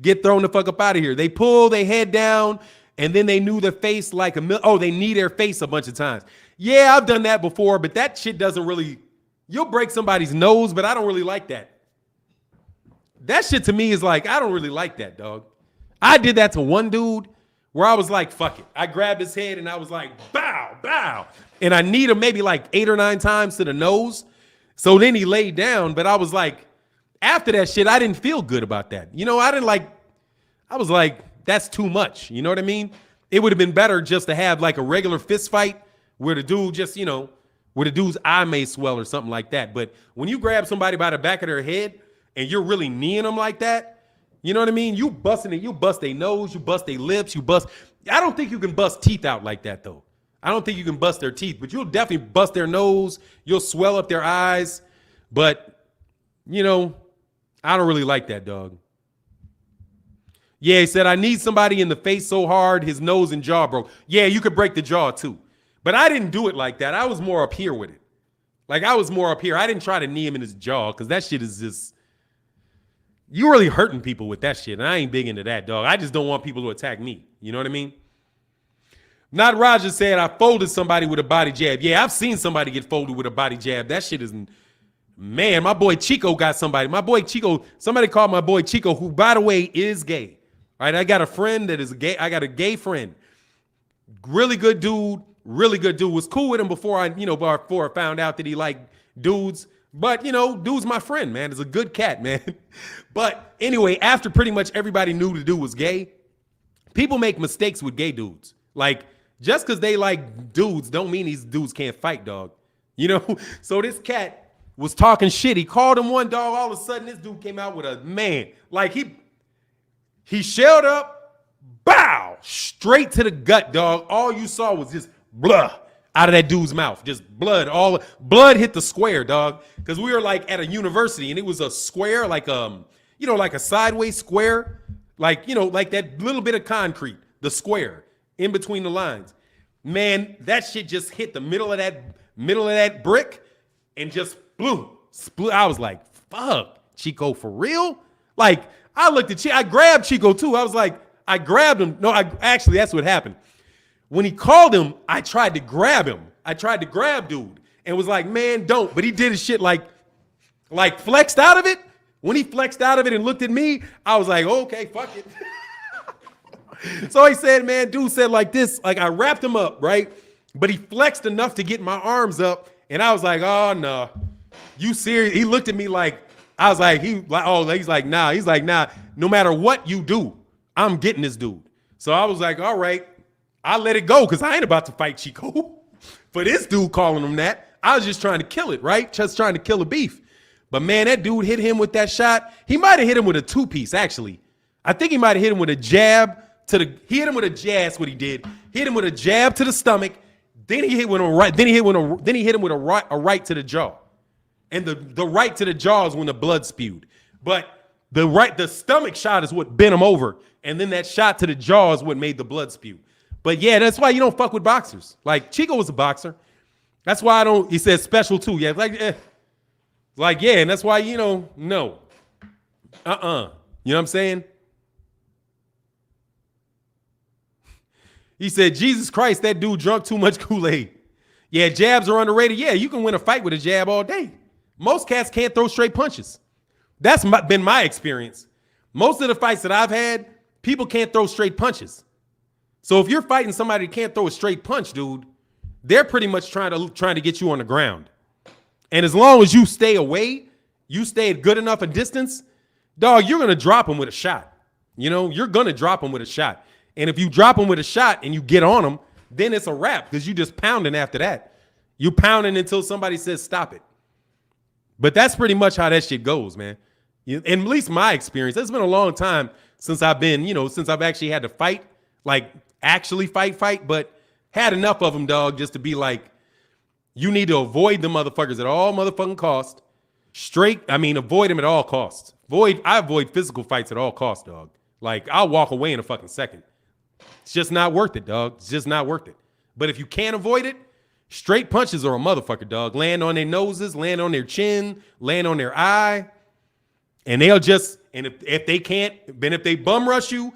Get thrown the fuck up out of here. They pull their head down, and then they knew their face like they knee their face a bunch of times. Yeah, I've done that before, but that shit doesn't really, you'll break somebody's nose, but I don't really like that. That shit to me is like, I don't really like that, dog. I did that to one dude where I was like, fuck it. I grabbed his head and I was like, bow. And I kneed him maybe like 8 or 9 times to the nose. So then he laid down, but I was like, after that shit, I didn't feel good about that. You know, I was like, that's too much. You know what I mean? It would have been better just to have like a regular fist fight where the dude just, you know, where the dude's eye may swell or something like that. But when you grab somebody by the back of their head and you're really kneeing them like that, you know what I mean? You busting it, you bust their nose, you bust their lips, I don't think you can bust teeth out like that, though. I don't think you can bust their teeth, but you'll definitely bust their nose. You'll swell up their eyes. But, you know, I don't really like that, dog. Yeah, he said, I need somebody in the face so hard his nose and jaw broke. Yeah, you could break the jaw, too. But I didn't do it like that. I was more up here with it. Like, I was more up here. I didn't try to knee him in his jaw because that shit is just, you really hurting people with that shit. And I ain't big into that, dog. I just don't want people to attack me. You know what I mean? Not Roger said I folded somebody with a body jab. Yeah, I've seen somebody get folded with a body jab. That shit is, man, my boy Chico got somebody. My boy Chico, somebody called my boy Chico, who, by the way, is gay. All right, I got a friend that is gay. I got a gay friend. Really good dude. Really good dude. Was cool with him before I found out that he liked dudes. But, dude's my friend, man. He's a good cat, man. But anyway, after pretty much everybody knew the dude was gay, people make mistakes with gay dudes. Like, just because they like dudes don't mean these dudes can't fight, dog. So this cat was talking shit. He called him one, dog. All of a sudden, this dude came out with a man. Like, he shelled up, bow, straight to the gut, dog. All you saw was just blood out of that dude's mouth. Just blood. All blood hit the square, dog. Because we were like at a university, and it was a square, like like a sideways square, like that little bit of concrete, the square in between the lines. Man, that shit just hit the middle of that brick and just split. I was like, fuck, Chico, for real? Like, I looked at I grabbed Chico too. I was like, I grabbed him. No, actually, that's what happened. When he called him, I tried to grab him. I tried to grab dude and was like, man, don't. But he did his shit like flexed out of it. When he flexed out of it and looked at me, I was like, okay, fuck it. So he said, man, dude said like this, like I wrapped him up, right? But he flexed enough to get my arms up. And I was like, oh, no, you serious? He looked at me like, I was like, he's like, nah. He's like, nah, no matter what you do, I'm getting this dude. So I was like, all right, I let it go because I ain't about to fight Chico for this dude calling him that. I was just trying to kill it, right? Just trying to kill the beef. But man, that dude hit him with that shot. He might have hit him with a two-piece, actually. I think he might have hit him with a jab he hit him with a jab. That's what he did. Hit him with a jab to the stomach. Then he hit with a right. Then he hit him with a right to the jaw. And the right to the jaw is when the blood spewed. But the stomach shot is what bent him over. And then that shot to the jaw is what made the blood spew. But yeah, that's why you don't fuck with boxers. Like, Chico was a boxer. That's why I don't. He said special too. Yeah, like yeah, and that's why no. You know what I'm saying? He said, Jesus Christ, that dude drunk too much Kool-Aid. Yeah, jabs are underrated. Yeah, you can win a fight with a jab all day. Most cats can't throw straight punches. That's been my experience. Most of the fights that I've had, people can't throw straight punches. So if you're fighting somebody that can't throw a straight punch, dude, they're pretty much trying to get you on the ground. And as long as you stay away, you stay at good enough a distance, dog, you're going to drop them with a shot. You're going to drop them with a shot. And if you drop them with a shot and you get on them, then it's a wrap because you just pounding after that. You pounding until somebody says stop it. But that's pretty much how that shit goes, man. And at least my experience, it's been a long time since I've been, since I've actually had to fight, like actually fight, but had enough of them, dog, just to be like, you need to avoid the motherfuckers at all motherfucking cost. Avoid them at all costs. I avoid physical fights at all costs, dog. Like, I'll walk away in a fucking second. It's just not worth it, dog. It's just not worth it. But if you can't avoid it, straight punches are a motherfucker, dog. Land on their noses, land on their chin, land on their eye. And they'll just, and if they can't, then if they bum rush you,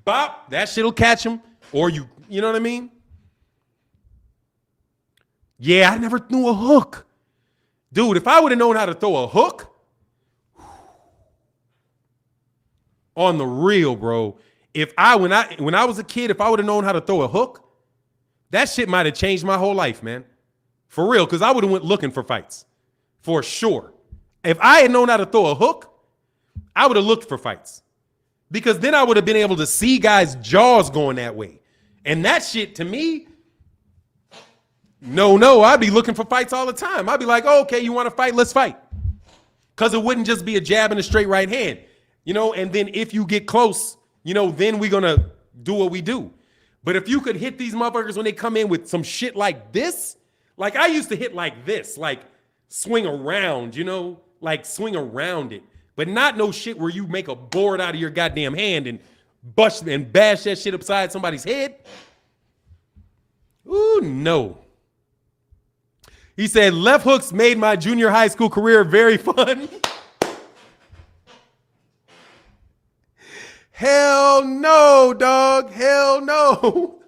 bop, that shit'll catch them. Or you know what I mean? Yeah, I never threw a hook. Dude, if I would have known how to throw a hook, on the real, bro. When I was a kid, if I would have known how to throw a hook, that shit might have changed my whole life, man. For real, because I would have went looking for fights. For sure. If I had known how to throw a hook, I would have looked for fights. Because then I would have been able to see guys' jaws going that way. And that shit, to me, no, I'd be looking for fights all the time. I'd be like, oh, okay, you want to fight? Let's fight. Because it wouldn't just be a jab and a straight right hand. And then if you get close, then we're going to do what we do. But if you could hit these motherfuckers when they come in with some shit like this, like I used to hit like this, like swing around, like swing around it. But not no shit where you make a board out of your goddamn hand and bash that shit upside somebody's head. Ooh, no. He said, left hooks made my junior high school career very fun. Hell no, dog. Hell no.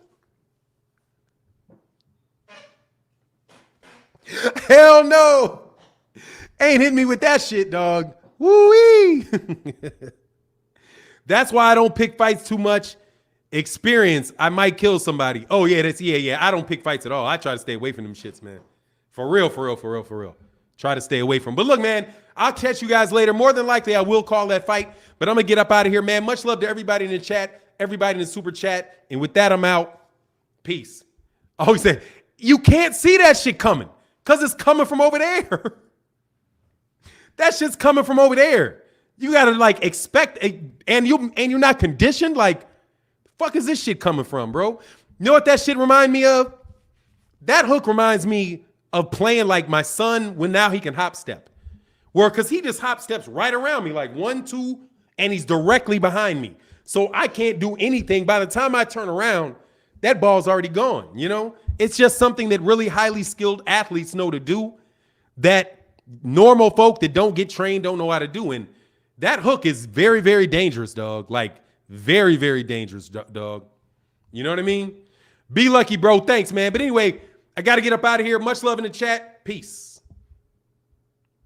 Hell no. Ain't hit me with that shit, dog. Woo-wee. That's why I don't pick fights too much. Experience, I might kill somebody. Oh, yeah, yeah. I don't pick fights at all. I try to stay away from them shits, man. For real. Try to stay away from. But look, man, I'll catch you guys later. More than likely, I will call that fight. But I'm going to get up out of here, man. Much love to everybody in the chat, everybody in the super chat. And with that, I'm out. Peace. I always say, you can't see that shit coming because it's coming from over there. That shit's coming from over there. You got to, like, expect it. And you're not conditioned. Like, fuck is this shit coming from, bro? You know what that shit remind me of? That hook reminds me of playing like my son when now he can hop step. Where, because he just hop steps right around me, like 1, 2, and he's directly behind me. So I can't do anything. By the time I turn around, that ball's already gone, you know? It's just something that really highly skilled athletes know to do that normal folk that don't get trained don't know how to do. And that hook is very, very dangerous, dog. Like, very, very dangerous, dog. You know what I mean? Be lucky, bro. Thanks, man. But anyway, I got to get up out of here. Much love in the chat. Peace.